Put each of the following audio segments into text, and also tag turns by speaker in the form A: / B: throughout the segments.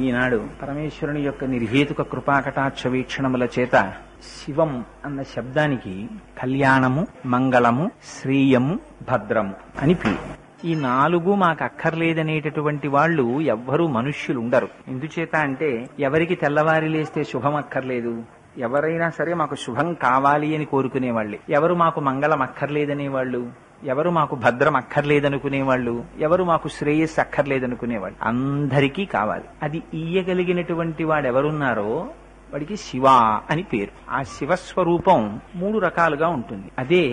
A: ఈనాడు పరమేశ్వరుని యొక్క నిర్హేతుక కృపాకటాక్ష వీక్షణముల చేత శివం అన్న శబ్దానికి కళ్యాణము, మంగళము, శ్రేయము, భద్రము అని పేరు. ఈ నాలుగు మాకు అక్కర్లేదనేటటువంటి వాళ్ళు ఎవ్వరూ మనుష్యులు ఉండరు. ఎందుచేత అంటే ఎవరికి తెల్లవారి లేస్తే శుభం అక్కర్లేదు, ఎవరైనా సరే మాకు శుభం కావాలి అని కోరుకునేవాళ్ళే. ఎవరు మాకు మంగళం అక్కర్లేదనేవాళ్ళు, ఎవరు మాకు భద్రం అక్కర్లేదనుకునేవాళ్ళు, ఎవరు మాకు శ్రేయస్సు అక్కర్లేదనుకునేవాళ్ళు. అందరికీ కావాలి. అది ఇయ్యగలిగినటువంటి వాడెవరున్నారో వాడికి శివ అని పేరు. ఆ శివస్వరూపం 3 రకాలుగా ఉంటుంది. అదే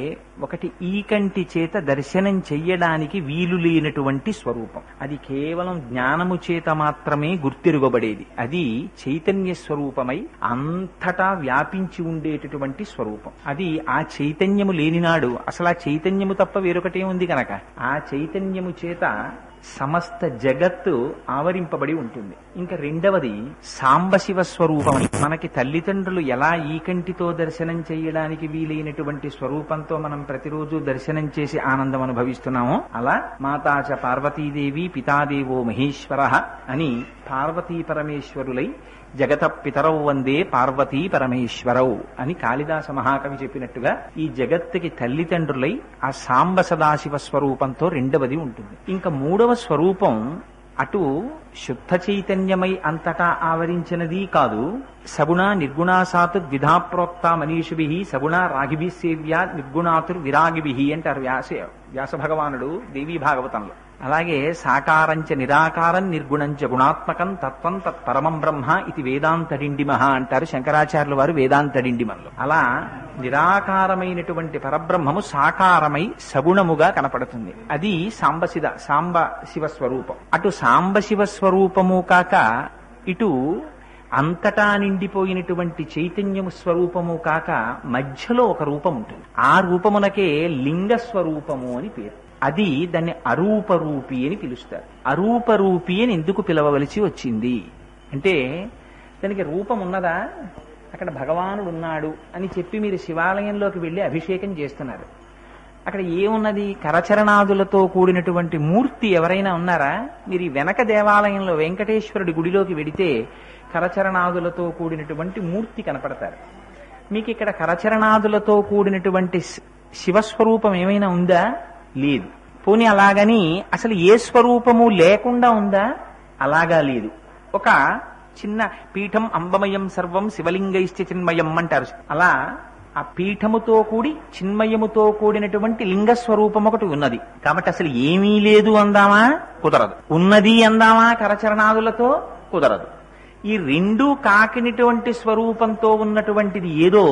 A: ఒకటి ఈ కంటి చేత దర్శనం చెయ్యడానికి వీలు లేనటువంటి స్వరూపం. అది కేవలం జ్ఞానము చేత మాత్రమే గుర్తిరుగబడేది. అది చైతన్య స్వరూపమై అంతటా వ్యాపించి ఉండేటటువంటి స్వరూపం. అది ఆ చైతన్యము లేనినాడు అసలు ఆ చైతన్యము తప్ప వేరొకటే ఉంది కనుక ఆ చైతన్యము చేత సమస్త జగత్తు ఆవరింపబడి ఉంటుంది. ఇంకా రెండవది సాంబశివ స్వరూపమని, మనకి తల్లిదండ్రులు ఎలా ఈ కంటితో దర్శనం చేయడానికి వీలైనటువంటి స్వరూపంతో మనం ప్రతిరోజు దర్శనం చేసి ఆనందం అనుభవిస్తున్నామో అలా మాతాచ పార్వతీదేవి పితాదేవో మహేశ్వర అని పార్వతీ పరమేశ్వరులై జగత పితరౌ వందే పార్వతీ పరమేశ్వరౌ అని కాళిదాస మహాకవి చెప్పినట్టుగా ఈ జగత్తుకి తల్లిదండ్రులై ఆ సాంబ సదాశివ స్వరూపంతో రెండవది ఉంటుంది. ఇంకా 3వ స్వరూపం అటు శుద్ధ చైతన్యమై అంతటా ఆవరించినది కాదు. సగుణ నిర్గుణాసాతు ద్విధాప్రోక్త మనీషుభి సగుణ రాగిభి సేవ్య నిర్గుణాతుర్ విరాగిభి అంటారు వ్యాస భగవానుడు దేవీ భాగవతంలో. అలాగే సాకారంచ నిరాకారం నిర్గుణంచ గుణాత్మకం తత్వం తత్పరమం బ్రహ్మ ఇది వేదాంతడిండిమహ అంటారు శంకరాచార్యుల వారు వేదాంతడిండిమలో. అలా నిరాకారమైనటువంటి పరబ్రహ్మము సాకారమై సగుణముగా కనపడుతుంది. అది సాంబ శివ స్వరూపం. అటు సాంబశివ స్వరూపము కాక ఇటు అంతటా నిండిపోయినటువంటి చైతన్యము స్వరూపము కాక మధ్యలో ఒక రూపం ఉంటుంది. ఆ రూపమునకే లింగ స్వరూపము అని పేరు. అది దాన్ని అరూపరూపి అని పిలుస్తారు. అరూపరూపి అని ఎందుకు పిలవవలసి వచ్చింది అంటే దానికి రూపం ఉన్నదా? అక్కడ భగవానుడు ఉన్నాడు అని చెప్పి మీరు శివాలయంలోకి వెళ్లి అభిషేకం చేస్తున్నారు. అక్కడ ఏమున్నది? కరచరణాదులతో కూడినటువంటి మూర్తి ఎవరైనా ఉన్నారా? మీరు ఈ వెనక దేవాలయంలో వెంకటేశ్వరుడి గుడిలోకి వెడితే కరచరణాదులతో కూడినటువంటి మూర్తి కనపడతారు. మీకు ఇక్కడ కరచరణాదులతో కూడినటువంటి శివస్వరూపం ఏమైనా ఉందా? లేదు. పోనీ అలాగని అసలు ఏ స్వరూపము లేకుండా ఉందా? అలాగా లేదు. ఒక చిన్న పీఠం అంబమయం సర్వం శివలింగైశ్చ చిన్మయం అంటారు. అలా ఆ పీఠముతో కూడి చిన్మయముతో కూడినటువంటి లింగ స్వరూపం ఒకటి ఉన్నది. కాబట్టి అసలు ఏమీ లేదు అందామా? కుదరదు. ఉన్నది అందామా? కరచరణాదులతో కుదరదు. ఈ రెండూ కాకినటువంటి స్వరూపంతో ఉన్నటువంటిది ఏదో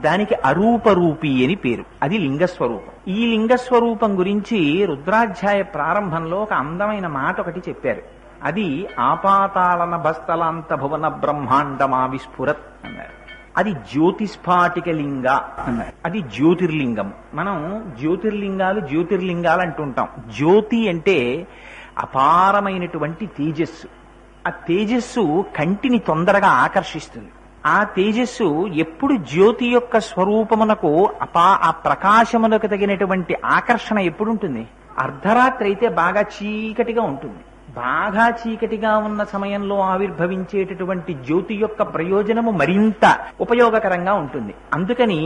A: దానికి అరూపరూపి అని పేరు. అది లింగస్వరూపం. ఈ లింగస్వరూపం గురించి రుద్రాధ్యాయ ప్రారంభంలో ఒక అందమైన మాట ఒకటి చెప్పారు. అది ఆపాతాళన భస్తలాంత భువన బ్రహ్మాండమా విస్ఫురత్ అన్నారు. అది జ్యోతిస్ఫాటిక లింగ అన్నారు. అది జ్యోతిర్లింగం. మనం జ్యోతిర్లింగాలు అంటుంటాం. జ్యోతి అంటే అపారమైనటువంటి తేజస్సు. ఆ తేజస్సు కంటిని తొందరగా ఆకర్షిస్తుంది. ఆ తేజస్సు ఎప్పుడు జ్యోతి యొక్క స్వరూపమునకు ఆ ప్రకాశమునకు తగినటువంటి ఆకర్షణ ఎప్పుడుంటుంది? అర్ధరాత్రి అయితే బాగా చీకటిగా ఉంటుంది. బాగా చీకటిగా ఉన్న సమయంలో ఆవిర్భవించేటటువంటి జ్యోతి యొక్క ప్రయోజనము మరింత ఉపయోగకరంగా ఉంటుంది. అందుకని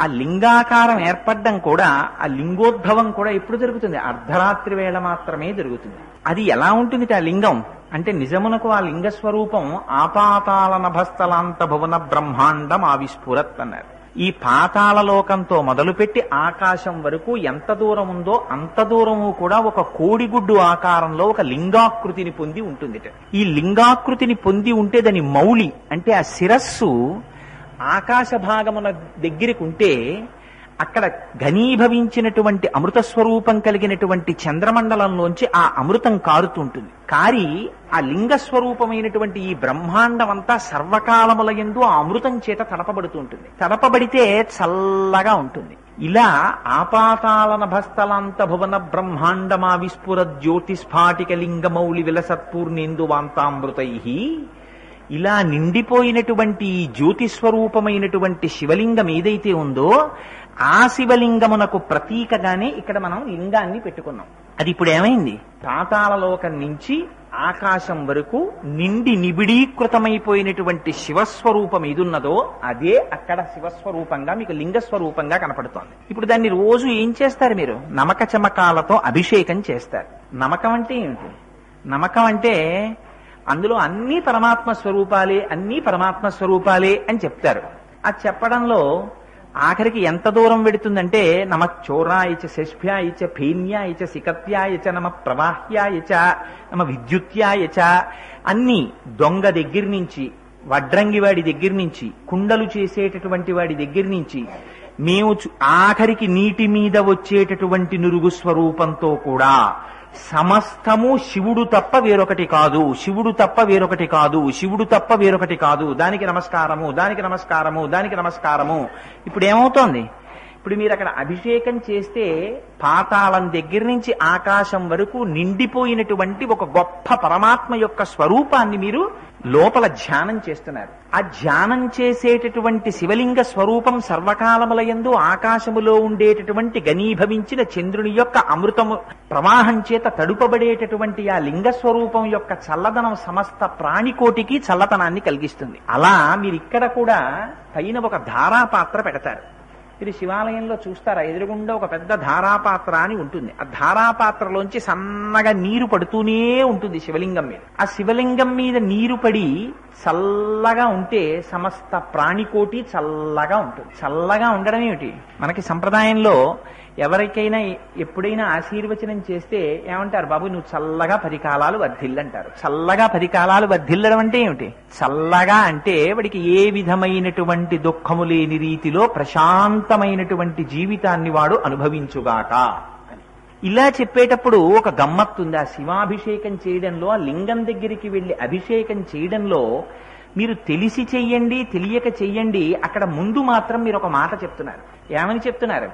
A: ఆ లింగాకారం ఏర్పడడం కూడా, ఆ లింగోద్భవం కూడా ఎప్పుడు జరుగుతుంది? అర్ధరాత్రి వేళ మాత్రమే జరుగుతుంది. అది ఎలా ఉంటుంది ఆ లింగం అంటే నిజమునకు ఆ లింగ స్వరూపం ఆపాతాళ నభస్థలాంత భువన బ్రహ్మాండం ఆవిస్ఫురత్ అన్నారు. ఈ పాతాళలోకంతో మొదలుపెట్టి ఆకాశం వరకు ఎంత దూరం ఉందో అంత దూరము కూడా ఒక కోడిగుడ్డు ఆకారంలో ఒక లింగాకృతిని పొంది ఉంటుంది. ఈ లింగాకృతిని పొంది ఉంటే దాని మౌళి అంటే ఆ శిరస్సు ఆకాశ భాగమున దగ్గరికి ఉంటే అక్కడ ఘనీభవించినటువంటి అమృత స్వరూపం కలిగినటువంటి చంద్రమండలంలోంచి ఆ అమృతం కారుతుంటుంది. కారి ఆ లింగ స్వరూపమైనటువంటి ఈ బ్రహ్మాండం అంతా సర్వకాలముల యందు ఆ అమృతం చేత తడపబడుతూ ఉంటుంది. తడపబడితే చల్లగా ఉంటుంది. ఇలా ఆపాతాళన భస్తలాంత భువన బ్రహ్మాండమా విస్ఫుర జ్యోతిస్ఫాటిక లింగమౌళి విలసత్పూర్ణేందు వాంతామృతై ఇలా నిండిపోయినటువంటి జ్యోతిస్వరూపమైనటువంటి శివలింగం ఏదైతే ఉందో ఆ శివలింగమునకు ప్రతీకగానే ఇక్కడ మనం లింగాన్ని పెట్టుకున్నాం. అది ఇప్పుడు ఏమైంది? పాతాళలోకం నుంచి ఆకాశం వరకు నిండి నిబిడీకృతమైపోయినటువంటి శివస్వరూపం ఏదున్నదో అదే అక్కడ శివస్వరూపంగా మీకు లింగస్వరూపంగా కనపడుతోంది. ఇప్పుడు దాన్ని రోజు ఏం చేస్తారు మీరు? నమక చమకాలతో అభిషేకం చేస్తారు. నమకం అంటే ఏమిటి? నమకం అంటే అందులో అన్ని పరమాత్మ స్వరూపాలే, అన్ని పరమాత్మ స్వరూపాలే అని చెప్తారు. ఆ చెప్పడంలో ఆఖరికి ఎంత దూరం వెడుతుందంటే నమ చోరాయచ శష్భ్యాయచ ఫేన్యాయచ సికత్యాయచ నమ ప్రవాహ్యాయచ నమ విద్యుత్యాయచ అన్ని దొంగ దగ్గర నుంచి, వడ్రంగివాడి దగ్గర నుంచి, కుండలు చేసేటటువంటి వాడి దగ్గర నుంచి మేము ఆఖరికి నీటి మీద వచ్చేటటువంటి నురుగు స్వరూపంతో కూడా సమస్తము శివుడు తప్ప వేరొకటి కాదు, శివుడు తప్ప వేరొకటి కాదు, శివుడు తప్ప వేరొకటి కాదు, దానికి నమస్కారము, దానికి నమస్కారము, దానికి నమస్కారము. ఇప్పుడు ఏమవుతోంది? ఇప్పుడు మీరు అక్కడ అభిషేకం చేస్తే పాతాళం దగ్గర నుంచి ఆకాశం వరకు నిండిపోయినటువంటి ఒక గొప్ప పరమాత్మ యొక్క స్వరూపాన్ని మీరు లోపల ధ్యానం చేస్తున్నారు. ఆ ధ్యానం చేసేటటువంటి శివలింగ స్వరూపం సర్వకాలములయందు ఆకాశములో ఉండేటటువంటి ఘనీభవించిన చంద్రుని యొక్క అమృతము ప్రవాహం చేత తడుపబడేటటువంటి ఆ లింగ స్వరూపం యొక్క చల్లదనం సమస్త ప్రాణికోటికి చల్లతనాన్ని కలిగిస్తుంది. అలా మీరు ఇక్కడ కూడా పైన ఒక ధారాపాత్ర పెడతారు. మీరు శివాలయంలో చూస్తారా, ఎదురుగుండా ఒక పెద్ద ధారాపాత్ర అని ఉంటుంది. ఆ ధారాపాత్రలోంచి సన్నగా నీరు పడుతూనే ఉంటుంది శివలింగం మీద. ఆ శివలింగం మీద నీరు పడి చల్లగా ఉంటే సమస్త ప్రాణికోటి చల్లగా ఉంటుంది. చల్లగా ఉండడం ఏమిటి? మనకి సంప్రదాయంలో ఎవరికైనా ఎప్పుడైనా ఆశీర్వచనం చేస్తే ఏమంటారు? బాబు నువ్వు చల్లగా 10 కాలాలు వర్ధిల్లంటారు. చల్లగా 10 కాలాలు వర్ధిల్లడం అంటే ఏమిటి? చల్లగా అంటే వాడికి ఏ విధమైనటువంటి దుఃఖము లేని రీతిలో ప్రశాంతమైనటువంటి జీవితాన్ని వాడు అనుభవించుగాక అని. ఇలా చెప్పేటప్పుడు ఒక గమ్మత్తుంది. ఆ శివాభిషేకం చేయడంలో, ఆ లింగం దగ్గరికి వెళ్లి అభిషేకం చేయడంలో మీరు తెలిసి చెయ్యండి, తెలియక చెయ్యండి, అక్కడ ముందు మాత్రం మీరు ఒక మాట చెప్తున్నారు. ఏమని చెప్తున్నారు?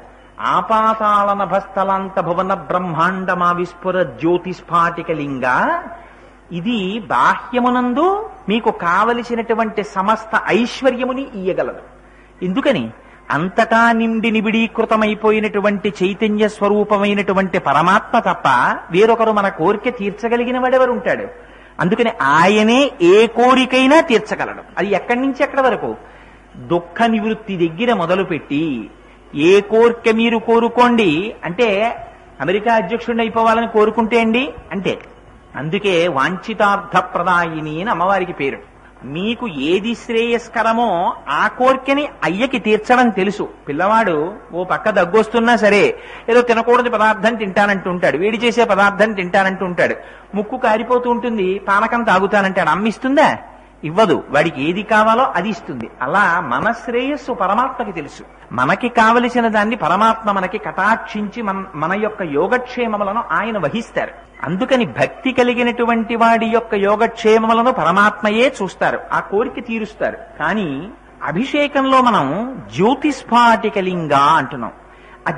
A: ఆపాతాళ నభస్థలాంత భువన బ్రహ్మాండమా విస్ఫుర జ్యోతిస్ఫాటిక లింగ. ఇది బాహ్యమునందు మీకు కావలసినటువంటి సమస్త ఐశ్వర్యముని ఇయ్యగలదు. ఎందుకని? అంతటా నిండి నిబిడీకృతమైపోయినటువంటి చైతన్య స్వరూపమైనటువంటి పరమాత్మ తప్ప వేరొకరు మన కోరిక తీర్చగలిగిన వాడెవరు ఉంటాడు? అందుకని ఆయనే ఏ కోరికైనా తీర్చగలడు. అది ఎక్కడి నుంచి ఎక్కడి వరకు? దుఃఖ నివృత్తి దగ్గర మొదలుపెట్టి ఏ కోరిక మీరు కోరుకోండి అంటే అమెరికా అధ్యక్షుడిని అయిపోవాలని కోరుకుంటే అండి అంటే, అందుకే వాంఛితార్థ ప్రదాయిని అని అమ్మవారికి పేరు. మీకు ఏది శ్రేయస్కరమో ఆ కోరికని అయ్యకి తీర్చడం తెలుసు. పిల్లవాడు ఓ పక్క దగ్గొస్తున్నా సరే ఏదో తినకూడని పదార్థం తింటానంటుంటాడు, వేడి చేసే పదార్థం తింటానంటుంటాడు, ముక్కు కారిపోతూ ఉంటుంది, పానకం తాగుతానంటాడు. అమ్మిస్తుందా? ఇవ్వదు. వాడికి ఏది కావాలో అది ఇస్తుంది. అలా మన శ్రేయస్సు పరమాత్మకి తెలుసు. మనకి కావలసిన దాన్ని పరమాత్మ మనకి కటాక్షించి మన యొక్క యోగక్షేమములను ఆయన వహిస్తారు. అందుకని భక్తి కలిగినటువంటి వాడి యొక్క యోగక్షేమములను పరమాత్మయే చూస్తారు, ఆ కోరిక తీరుస్తారు. కానీ అభిషేకంలో మనం జ్యోతిస్ఫాటిక లింగ అంటున్నాం. ఆ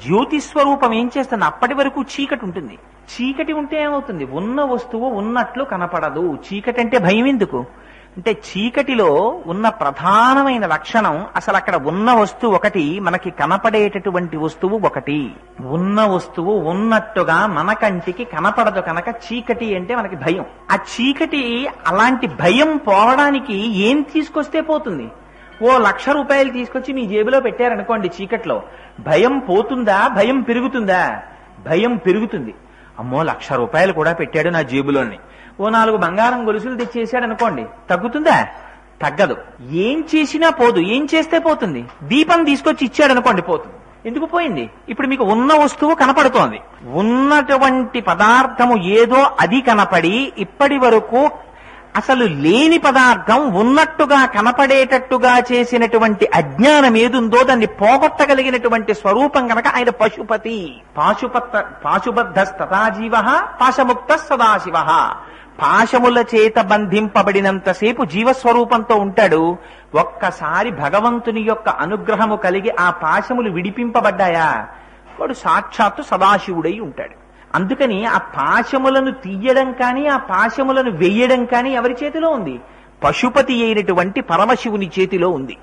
A: జ్యోతి స్వరూపం ఏం చేస్తుంది? అప్పటి వరకు చీకటి ఉంటుంది. చీకటి ఉంటే ఏమవుతుంది? ఉన్న వస్తువు ఉన్నట్లు కనపడదు. చీకటి అంటే భయం ఎందుకు అంటే, చీకటిలో ఉన్న ప్రధానమైన లక్షణం అసలు అక్కడ ఉన్న వస్తువు ఒకటి, మనకి కనపడేటటువంటి వస్తువు ఒకటి. ఉన్న వస్తువు ఉన్నట్టుగా మన కంటికి కనపడదు కనుక చీకటి అంటే మనకి భయం. ఆ చీకటి అలాంటి భయం పోవడానికి ఏం తీసుకొస్తే పోతుంది? ఓ 1,00,000 రూపాయలు తీసుకొచ్చి మీ జేబులో పెట్టారనుకోండి, చీకట్లో భయం పోతుందా? భయం పెరుగుతుందా? భయం పెరుగుతుంది. అమ్మో 1,00,000 రూపాయలు కూడా పెట్టాడు నా జేబులోని, ఓ 4 బంగారం గొలుసులు తెచ్చేసాడు అనుకోండి, తగ్గుతుందా? తగ్గదు. ఏం చేసినా పోదు. ఏం చేస్తే పోతుంది? దీపం తీసుకొచ్చి ఇచ్చాడు అనుకోండి, పోతుంది. ఎందుకు పోయింది? ఇప్పుడు మీకు ఉన్న వస్తువు కనపడుతోంది. ఉన్నటువంటి పదార్థము ఏదో అది కనపడి ఇప్పటి వరకు అసలు లేని పదార్థం ఉన్నట్టుగా కనపడేటట్టుగా చేసినటువంటి అజ్ఞానం ఏదుందో దాన్ని పోగొట్టగలిగినటువంటి స్వరూపం కనుక ఆయన పశుపతి. పాశుబద్ధస్తథాజీవ పాశముక్త సదాశివ. పాశముల చేత బంధింపబడినంతసేపు జీవస్వరూపంతో ఉంటాడు. ఒక్కసారి భగవంతుని యొక్క అనుగ్రహము కలిగి ఆ పాశములు విడిపింపబడ్డాయా, వాడు సాక్షాత్తు సదాశివుడై ఉంటాడు. అందుకని ఆ పాశములను తీయడం కానీ ఆ పాశములను వెయ్యడం కానీ ఎవరి చేతిలో ఉంది? పశుపతి అయినటువంటి పరమశివుని చేతిలో ఉంది.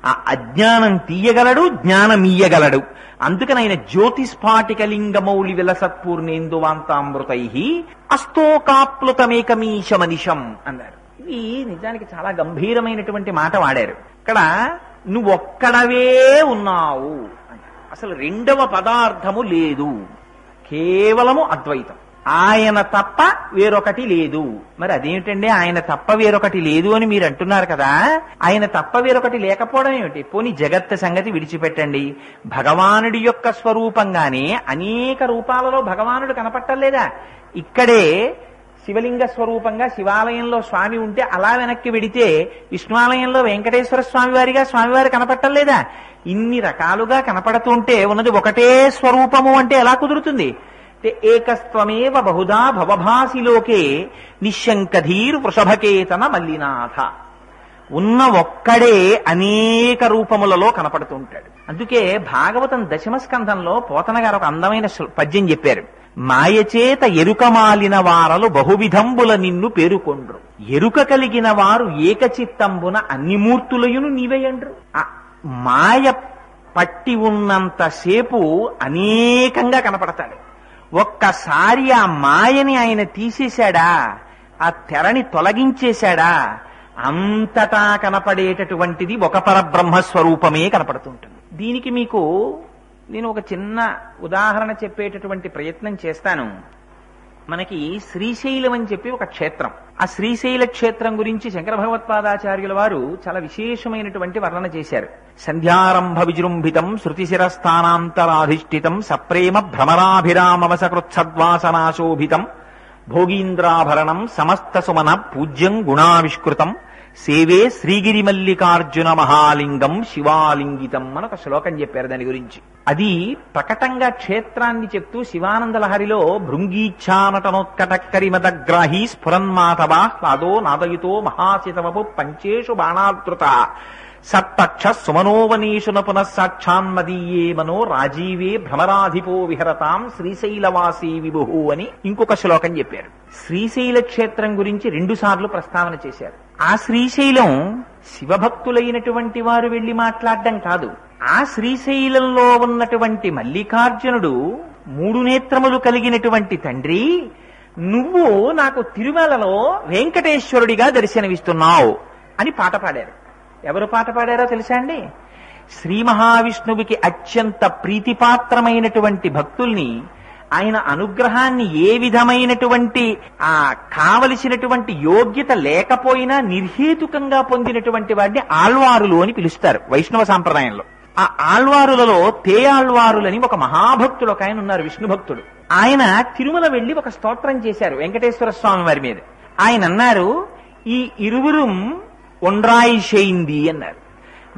A: ఆ అజ్ఞానం తీయగలడు, జ్ఞానం ఇయ్యగలడు. అందుకని ఆయన జ్యోతిస్ఫాటికలింగమౌళి విలసత్పూర్ణేందువాంతామృతై అస్తోకాప్లుతమేకమీశ మనిషం అన్నారు. ఇది నిజానికి చాలా గంభీరమైనటువంటి మాట వాడారు. ఇక్కడ నువ్వొక్కడవే ఉన్నావు అన్నారు. అసలు రెండవ పదార్థము లేదు, కేవలము అద్వైతం. ఆయన తప్ప వేరొకటి లేదు. మరి అదేమిటండి ఆయన తప్ప వేరొకటి లేదు అని మీరు అంటున్నారు కదా, ఆయన తప్ప వేరొకటి లేకపోవడం ఏమిటి? పోనీ జగత్తు సంగతి విడిచిపెట్టండి, భగవానుడి యొక్క స్వరూపంగానే అనేక రూపాలలో భగవానుడు కనపట్టలేదా? ఇక్కడే శివలింగ స్వరూపంగా శివాలయంలో స్వామి ఉంటే అలా వెనక్కి వెడితే విష్ణువాలయంలో వెంకటేశ్వర స్వామి వారిగా స్వామివారి కనపట్టలేదా? ఇన్ని రకాలుగా కనపడుతుంటే ఉన్నది ఒకటే స్వరూపము అంటే ఎలా కుదురుతుంది? ఏకస్త్వమేవ బహుధా భవభాసిలోకే నిశంకధీర్ వృషభకేతన మల్లినాథ. ఉన్న ఒక్కడే అనేక రూపములలో కనపడుతుంటాడు. అందుకే భాగవతం దశమ స్కంధంలో పోతన గారు ఒక అందమైన పద్యం చెప్పారు. మాయచేత ఎరుకమాలిన వారలు బహువిధంబుల నిన్ను పేరుకొండ్రు, ఎరుక కలిగిన వారు ఏకచిత్తంబున అన్ని మూర్తులయును నీవేయండ్రు. మాయ పట్టి ఉన్నంతసేపు అనేకంగా కనపడతాడు. ఒక్కసారి ఆ మాయని ఆయన తీసేశాడా, ఆ తెరని తొలగించేశాడా, అంతటా కనపడేటటువంటిది ఒక పరబ్రహ్మస్వరూపమే కనపడుతుంటుంది. దీనికి మీకు నేను ఒక చిన్న ఉదాహరణ చెప్పేటటువంటి ప్రయత్నం చేస్తాను. మనకి శ్రీశైలం అని చెప్పి ఒక క్షేత్రం. ఆ శ్రీశైల క్షేత్రం గురించి శంకర భగవత్పాదాచార్యుల వారు చాలా విశేషమైనటువంటి వర్ణన చేశారు. సంధ్యారంభ విజృంభితం శృతిశిరస్థానాంతరాధిష్ఠితం సప్రేమ భ్రమరాభిరామవసకృత్సద్వాసనాశోభితం భోగీంద్రాభరణం సమస్త సుమన పూజ్యం గుణావిష్కృతం సేవే శ్రీగిరి మల్లికార్జున మహాలింగం శివాలింగితం అని ఒక శ్లోకం చెప్పారు దాని గురించి. అది ప్రకటంగా క్షేత్రాన్ని చెప్తూ శివానందలహరిలో భృంగీచ్ఛానటనోత్కటక్కరిమదగ్రాహీ స్ఫురన్మాధవా హ్లాదో నాదయుతో మహాశితవపు పంచేషు బాణాదృత సత్తక్ష సుమనోవనీషున పునఃసాక్షాన్మదీయే మనో రాజీవే భ్రమరాధిపో విహరతాం శ్రీశైలవాసీ విభు అని ఇంకొక శ్లోకం చెప్పారు. శ్రీశైల క్షేత్రం గురించి 2 సార్లు ప్రస్తావన చేశారు. ఆ శ్రీశైలం శివభక్తులైనటువంటి వారు వెళ్లి మాట్లాడడం కాదు, ఆ శ్రీశైలంలో ఉన్నటువంటి మల్లికార్జునుడు 3 నేత్రములు కలిగినటువంటి తండ్రి, నువ్వు నాకు తిరుమలలో వెంకటేశ్వరుడిగా దర్శనమిస్తున్నావు అని పాట పాడారు. ఎవరు పాట పాడారో తెలుసా అండి? శ్రీ మహావిష్ణువుకి అత్యంత ప్రీతిపాత్రమైనటువంటి భక్తుల్ని, ఆయన అనుగ్రహాన్ని ఏ విధమైనటువంటి కావలసినటువంటి యోగ్యత లేకపోయినా నిర్హేతుకంగా పొందినటువంటి వాడిని ఆళ్వారులు అని పిలుస్తారు వైష్ణవ సాంప్రదాయంలో. ఆ ఆళ్వారులలో తేయాళ్వారులని ఒక మహాభక్తుడు ఒక ఆయన ఉన్నారు, విష్ణు భక్తుడు. ఆయన తిరుమల వెళ్లి ఒక స్తోత్రం చేశారు వెంకటేశ్వర స్వామి వారి మీద. ఆయన అన్నారు, ఈ ఇరువురం ఒండ్రాయి చేయింది అన్నారు.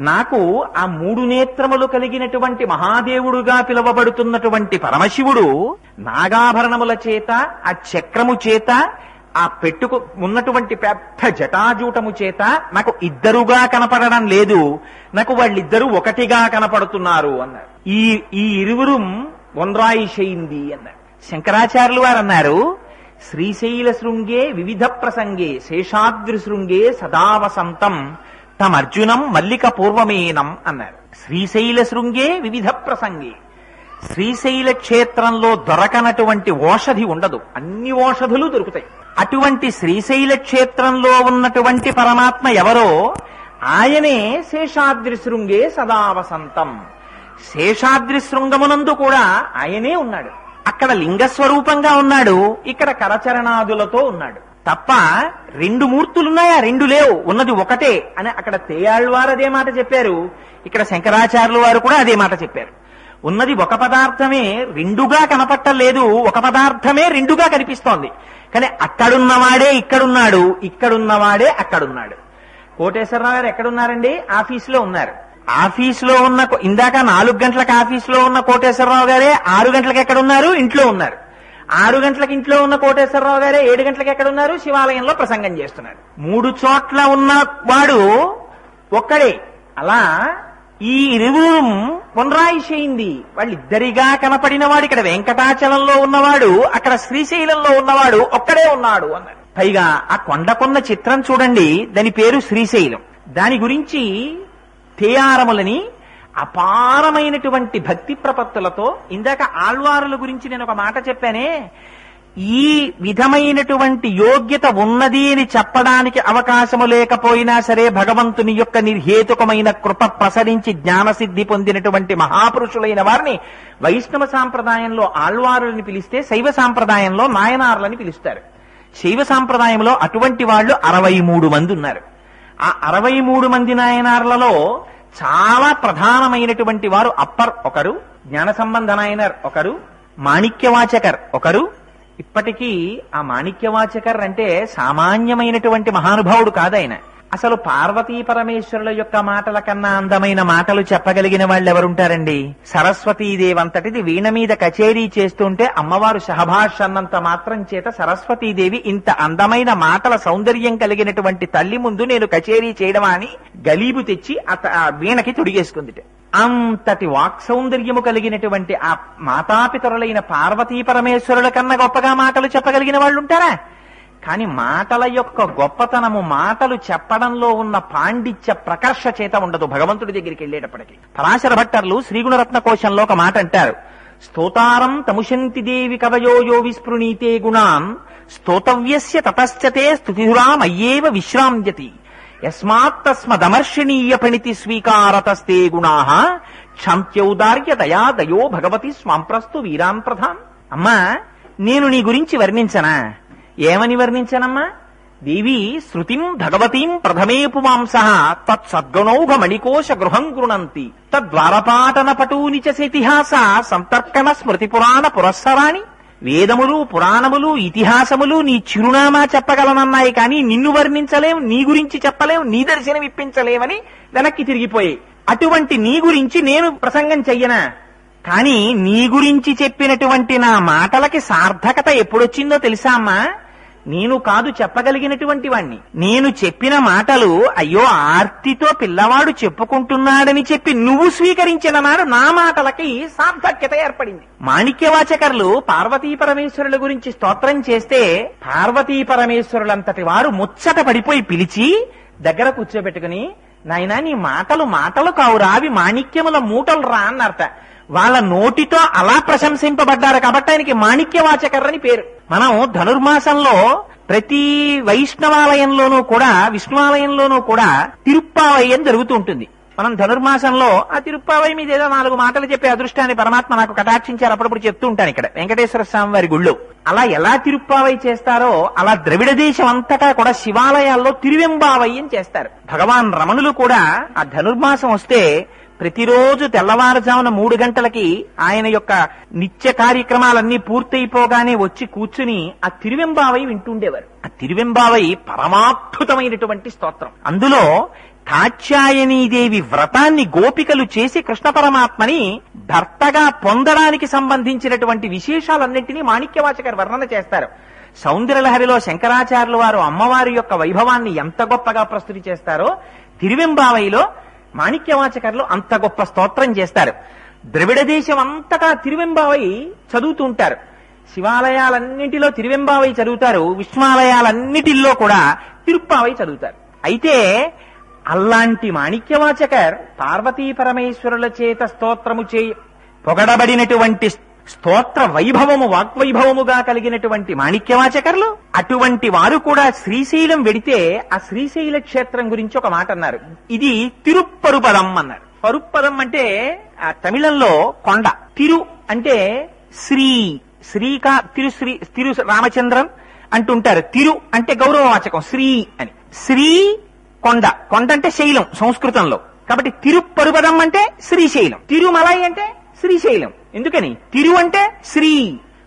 A: నాకు ఆ 3 నేత్రములు కలిగినటువంటి మహాదేవుడుగా పిలువబడుతున్నటువంటి పరమశివుడు నాగాభరణముల చేత, ఆ చక్రము చేత, ఆ పెట్టుకు ఉన్నటువంటి పెద్ద జటాజూటము చేత నాకు ఇద్దరుగా కనపడడం లేదు, నాకు వాళ్ళిద్దరూ ఒకటిగా కనపడుతున్నారు అన్నారు. ఈ ఇరువురం ఒండ్రాయి చేయింది అన్నారు. శంకరాచార్యులు వారు అన్నారు, శ్రీశైల శృంగే వివిధ ప్రసంగే శేషాద్రి శృంగే సదావసంతం తమర్జునం మల్లిక పూర్వమేనం అన్నారు. శ్రీశైల శృంగే వివిధ ప్రసంగే, శ్రీశైల క్షేత్రంలో దొరకనటువంటి ఓషధి ఉండదు, అన్ని ఓషధులు దొరుకుతాయి. అటువంటి శ్రీశైల క్షేత్రంలో ఉన్నటువంటి పరమాత్మ ఎవరో ఆయనే శేషాద్రి శృంగే సదావసంతం. శేషాద్రి శృంగమునందు కూడా ఆయనే ఉన్నాడు. అక్కడ లింగస్వరూపంగా ఉన్నాడు, ఇక్కడ కరచరణాదులతో ఉన్నాడు. తప్ప 2 మూర్తులున్నాయా? 2 లేవు, ఉన్నది ఒకటే అని అక్కడ తేయాళ్వారు అదే మాట చెప్పారు, ఇక్కడ శంకరాచార్యుల వారు కూడా అదే మాట చెప్పారు. ఉన్నది ఒక పదార్థమే, 2గా కనపట్టలేదు, ఒక పదార్థమే 2గా కనిపిస్తోంది. కానీ అక్కడున్నవాడే ఇక్కడున్నాడు, ఇక్కడున్నవాడే అక్కడున్నాడు. కోటేశ్వరరావు గారు ఎక్కడున్నారండి? ఆఫీసులో ఉన్నారు. ఆఫీసులో ఉన్న ఇందాక 4 గంటలకు ఆఫీసులో ఉన్న కోటేశ్వరరావు గారే 6 గంటలకు ఎక్కడున్నారు? ఇంట్లో ఉన్నారు. 6 గంటలకు ఇంట్లో ఉన్న కోటేశ్వరరావు గారే 7 గంటలకు ఎక్కడున్నారు? శివాలయంలో ప్రసంగం చేస్తున్నారు. 3 చోట్ల ఉన్నవాడు ఒక్కడే. అలా ఈ ఇరువురం పొన్రాయి చేయింది, వాళ్ళిద్దరిగా కనపడిన వాడు ఇక్కడ వెంకటాచలంలో ఉన్నవాడు, అక్కడ శ్రీశైలంలో ఉన్నవాడు ఒక్కడే ఉన్నాడు అన్నారు. పైగా ఆ కొండకొన్న చిత్రం చూడండి, దాని పేరు శ్రీశైలం. దాని గురించి తేయారములని అపారమైనటువంటి భక్తి ప్రపత్తులతో, ఇందాక ఆళ్వారుల గురించి నేను ఒక మాట చెప్పానే, ఈ విధమైనటువంటి యోగ్యత ఉన్నది అని చెప్పడానికి అవకాశము లేకపోయినా సరే భగవంతుని యొక్క నిర్హేతుకమైన కృప ప్రసరించి జ్ఞానసిద్ధి పొందినటువంటి మహాపురుషులైన వారిని వైష్ణవ సాంప్రదాయంలో ఆళ్వారులని పిలిస్తే, శైవ సాంప్రదాయంలో నాయనార్లని పిలుస్తారు. శైవ సాంప్రదాయంలో అటువంటి వాళ్ళు 63 మంది ఉన్నారు. ఆ 63 మంది నాయనార్లలో చాలా ప్రధానమైనటువంటి వారు అప్పర్ ఒకరు, జ్ఞాన సంబంధ నాయనర్ ఒకరు, మాణిక్యవాచకర్ ఒకరు. ఇప్పటికీ ఆ మాణిక్యవాచకర్ అంటే సామాన్యమైనటువంటి మహానుభావుడు కాదాయన. అసలు పార్వతీ పరమేశ్వరుల యొక్క మాటల కన్నా అందమైన మాటలు చెప్పగలిగిన వాళ్ళు ఎవరుంటారండి? సరస్వతీదేవి అంతటిది వీణ మీద కచేరీ చేస్తుంటే అమ్మవారు సహభాష్ అన్నంత మాత్రం చేత సరస్వతీదేవి ఇంత అందమైన మాటల సౌందర్యం కలిగినటువంటి తల్లి ముందు నేను కచేరీ చేయడమా అని గలీబు తెచ్చి ఆ వీణకి తొడిగేసుకుంది. అంతటి వాక్ సౌందర్యము కలిగినటువంటి ఆ మాతాపితరులైన పార్వతీ పరమేశ్వరుల కన్నా గొప్పగా మాటలు చెప్పగలిగిన వాళ్ళు ఉంటారా? కాని మాటల యొక్క గొప్పతనము మాటలు చెప్పడంలో ఉన్న పాండిత్య ప్రకర్ష చేత ఉండదు భగవంతుడి దగ్గరికి వెళ్ళేటప్పటికి. పరాశర భట్టర్లు శ్రీగుణరత్న కోశంలో ఒక మాట అంటారు, స్తోతారం తముశంతి దేవి కవయోయో విస్పృణీతే గుణాన్ స్తోతవ్యస్య తతశ్చతే స్తుతిధురామయ్యేవ విశ్రామ్యతి యస్మాత్తస్మదమర్షణీయ పణితి స్వీకారతస్తే గుణాః క్షాంత్యౌదార్య దయా దయో భగవతి స్వాంప్రస్తు వీరాన్ ప్రధాన్. అమ్మా, నేను నీ గురించి వర్ణించనా? ఏమని వర్ణించనమ్మా? దేవి శృతిం భగవతీం ప్రథమే పుమాంసః తత్సద్గుణౌఘ మణికోశ గృహం గృణంతి తద్వారపాటన పటూని చ ఇతిహాస సంతర్కణ స్మృతి పురాణ పురస్సరాణి. వేదములు, పురాణములు, ఇతిహాసములు నీ చిరునామా చెప్పగలనన్నాయి, కానీ నిన్ను వర్ణించలేం, నీ గురించి చెప్పలేం, నీ దర్శనం ఇప్పించలేమని వెనక్కి తిరిగిపోయి, అటువంటి నీ గురించి నేను ప్రసంగం చెయ్యనా? కానీ నీ గురించి చెప్పినటువంటి నా మాటలకి సార్థకత ఎప్పుడొచ్చిందో తెలుసా అమ్మా? నేను కాదు చెప్పగలిగినటువంటి వాణ్ణి. నేను చెప్పిన మాటలు అయ్యో ఆర్తితో పిల్లవాడు చెప్పుకుంటున్నాడని చెప్పి నువ్వు స్వీకరించిన నాడు నా మాటలకి సార్థక్యత ఏర్పడింది. మాణిక్యవాచకర్లు పార్వతీ పరమేశ్వరుల గురించి స్తోత్రం చేస్తే పార్వతీ పరమేశ్వరులంతటి వారు ముచ్చట పడిపోయి పిలిచి దగ్గర కూర్చోబెట్టుకుని, నాయనా నీ మాటలు మాటలు కావురా, అవి మాణిక్యముల మూటలు రా అన్నారట. వాళ్ళ నోటితో అలా ప్రశంసింపబడ్డారు కాబట్టి ఆయనకి మాణిక్యవాచకర్ అని పేరు. మనం ధనుర్మాసంలో ప్రతి వైష్ణవాలయంలోనూ కూడా, విష్ణువాలయంలోనూ కూడా తిరుప్పావయ్యం జరుగుతూ ఉంటుంది. మనం ధనుర్మాసంలో ఆ తిరుప్పావయ్య మీద ఏదో 4 మాటలు చెప్పే అదృష్టాన్ని పరమాత్మ నాకు కటాక్షించారు, అప్పుడప్పుడు చెప్తూ ఉంటాను ఇక్కడ వెంకటేశ్వర స్వామి వారి గుళ్ళో. అలా ఎలా తిరుప్పావయ్య చేస్తారో అలా ద్రవిడ దేశం అంతటా కూడా శివాలయాల్లో తిరువెంబావయ్యం చేస్తారు. భగవాన్ రమణులు కూడా ఆ ధనుర్మాసం వస్తే ప్రతిరోజు తెల్లవారుజామున 3 గంటలకి ఆయన యొక్క నిత్య కార్యక్రమాలన్నీ పూర్తయిపోగానే వచ్చి కూర్చుని ఆ తిరువెంబావై వింటుండేవారు. ఆ తిరువెంబావై పరమాద్భుతమైనటువంటి స్తోత్రం. అందులో కాత్యాయనీదేవి వ్రతాన్ని గోపికలు చేసి కృష్ణ పరమాత్మని భర్తగా పొందడానికి సంబంధించినటువంటి విశేషాలన్నింటినీ మాణిక్యవాచకర్ వర్ణన చేస్తారు. సౌందర్యలహరిలో శంకరాచార్యుల వారు అమ్మవారి యొక్క వైభవాన్ని ఎంత గొప్పగా ప్రస్తుతి చేస్తారో తిరువెంబావైలో మాణిక్యవాచకర్లు అంత గొప్ప స్తోత్రం చేస్తారు. ద్రవిడ దేశం అంతటా తిరువెంబావై చదువుతూ ఉంటారు. శివాలయాలన్నింటిలో తిరువెంబావై చదువుతారు, విష్ణువాలయాలన్నిటిల్లో కూడా తిరుప్పావై చదువుతారు. అయితే అలాంటి మాణిక్యవాచకర్ పార్వతీ పరమేశ్వరుల చేత స్తోత్రము పొగడబడినటువంటి స్తోత్ర వైభవము, వాగ్వైభవముగా కలిగినటువంటి మాణిక్యవాచకర్లు, అటువంటి వారు కూడా శ్రీశైలం వెడితే ఆ శ్రీశైల క్షేత్రం గురించి ఒక మాట అన్నారు. ఇది తిరుప్పరుపదం అన్నారు. పరుప్పదం అంటే ఆ తమిళంలో కొండ. తిరు అంటే శ్రీ, శ్రీకా తిరు రామచంద్రన్ అంటుంటారు. తిరు అంటే గౌరవవాచకం, శ్రీ అని. శ్రీ కొండ, కొండ అంటే శైలం సంస్కృతంలో. కాబట్టి తిరుప్పరుపదం అంటే శ్రీశైలం. తిరుమలై అంటే శ్రీశైలం. ఎందుకని? తిరు అంటే శ్రీ,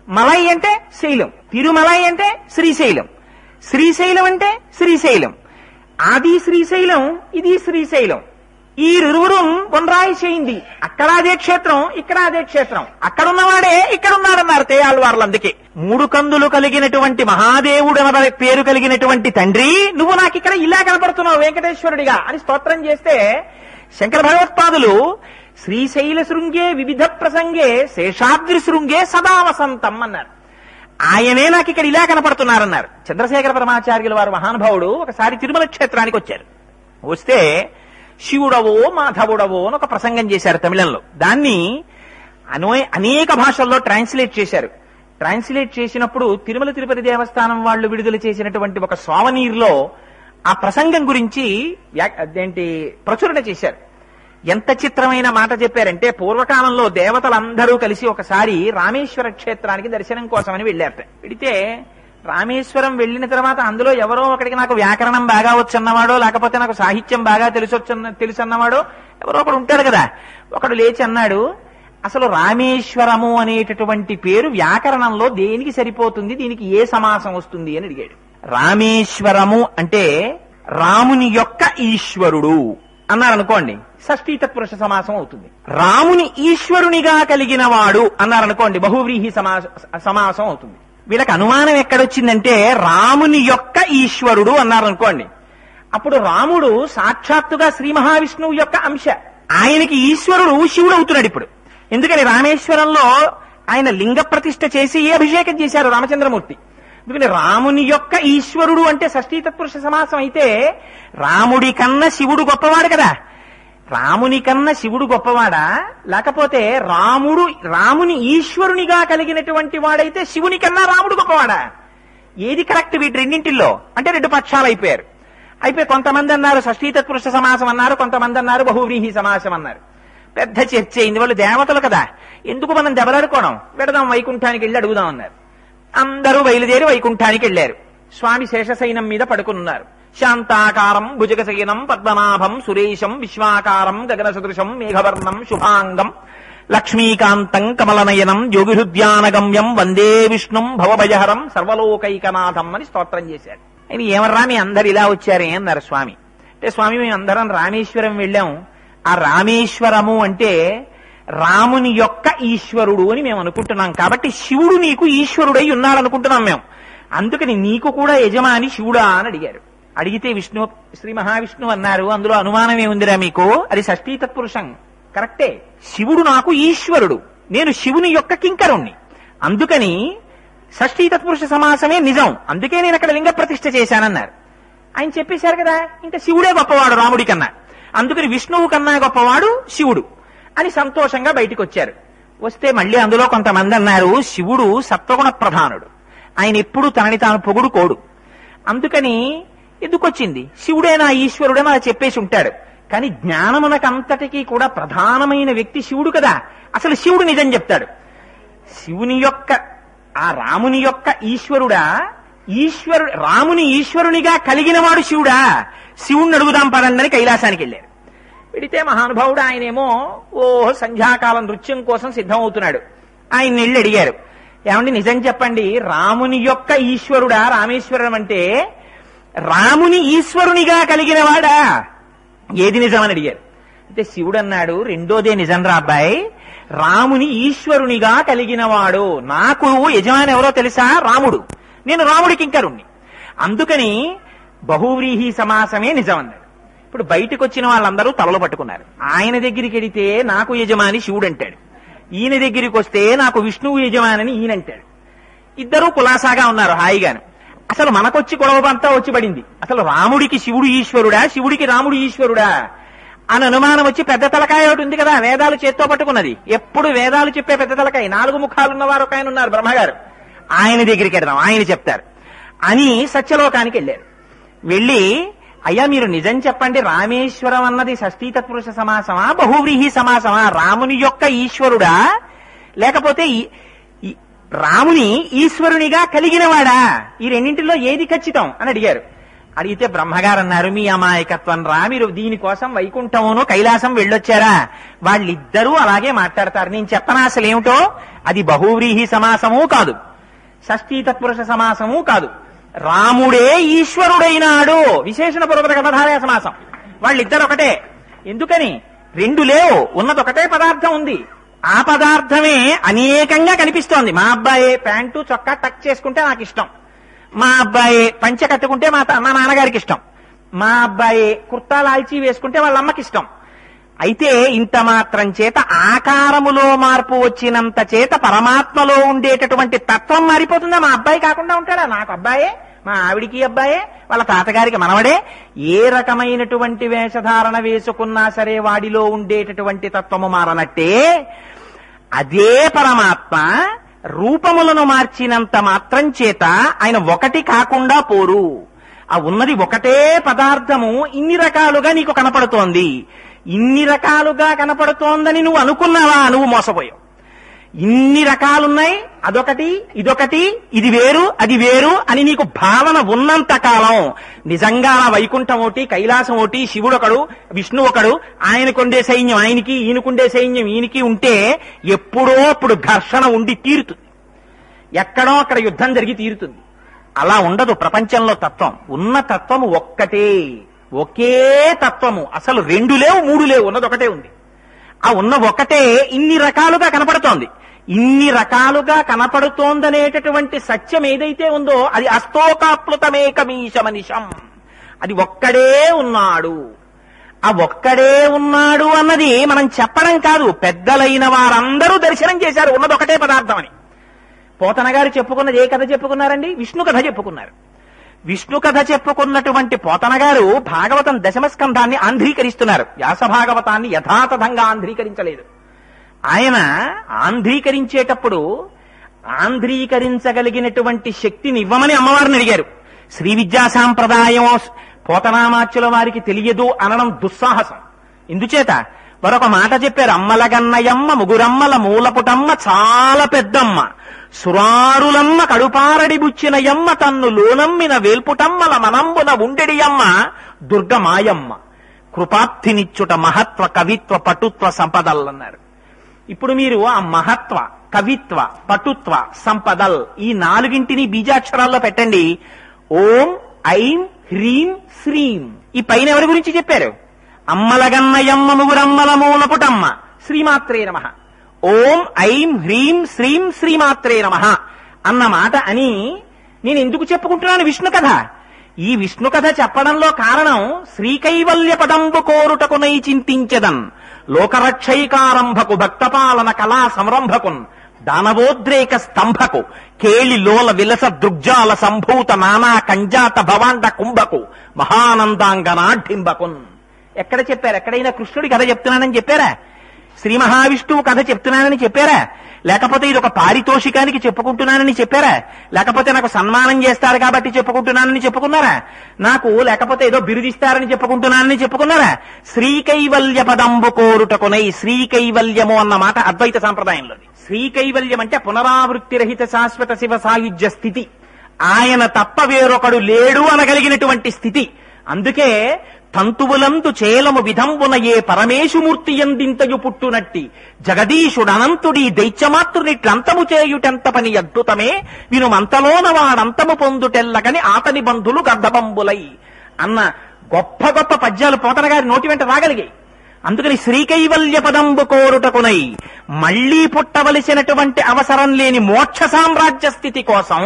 A: మలై అంటే శైలం. తిరుమలై అంటే శ్రీశైలం, శ్రీశైలం అంటే శ్రీశైలం. ఆది శ్రీశైలం, ఇది శ్రీశైలం. ఈ ఇరువురు కొనరాయి చేయింది. అక్కడ అదే క్షేత్రం, ఇక్కడ అదే క్షేత్రం. అక్కడున్నవాడే ఇక్కడున్నాడన్నారు తేయాళ్వార్లు. అందుకే 3 కందులు కలిగినటువంటి మహాదేవుడు అనే పేరు కలిగినటువంటి తండ్రి, నువ్వు నాకు ఇక్కడ ఇలా కనపడుతున్నావు వెంకటేశ్వరుడిగా అని స్తోత్రం చేస్తే శంకర భగవత్పాదులు శ్రీశైల శృంగే వివిధ ప్రసంగే శేషాద్రి శృంగే సదా వసంతం అన్నారు. ఆయనే నాకు ఇక్కడ ఇలా కనపడుతున్నారన్నారు. చంద్రశేఖర పరమాచార్యుల వారు మహానుభావుడు ఒకసారి తిరుమల క్షేత్రానికి వచ్చారు. వస్తే శివుడవో మాధవుడవో అని ఒక ప్రసంగం చేశారు తమిళంలో. దాన్ని అనేక భాషల్లో ట్రాన్స్లేట్ చేశారు. ట్రాన్స్లేట్ చేసినప్పుడు తిరుమల తిరుపతి దేవస్థానం వాళ్ళు విడుదల చేసినటువంటి ఒక సోవనీర్లో ఆ ప్రసంగం గురించి ప్రచురణ చేశారు. ఎంత చిత్రమైన మాట చెప్పారంటే, పూర్వకాలంలో దేవతలందరూ కలిసి ఒకసారి రామేశ్వర క్షేత్రానికి దర్శనం కోసమని వెళ్ళారట. వెడితే రామేశ్వరం వెళ్ళిన తర్వాత అందులో ఎవరో ఒకడికి నాకు వ్యాకరణం బాగా వచ్చన్నవాడో, లేకపోతే నాకు సాహిత్యం బాగా తెలుసన్నవాడో ఎవరో ఒకడు ఉంటాడు కదా. ఒకడు లేచి అన్నాడు, అసలు రామేశ్వరము అనేటటువంటి పేరు వ్యాకరణంలో దేనికి సరిపోతుంది, దీనికి ఏ సమాసం వస్తుంది అని అడిగాడు. రామేశ్వరము అంటే రాముని యొక్క ఈశ్వరుడు అన్నారనుకోండి, షష్ఠీ తత్పురుష సమాసం అవుతుంది. రాముని ఈశ్వరునిగా కలిగిన వాడు అన్నారనుకోండి, బహువ్రీహి సమాసం అవుతుంది. వీళ్ళకి అనుమానం ఎక్కడొచ్చిందంటే రాముని యొక్క ఈశ్వరుడు అన్నారనుకోండి, అప్పుడు రాముడు సాక్షాత్తుగా శ్రీ మహావిష్ణువు యొక్క అంశ. ఆయనకి ఈశ్వరుడు శివుడు అవుతున్నాడు ఇప్పుడు. ఎందుకని రామేశ్వరంలో ఆయన లింగ ప్రతిష్ఠ చేసి అభిషేకం చేశారు రామచంద్రమూర్తి. ఎందుకని రాముని యొక్క ఈశ్వరుడు అంటే షష్ఠీ తత్పురుష సమాసం అయితే రాముడి కన్నా శివుడు గొప్పవాడు కదా. రాముని కన్నా శివుడు గొప్పవాడా, లేకపోతే రాముని ఈశ్వరునిగా కలిగినటువంటి వాడైతే శివుని కన్నా రాముడు గొప్పవాడా? ఏది కరెక్ట్ వీటి రెండింటిల్లో అంటే రెండు పక్షాలు అయిపోయారు. అయిపోయి కొంతమంది అన్నారు షష్ఠీ తత్పురుష సమాసం అన్నారు, కొంతమంది అన్నారు బహువ్రీహి సమాసం అన్నారు. పెద్ద చర్చ అయింది. వాళ్ళు దేవతలు కదా, ఎందుకు మనం దెబ్బలాడుకోవడం, పెడదాం వైకుంఠానికి వెళ్ళి అడుగుదాం అన్నారు. అందరూ బయలుదేరి వైకుంఠానికి వెళ్లారు. స్వామి శేషశయనం మీద పడుకున్నారు. శాంతాకారం భుజగశయనం పద్మనాభం సురేశం విశ్వాకారం గగన సదృశం మేఘవర్ణం శుభాంగం లక్ష్మీకాంతం కమలనయనం యోగిహృద్యానగమ్యం వందే విష్ణుం భవభయహరం సర్వలోకైకనాథం అని స్తోత్రం చేశాడు. ఆయన ఏమర్రా మీ అందరు ఇలా వచ్చారే అన్నారు స్వామి. అంటే స్వామి మేము అందరం రామేశ్వరం వెళ్ళాం. ఆ రామేశ్వరము అంటే రాముని యొక్క ఈశ్వరుడు అని మేము అనుకుంటున్నాం. కాబట్టి శివుడు నీకు ఈశ్వరుడై ఉన్నాడనుకుంటున్నాం మేము. అందుకని నీకు కూడా యజమాని శివుడా అని అడిగారు. అడిగితే శ్రీ మహావిష్ణువు అన్నారు, అందులో అనుమానం ఏముందిరా మీకు, అది షష్ఠీ తత్పురుషం కరెక్టే. శివుడు నాకు ఈశ్వరుడు, నేను శివుని యొక్క కింకరుణ్ణి. అందుకని షష్ఠీ తత్పురుష సమాసమే నిజం, అందుకే నేను అక్కడ లింగ ప్రతిష్ఠ చేశానన్నారు. ఆయన చెప్పేశారు కదా, ఇంకా శివుడే గొప్పవాడు రాముడి కన్నా, అందుకని విష్ణువు కన్నా గొప్పవాడు శివుడు అని సంతోషంగా బయటికి వచ్చారు. వస్తే మళ్ళీ అందులో కొంతమంది అన్నారు, శివుడు సత్వగుణ ప్రధానుడు, ఆయన ఎప్పుడు తనని తాను పొగుడుకోడు, అందుకని ఎందుకొచ్చింది శివుడే నా ఈశ్వరుడే అలా చెప్పేసి ఉంటాడు. కానీ జ్ఞానమునకంతటికీ కూడా ప్రధానమైన వ్యక్తి శివుడు కదా. అసలు శివుడు నిజం చెప్తాడు. శివుని యొక్క ఆ రాముని యొక్క ఈశ్వరుడా, రాముని ఈశ్వరునిగా కలిగిన వాడు శివుడా, శివుణ్ణి అడుగుదాం పదండి కైలాసానికి వెళ్ళారు. వెడితే మహానుభావుడు ఆయనేమో సంధ్యాకాలం నృత్యం కోసం సిద్ధమవుతున్నాడు. ఆయన వెళ్ళి అడిగారు, ఏమండి నిజం చెప్పండి, రాముని యొక్క ఈశ్వరుడా రామేశ్వరం అంటే రాముని ఈశ్వరునిగా కలిగిన వాడా, ఏది నిజమని అడిగారు. అంటే శివుడు అన్నాడు, రెండోదే నిజం రా అబ్బాయి, రాముని ఈశ్వరునిగా కలిగిన వాడు. నాకు యజమాని ఎవరో తెలుసా, రాముడు, నేను రాముడికి కింకరుణ్ణి, అందుకని బహువ్రీహి సమాసమే నిజం అన్నాడు. ఇప్పుడు బయటకు వచ్చిన వాళ్ళందరూ తలలు పట్టుకున్నారు. ఆయన దగ్గరికి వెడితే నాకు యజమాని శివుడు అంటాడు, ఈయన దగ్గరికి వస్తే నాకు విష్ణువు యజమాని ఈయనంటాడు. ఇద్దరూ కులాసాగా ఉన్నారు హాయిగాను. అసలు మనకొచ్చి గొడవంతా వచ్చి పడింది. అసలు రాముడికి శివుడు ఈశ్వరుడా, శివుడికి రాముడు ఈశ్వరుడా అని అనుమానం వచ్చి పెద్ద తలకాయ ఒకటి ఉంది కదా, వేదాలు చేత్తో పట్టుకున్నది, ఎప్పుడు వేదాలు చెప్పే పెద్ద తలకాయ, 4 ముఖాలున్నవారు ఒక ఆయన ఉన్నారు బ్రహ్మగారు, ఆయన దగ్గరికి వెళ్దాం ఆయన చెప్తారు అని సత్యలోకానికి వెళ్ళారు. వెళ్ళి అయ్యా మీరు నిజం చెప్పండి, రామేశ్వరం అన్నది షష్ఠీ తత్పురుష సమాసమా బహువ్రీహి సమాసమా, రాముని యొక్క ఈశ్వరుడా లేకపోతే రాముని ఈశ్వరునిగా కలిగినవాడా, ఈ రెండింటిలో ఏది ఖచ్చితం అని అడిగారు. అడిగితే బ్రహ్మగారు అన్నారు, మీ అమాయకత్వం రా, మీరు దీనికోసం వైకుంఠమును కైలాసం వెళ్ళొచ్చారా, వాళ్ళిద్దరూ అలాగే మాట్లాడతారు. నేను చెప్పనా అసలు ఏమిటో, అది బహువ్రీహి సమాసము కాదు, షష్ఠీ తత్పురుష సమాసము కాదు, రాముడే ఈశ్వరుడైనాడు విశేషణ పూర్వక కర్మధారయ సమాసం. వాళ్ళిద్దరు ఒకటే. ఎందుకని రెండు లేవు, ఉన్నది ఒకటే పదార్థం ఉంది, ఆ పదార్థమే అనేకంగా కనిపిస్తోంది. మా అబ్బాయి ప్యాంటు చొక్కా టక్ చేసుకుంటే నాకు ఇష్టం, మా అబ్బాయి పంచె కట్టుకుంటే మా నాన్నగారికి ఇష్టం, మా అబ్బాయి కుర్తా లాల్చీ వేసుకుంటే వాళ్ళ అమ్మకి ఇష్టం, అయితే ఇంత మాత్రం చేత ఆకారములో మార్పు వచ్చినంత చేత పరమాత్మలో ఉండేటటువంటి తత్వం మారిపోతుందా? మా అబ్బాయి కాకుండా ఉంటాడా? నాకు అబ్బాయే, మా ఆవిడికి అబ్బాయే, వాళ్ళ తాతగారికి మనవడే. ఏ రకమైనటువంటి వేషధారణ వేసుకున్నా సరే వాడిలో ఉండేటటువంటి తత్వము మారనట్టే అదే పరమాత్మ రూపములను మార్చినంత మాత్రం చేత ఆయన ఒకటి కాకుండా పోరు. ఆ ఉన్నది ఒకటే పదార్థము ఇన్ని రకాలుగా నీకు కనపడుతోంది. ఇన్ని రకాలుగా కనపడుతోందని నువ్వు అనుకున్నావా? నువ్వు మోసపోయావు. ఇన్ని రకాలున్నాయి, అదొకటి ఇదొకటి, ఇది వేరు అది వేరు అని నీకు భావన ఉన్నంత కాలం నిజంగా వైకుంఠం ఒకటి, కైలాసం ఒకటి, శివుడు ఒకడు, విష్ణు ఒకడు, ఆయనకుండే సైన్యం ఆయనకి, ఈయనకుండే సైన్యం ఈయనకి ఉంటే ఎప్పుడో అప్పుడు ఘర్షణ ఉండి తీరుతుంది. ఎక్కడో అక్కడ యుద్ధం జరిగి తీరుతుంది. అలా ఉండదు ప్రపంచంలో తత్వం. ఉన్న తత్వము ఒక్కటే, ఒకే తత్వము. అసలు రెండు లేవు, మూడు లేవు, ఉన్నది ఒకటే ఉంది. ఆ ఉన్న ఒకటే ఇన్ని రకాలుగా కనపడుతోంది. ఇన్ని రకాలుగా కనపడుతోందనేటటువంటి సత్యం ఏదైతే ఉందో అది అస్తోకాప్లుతమేకమీశమనిషం. అది ఒక్కడే ఉన్నాడు. ఆ ఒక్కడే ఉన్నాడు అన్నది మనం చెప్పడం కాదు, పెద్దలైన వారందరూ దర్శనం చేశారు ఉన్నది ఒకటే పదార్థం అని. పోతన గారు చెప్పుకున్నది ఏ కథ చెప్పుకున్నారండి? విష్ణు కథ చెప్పుకున్నారు. విష్ణు కథ చెప్పుకున్నటువంటి పోతన గారు భాగవతం దశమస్కంధాన్ని ఆంధ్రీకరిస్తున్నారు. వ్యాస భాగవతాన్ని యథాతథంగా ఆంధ్రీకరించలేదు. ఆయన ఆంధ్రీకరించేటప్పుడు ఆంధ్రీకరించగలిగినటువంటి శక్తిని ఇవ్వమని అమ్మవారిని అడిగారు. శ్రీ విద్యా సాంప్రదాయం పోతనామాచ్యుల వారికి తెలియదు అనడం దుస్సాహసం. ఇందుచేత మరొక మాట చెప్పారు. అమ్మలగన్నయమ్మ ముగురమ్మల మూలపుటమ్మ చాలా పెద్దమ్మ, సురారులమ్మ కడుపారడి బుచ్చినయమ్మ, తన్ను లోనమ్మిన వేల్పుటమ్మల మనంబున ఉండెడియమ్మ దుర్గమాయమ్మ, కృపాప్తినిచ్చుట మహత్వ కవిత్వ పటుత్వ సంపదలన్నారు. ఇప్పుడు మీరు ఆ మహత్వ, కవిత్వ, పటుత్వ, సంపదల్ ఈ నాలుగింటిని బీజాక్షరాల్లో పెట్టండి. ఓం ఐం హ్రీం శ్రీం. ఈ పైన ఎవరి గురించి చెప్పారు? అమ్మలగన్నయమ్మ ముగురమ్మల మూలపుటమ్మ శ్రీమాత్రే నమః. ఓం ఐం హ్రీం శ్రీం శ్రీమాత్రే నమః అన్న మాట అని నేను ఎందుకు చెప్పుకుంటున్నాను విష్ణు కథ? ఈ విష్ణు కథ చెప్పడంలో కారణం శ్రీకైవల్య పదంబు కోరుటకునై చింతించెదన్ లోకరక్షైకారంభకు భక్తపాలన కళా సంరంభకున్ దానవోద్రేక స్తంభకు కేళి లోల విలస దృగ్జాల సంభూత నానా కంజాత భవాండ కుంభకు మహానందాంగనాఢింబకున్. ఎక్కడ చెప్పారు? ఎక్కడైనా కృష్ణుడి కథ చెప్తున్నానని చెప్పారా? శ్రీ మహావిష్ణువు కథ చెప్తున్నానని చెప్పారా? లేకపోతే ఇది ఒక పారితోషికానికి చెప్పుకుంటున్నానని చెప్పారా? లేకపోతే నాకు సన్మానం చేస్తారు కాబట్టి చెప్పుకుంటున్నానని చెప్పుకున్నారా? నాకు లేకపోతే ఏదో బిరుదిస్తారని చెప్పుకుంటున్నానని చెప్పుకున్నారా? శ్రీకైవల్య పదంబు కోరుటకునై. శ్రీకైవల్యము అన్న మాట అద్వైత సాంప్రదాయంలోది. శ్రీకైవల్యం అంటే పునరావృత్తి రహిత శాశ్వత శివ సాయుధ్య స్థితి. ఆయన తప్ప వేరొకడు లేడు అనగలిగినటువంటి స్థితి. అందుకే తంతువులందు చేలము విధంబున ఏ పరమేశుమూర్తి ఎందింతయు పుట్టునట్టి జగదీశుడనంతుడి దైత్యమాతృనిట్లంతము చేయుటెంత పని అద్భుతమే వినుమంతలోన వాడంతము పొందుటెల్లగని ఆతని బంధులు గర్ధబంబులై అన్న గొప్ప గొప్ప పద్యాలు పోతన గారి నోటి వెంట రాగలిగాయి. అందుకని శ్రీకైవల్య పదంబు కోరుటకునై మళ్లీ పుట్టవలసినటువంటి అవసరం లేని మోక్ష సామ్రాజ్య స్థితి కోసం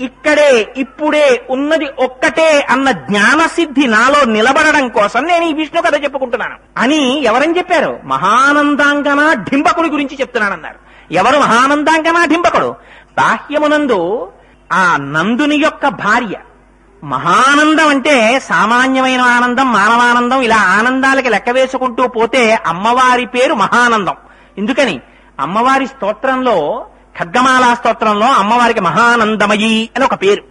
A: ఇక్కడే ఇప్పుడే ఉన్నది ఒక్కటే అన్న జ్ఞానసిద్ధి నాలో నిలబడడం కోసం నేను ఈ విష్ణు కథ చెప్పుకుంటున్నాను అని ఎవరని చెప్పారు? మహానందాంగన ఢింబకుడి గురించి చెప్తున్నానన్నారు. ఎవరు మహానందాంగన ఢింబకుడు? బాహ్యమునందు ఆ నందుని యొక్క భార్య. మహానందం అంటే సామాన్యమైన ఆనందం, మానవానందం, ఇలా ఆనందాలకి లెక్క వేసుకుంటూ పోతే అమ్మవారి పేరు మహానందం. ఎందుకని? అమ్మవారి స్తోత్రంలో, ఖడ్గమాలా స్తోత్రంలో అమ్మవారికి మహానందమయి అని ఒక పేరు.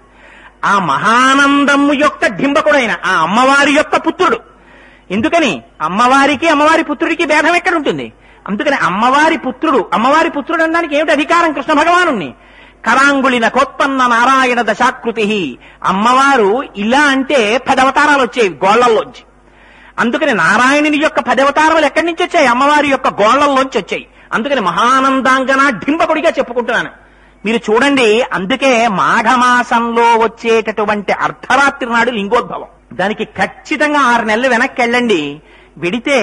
A: ఆ మహానందము యొక్క డింబకుడైన ఆ అమ్మవారి యొక్క పుత్రుడు. ఎందుకని? అమ్మవారికి అమ్మవారి పుత్రుడికి భేదం ఎక్కడ ఉంటుంది? అందుకని అమ్మవారి పుత్రుడు అనడానికి ఏమిటి అధికారం? కృష్ణ భగవానుణ్ణి. కరాంగుళిన కోత్పన్న నారాయణ దశాకృతి. అమ్మవారు ఇలా అంటే 10 అవతారాలు వచ్చాయి గోళ్లల్లోంచి. అందుకని నారాయణుని యొక్క 10 అవతారాలు ఎక్కడి నుంచి వచ్చాయి? అమ్మవారి యొక్క గోళ్లల్లోంచి వచ్చాయి. అందుకని మహానందాంగన డింబకుడిగా చెప్పుకుంటున్నాను. మీరు చూడండి, అందుకే మాఘమాసంలో వచ్చేటటువంటి అర్ధరాత్రి నాడు లింగోద్భవం. దానికి ఖచ్చితంగా 6 నెలలు వెనక్కి వెళ్ళండి. వెడితే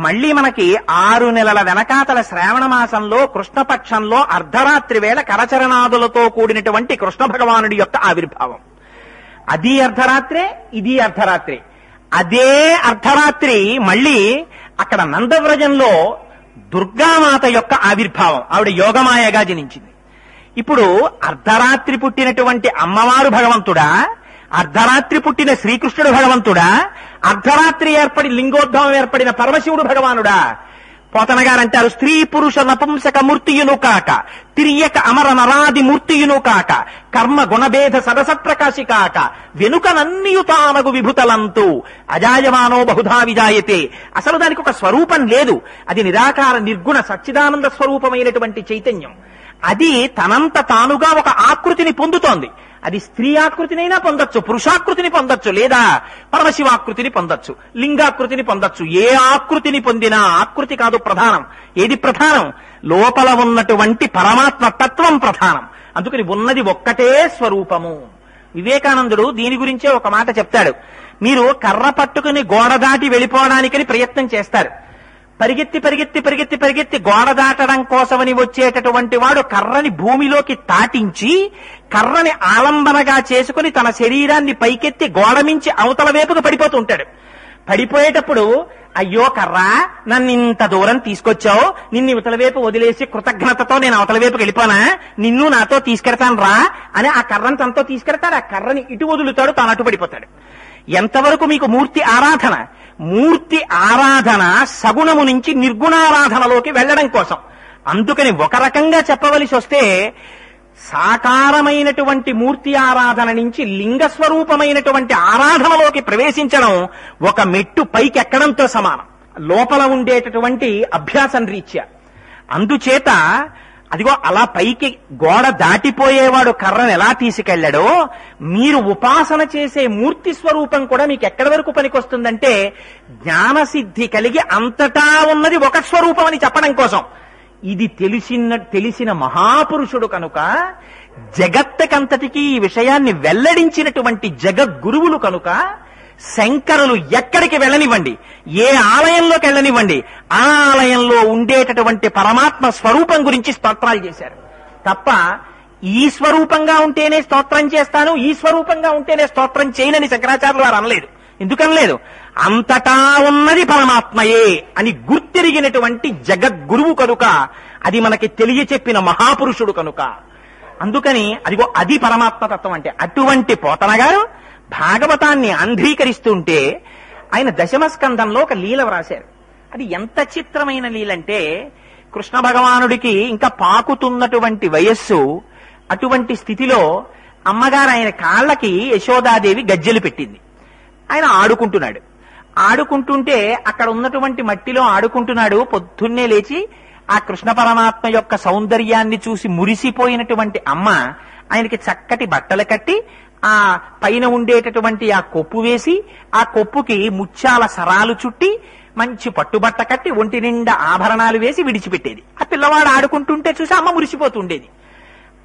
A: మళ్లీ మనకి 6 నెలల వెనకాతల శ్రావణ మాసంలో కృష్ణపక్షంలో అర్ధరాత్రి వేళ కరచరణాదులతో కూడినటువంటి కృష్ణ భగవానుడి యొక్క ఆవిర్భావం. అది అర్ధరాత్రే, ఇది అర్ధరాత్రి. అదే అర్ధరాత్రి మళ్లీ అక్కడ నందవ్రజంలో దుర్గామాత యొక్క ఆవిర్భావం, ఆవిడ యోగమాయగా జనించింది. ఇప్పుడు అర్ధరాత్రి పుట్టినటువంటి అమ్మవారు భగవంతుడా, అర్ధరాత్రి పుట్టిన శ్రీకృష్ణుడు భగవంతుడా, అర్ధరాత్రి ఏర్పడి లింగోద్భవం ఏర్పడిన పరమశివుడు భగవానుడా? పోతన గారు అంటారు, స్త్రీ పురుష నపుంసక మూర్తియును కాక, తిరియక అమర నరాది మూర్తియును కాక, కర్మ గుణభేద సరసప్రకాశి కాక, వెనుకనన్నియు తానగు విభుతలంతు అజాయమానో బహుధా విజాయతే. అసలు దానికి ఒక స్వరూపం లేదు, అది నిరాకార నిర్గుణ సచ్చిదానంద స్వరూపమైనటువంటి చైతన్యం. అది తనంత తానుగా ఒక ఆకృతిని పొందుతోంది. అది స్త్రీ ఆకృతినైనా పొందొచ్చు, పురుషాకృతిని పొందొచ్చు, లేదా పరమశివాకృతిని పొందొచ్చు, లింగాకృతిని పొందొచ్చు. ఏ ఆకృతిని పొందినా ఆకృతి కాదు ప్రధానం. ఏది ప్రధానం? లోపల ఉన్నటువంటి పరమాత్మ తత్వం ప్రధానం. అందుకని ఉన్నది ఒక్కటే స్వరూపము. వివేకానందుడు దీని గురించే ఒక మాట చెప్తాడు. మీరు కర్ర పట్టుకుని గోడ దాటి వెళ్ళిపోవడానికని ప్రయత్నం చేస్తారు. పరిగెత్తి పరిగెత్తి పరిగెత్తి పరిగెత్తి గోడ దాటడం కోసమని వచ్చేటటువంటి వాడు కర్రని భూమిలోకి తాటించి కర్రని ఆలంబనగా చేసుకుని తన శరీరాన్ని పైకెత్తి గోడ మించి అవతల వైపుకు పడిపోతూ ఉంటాడు. పడిపోయేటప్పుడు, అయ్యో కర్రా, నన్ను ఇంత దూరం తీసుకొచ్చావు, నిన్ను ఇవతల వైపు వదిలేసి కృతజ్ఞతతో నేను అవతల వైపుకి వెళ్ళిపోనా, నిన్ను నాతో తీసుకెడతాను రా అని ఆ కర్రని తనతో తీసుకెడతాడు. ఆ కర్రని ఇటు వదులుతాడు, తాను అటు పడిపోతాడు. ఎంతవరకు మీకు మూర్తి ఆరాధన? మూర్తి ఆరాధన సగుణము నుంచి నిర్గుణారాధనలోకి వెళ్లడం కోసం. అందుకని ఒక రకంగా చెప్పవలసి వస్తే సాకారమైనటువంటి మూర్తి ఆరాధన నుంచి లింగస్వరూపమైనటువంటి ఆరాధనలోకి ప్రవేశించడం ఒక మెట్టు పైకి ఎక్కడంతో సమానం, లోపల ఉండేటటువంటి అభ్యాసం రీత్యా. అందుచేత అదిగో అలా పైకి గోడ దాటిపోయేవాడు కర్రను ఎలా తీసుకెళ్లాడో, మీరు ఉపాసన చేసే మూర్తి స్వరూపం కూడా మీకు ఎక్కడి వరకు పనికొస్తుందంటే జ్ఞానసిద్ధి కలిగి అంతటా ఉన్నది ఒక స్వరూపం అని చెప్పడం కోసం. ఇది తెలిసిన మహాపురుషుడు కనుక, జగత్తుకంతటికీ ఈ విషయాన్ని వెల్లడించినటువంటి జగద్గురువులు కనుక, శంకరులు ఎక్కడికి వెళ్ళనివ్వండి, ఏ ఆలయంలోకి వెళ్ళనివ్వండి, ఆ ఆలయంలో ఉండేటటువంటి పరమాత్మ స్వరూపం గురించి స్తోత్రాలు చేశారు తప్ప ఈ స్వరూపంగా ఉంటేనే స్తోత్రం చేస్తాను, ఈ స్వరూపంగా ఉంటేనే స్తోత్రం చేయనని శంకరాచార్యులు వారు అనలేదు. ఎందుకనలేదు? అంతటా ఉన్నది పరమాత్మయే అని గుర్తిరిగినటువంటి జగద్గురువు కనుక, అది మనకి తెలియచెప్పిన మహాపురుషుడు కనుక. అందుకని అదిగో అది పరమాత్మ తత్వం అంటే. అటువంటి పోతన గారు భాగవతాన్ని అంధీకరిస్తుంటే ఆయన దశమస్కందంలో ఒక లీల వ్రాశారు. అది ఎంత చిత్రమైన లీలంటే, కృష్ణ భగవానుడికి ఇంకా పాకుతున్నటువంటి వయస్సు. అటువంటి స్థితిలో అమ్మగారు ఆయన కాళ్ళకి యశోదాదేవి గజ్జెలు పెట్టింది. ఆయన ఆడుకుంటున్నాడు. ఆడుకుంటుంటే అక్కడ ఉన్నటువంటి మట్టిలో ఆడుకుంటున్నాడు. పొద్దున్నే లేచి ఆ కృష్ణ పరమాత్మ యొక్క సౌందర్యాన్ని చూసి మురిసిపోయినటువంటి అమ్మ ఆయనకి చక్కటి బట్టలు కట్టి ఆ పైన ఉండేటటువంటి ఆ కొప్పు వేసి, ఆ కొప్పుకి ముత్యాల సరాలు చుట్టి మంచి పట్టుబట్ట కట్టి ఒంటి నిండా ఆభరణాలు వేసి విడిచిపెట్టేది. ఆ పిల్లవాడు ఆడుకుంటుంటే చూసి అమ్మ మురిసిపోతుండేది.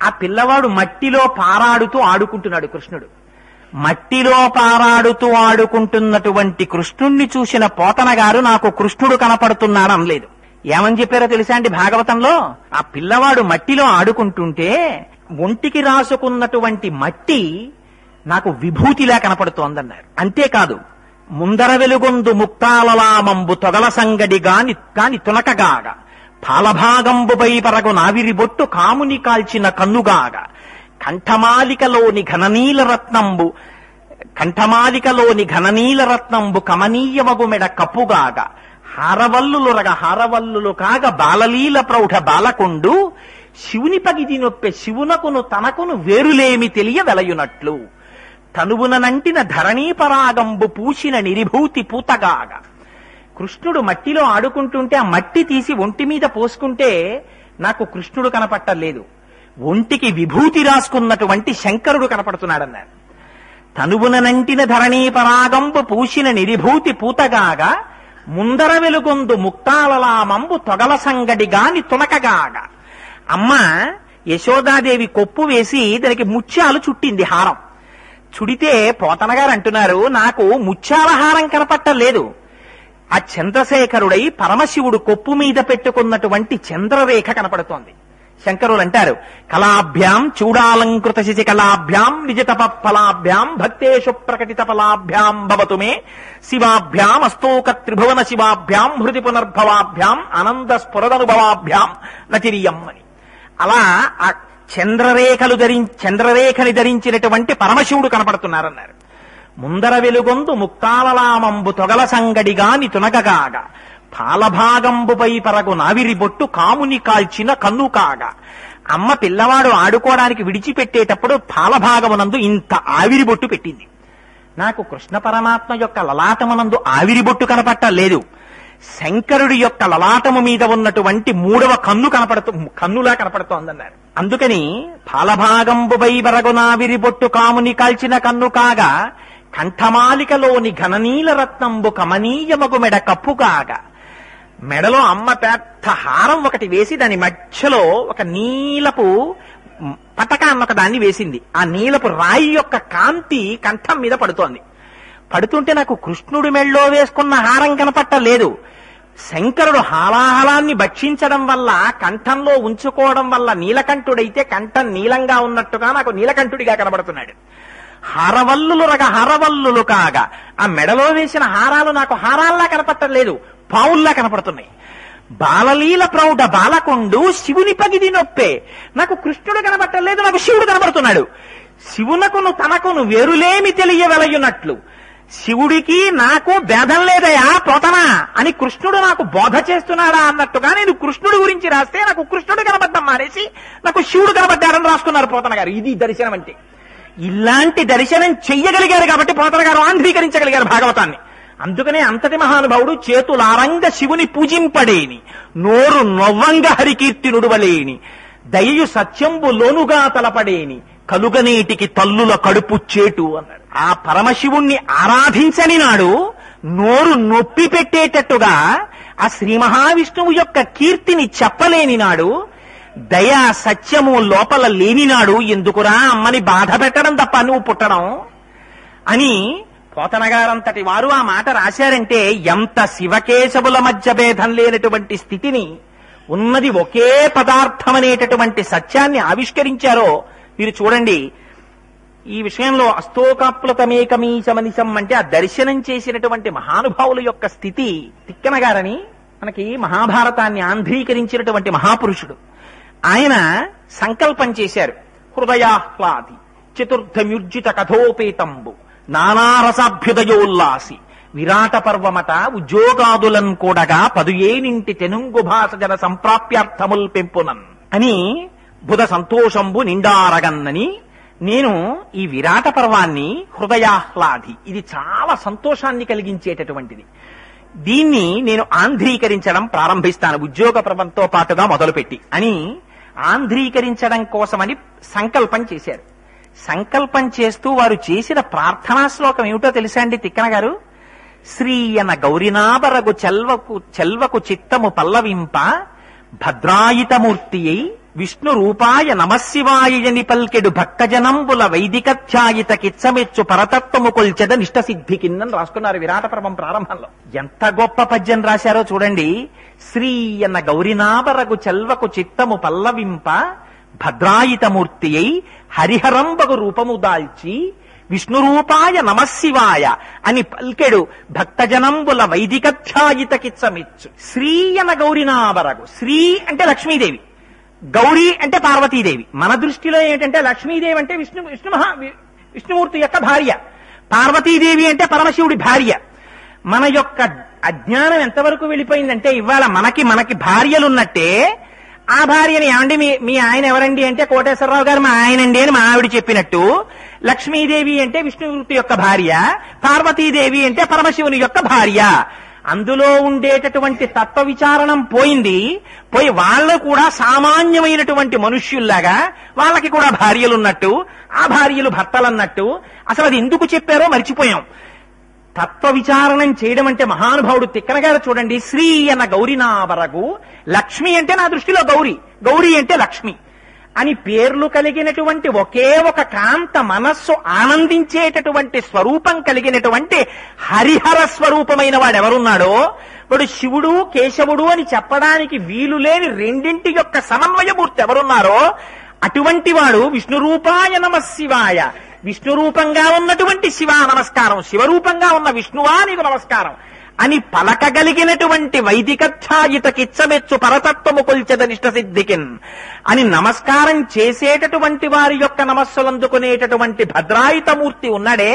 A: ఆ పిల్లవాడు మట్టిలో పారాడుతూ ఆడుకుంటున్నాడు కృష్ణుడు. మట్టిలో పారాడుతూ ఆడుకుంటున్నటువంటి కృష్ణుణ్ణి చూసిన పోతన గారు నాకు కృష్ణుడు కనపడుతున్నాడు అనలేదు. ఏమని చెప్పారో తెలుసా అండి భాగవతంలో? ఆ పిల్లవాడు మట్టిలో ఆడుకుంటుంటే ఒంటికి రాసుకున్నటువంటి మట్టి నాకు విభూతిలా కనపడుతోందన్నారు. అంతేకాదు, ముందర వెలుగొందు ముక్తాలలామంబు తొగల సంగడి కాని తునకగాగా, పాలభాగంబుపై పరగు నావిరి బొట్టు కాముని కాల్చిన కన్నుగాగా, కంఠమాలికలోని ఘననీలరత్నంబు కమనీయమగు మెడ కప్పుగాగా, హారవల్లులు కాగ బాలలీల ప్రౌఢ బాలకొండు, శివుని పగిది నొప్పె శివునకును తనకును వేరులేమి తెలియ వెలయునట్లు, తనువునంటిన ధరణీపరాగంబు పూసిన నిరిభూతి పూతగాగా. కృష్ణుడు మట్టిలో ఆడుకుంటుంటే ఆ మట్టి తీసి ఒంటి మీద పోసుకుంటే నాకు కృష్ణుడు కనపట్టలేదు, ఒంటికి విభూతి రాసుకున్నటువంటి శంకరుడు కనపడుతున్నాడన్నారు. తనువునంటిన ధరణీపరాగంబు పూసిన నిరిభూతి పూతగాగా, ముందర వెలుగొందు ముక్తాలలామంబు తొగల సంగడిగాని తునకగాగా. అమ్మ యశోదాదేవి కొప్పు వేసి దానికి ముత్యాలు చుట్టింది, హారం చుడితే పోతన గారు అంటున్నారు, నాకు ముత్యాల హారం కనపట్టలేదు, ఆ చంద్రశేఖరుడై పరమశివుడు కొప్పు మీద పెట్టుకున్నటువంటి చంద్రరేఖ కనపడుతోంది. శంకరులు అంటారు, కళాభ్యాం చూడాలంకృత శశికళాభ్యాం విజితప ఫలాభ్యాం భక్తేషు ప్రకటిత ఫలాభ్యాం భవతు మే శివాభ్యాం అస్తోక త్రిభువన శివాభ్యాం హృది పునర్భవాభ్యాం ఆనంద స్ఫురదనుభవాభ్యాం నతిరియం అని. అలా ఆ చంద్రరేఖని ధరించినటువంటి పరమశివుడు కనపడుతున్నారన్నారు. ముందర వెలుగొందు ముక్తాలలామంబు తొగల సంగడిగాని తునగగాగా పాలభాగంబుపై పరగు నావిరి బొట్టు కాముని కాల్చిన కన్ను కాగా. అమ్మ పిల్లవాడు ఆడుకోవడానికి విడిచిపెట్టేటప్పుడు పాలభాగమునందు ఇంత ఆవిరి బొట్టు పెట్టింది. నాకు కృష్ణ పరమాత్మ యొక్క లలాటమునందు ఆవిరి బొట్టు కనపట్టలేదు, శంకరుడి యొక్క లలాటము మీద ఉన్నటువంటి 3వ కన్ను కన్నులా కనపడుతోందన్నారు. అందుకని పాలభాగంబుపై పరగు నావిరి బొట్టు కాముని కాల్చిన కన్ను కాగా కంఠమాలికలోని ఘననీల రత్నంబు కమనీయమగు మెడ కప్పు కాగా. మెడలో అమ్మ పెద్ద హారం ఒకటి వేసి దాని మధ్యలో ఒక నీలపు పటక అన్నొక దాన్ని వేసింది. ఆ నీలపు రాయి యొక్క కాంతి కంఠం మీద పడుతోంది. పడుతుంటే నాకు కృష్ణుడి మెళ్ళో వేసుకున్న హారం కనపట్టలేదు. శంకరుడు హాలాహలాన్ని భక్షించడం వల్ల కంఠంలో ఉంచుకోవడం వల్ల నీలకంఠుడైతే కంఠం నీలంగా ఉన్నట్టుగా నాకు నీలకంఠుడిగా కనబడుతున్నాడు. హారవల్లులు రగ హారవల్లులు కాగా ఆ మెడలో వేసిన హారాలు నాకు హారాల్లా కనపట్టలేదు, పావుల్లా కనపడుతున్నాయి. బాలలీల ప్రౌఢ బాలకొండు శివుని పగిది నొప్పే. నాకు కృష్ణుడు కనపట్టలేదు, నాకు శివుడు కనపడుతున్నాడు. శివునకును తనకును వేరులేమి తెలియవలయున్నట్లు శివుడికి నాకు భేదం లేదయా పోతనా అని కృష్ణుడు నాకు బోధ చేస్తున్నాడా అన్నట్టుగా నేను కృష్ణుడి గురించి రాస్తే నాకు కృష్ణుడు కనబడ్డం మానేసి నాకు శివుడు కనబడ్డాడని రాసుకున్నారు పోతన గారు. ఇది దర్శనం అంటే. ఇలాంటి దర్శనం చెయ్యగలిగారు కాబట్టి పోతన గారు ఆంధ్రీకరించగలిగారు భాగవతాన్ని. అందుకనే అంతటి మహానుభావుడు చేతులారంగ శివుని పూజింపడేని నోరు నొవ్వంగ హరికీర్తి నుడువలేని దయయు సత్యంబు లోనుగా తలపడేని కలుగనేటికి తల్లుల కడుపు చేటు అన్నాడు. ఆ పరమశివుణ్ణి ఆరాధించని నాడు నోరు నొప్పి పెట్టేటట్టుగా ఆ శ్రీ మహావిష్ణువు యొక్క కీర్తిని చెప్పలేని నాడు, దయా సత్యము లోపల లేనినాడు ఎందుకురా అమ్మని బాధ పెట్టడం తప్ప నువ్వు పుట్టడం అని పోతనగారంతటి వారు ఆ మాట రాశారంటే ఎంత శివకేశవుల మధ్య భేదం లేనటువంటి స్థితిని, ఉన్నది ఒకే పదార్థం అనేటటువంటి సత్యాన్ని ఆవిష్కరించారో మీరు చూడండి. ఈ విషయంలో అస్తోకాప్లుతమేకమీశమనిశం అంటే ఆ దర్శనం చేసినటువంటి మహానుభావుల యొక్క స్థితి. తిక్కనగారని మనకి మహాభారతాన్ని ఆంధ్రీకరించినటువంటి మహాపురుషుడు, ఆయన సంకల్పం చేశారు. హృదయాహ్లాది చతుర్థమ్యుర్జిత కథోపేతంబు నానారసాభ్యుదయోల్లాసి విరాట పర్వమట ఉద్యోగాదులన్ కూడగా 17 తెనుంగు భాష జన సంప్రాప్యార్థముల్ పెంపునన్ అని బుధ సంతోషంబు నిండారగన్నని. నేను ఈ విరాట పర్వాన్ని హృదయాహ్లాది, ఇది చాలా సంతోషాన్ని కలిగించేటటువంటిది, దీన్ని నేను ఆంధ్రీకరించడం ప్రారంభిస్తాను ఉద్యోగ పర్వంతో పాటుగా మొదలుపెట్టి అని ఆంధ్రీకరించడం కోసమని సంకల్పం చేశారు. సంకల్పం చేస్తూ వారు చేసిన ప్రార్థనా శ్లోకం ఏమిటో తెలుసా అండి తిక్కన గారు? శ్రీయన గౌరినాబరగు చెల్వకు చిత్తము పల్లవింప భద్రాయితమూర్తి అయి విష్ణు రూపాయ నమశివాయని పల్కెడు భక్తజనంబుల వైదికధ్యాయిత కిచ్చమెచ్చు పరతత్వము కొల్చెద నిష్టసిద్ధి కిందని రాసుకున్నారు విరాట పర్వం ప్రారంభంలో. ఎంత గొప్ప పద్యం రాశారో చూడండి. శ్రీయన గౌరినాబరగు చెల్వకు చిత్తము పల్లవింప భద్రాయితమూర్తి అయి హరిహరంబగు రూపము దాల్చి విష్ణు రూపాయ నమశివాయ అని పల్కెడు భక్తజనంబుల వైదికధ్యాయిత కిచ్చమెచ్చు. శ్రీయన గౌరినాబరగు, శ్రీ అంటే లక్ష్మీదేవి, గౌరీ అంటే పార్వతీదేవి. మన దృష్టిలో ఏంటంటే లక్ష్మీదేవి అంటే విష్ణుమూర్తి యొక్క భార్య, పార్వతీదేవి అంటే పరమశివుడి భార్య. మన యొక్క అజ్ఞానం ఎంతవరకు వెళ్ళిపోయిందంటే ఇవాళ మనకి భార్యలున్నట్టే ఆ భార్యని ఏమండి మీ ఆయన ఎవరండి అంటే కోటేశ్వరరావు గారు మా ఆయనండి అని మా ఆవిడ చెప్పినట్టు, లక్ష్మీదేవి అంటే విష్ణుమూర్తి యొక్క భార్య, పార్వతీదేవి అంటే పరమశివుని యొక్క భార్య. అందులో ఉండేటటువంటి తత్వ విచారణం పోయింది. పోయి వాళ్ళు కూడా సామాన్యమైనటువంటి మనుష్యుల్లాగా వాళ్ళకి కూడా భార్యలున్నట్టు, ఆ భార్యలు భర్తలన్నట్టు. అసలు అది ఎందుకు చెప్పారో మర్చిపోయాం. తత్వ విచారణం చేయడం అంటే మహానుభావుడు తిక్కనగారు చూడండి. శ్రీ అన్న గౌరినాబరగు, లక్ష్మి అంటే నా దృష్టిలో గౌరీ అంటే లక్ష్మి అని పేర్లు కలిగినటువంటి ఒకే ఒక కాంత మనస్సు ఆనందించేటటువంటి స్వరూపం కలిగినటువంటి హరిహర స్వరూపమైన వాడెవరున్నాడో వాడు శివుడు కేశవుడు అని చెప్పడానికి వీలు లేని రెండింటి యొక్క సమన్వయమూర్తి ఎవరున్నారో అటువంటి వాడు విష్ణు రూపాయ నమః శివాయ, విష్ణు రూపంగా ఉన్నటువంటి శివ నమస్కారం, శివరూపంగా ఉన్న విష్ణువా నీకు నమస్కారం అని పలకగలిగినటువంటి వైదికఛాయితకిచ్చమెచ్చు పరతత్వము కొల్చెదనిష్ట సిద్ధికిన్ అని నమస్కారం చేసేటటువంటి వారి యొక్క నమస్సులందుకునేటటువంటి భద్రాయుతమూర్తి ఉన్నాడే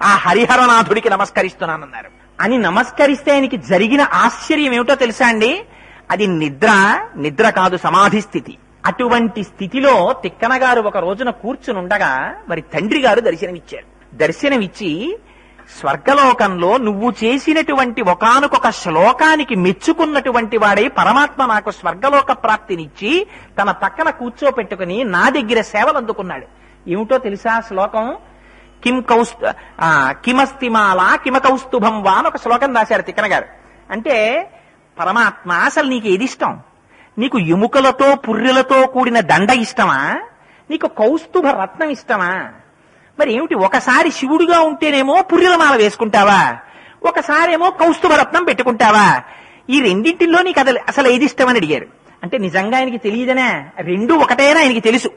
A: ఆ హరిహరనాథుడికి నమస్కరిస్తున్నానన్నారు. అని నమస్కరిస్తే ఆయనకి జరిగిన ఆశ్చర్యం ఏమిటో తెలుసా అండి? అది నిద్ర కాదు, సమాధి స్థితి. అటువంటి స్థితిలో తిక్కన గారు ఒక రోజున కూర్చునుండగా మరి తండ్రి గారు దర్శనమిచ్చారు. దర్శనమిచ్చి స్వర్గలోకంలో నువ్వు చేసినటువంటి ఒకానొక శ్లోకానికి మెచ్చుకున్నటువంటి వాడే పరమాత్మ నాకు స్వర్గలోక ప్రాప్తినిచ్చి తన పక్కన కూర్చోపెట్టుకుని నా దగ్గర సేవలు అందుకున్నాడు. ఏమిటో తెలుసా శ్లోకం? కిమస్తిమాల కిమ కౌస్తుభం వా అని ఒక శ్లోకం రాశారు తిక్కన గారు. అంటే పరమాత్మ అసలు నీకు ఏది ఇష్టం? నీకు ఎముకలతో పుర్రెలతో కూడిన దండ ఇష్టమా? నీకు కౌస్తుభ రత్నం ఇష్టమా? మరి ఏమిటి, ఒకసారి శివుడిగా ఉంటేనేమో పుర్రెలమాల వేసుకుంటావా, ఒకసారేమో కౌస్తుభ రత్నం పెట్టుకుంటావా? ఈ రెండింటిలో నీకు అసలు ఏది ఇష్టమని అడిగారు. అంటే నిజంగా ఆయనకి తెలియదనే, రెండు ఒకటేనా ఆయనకి తెలుసు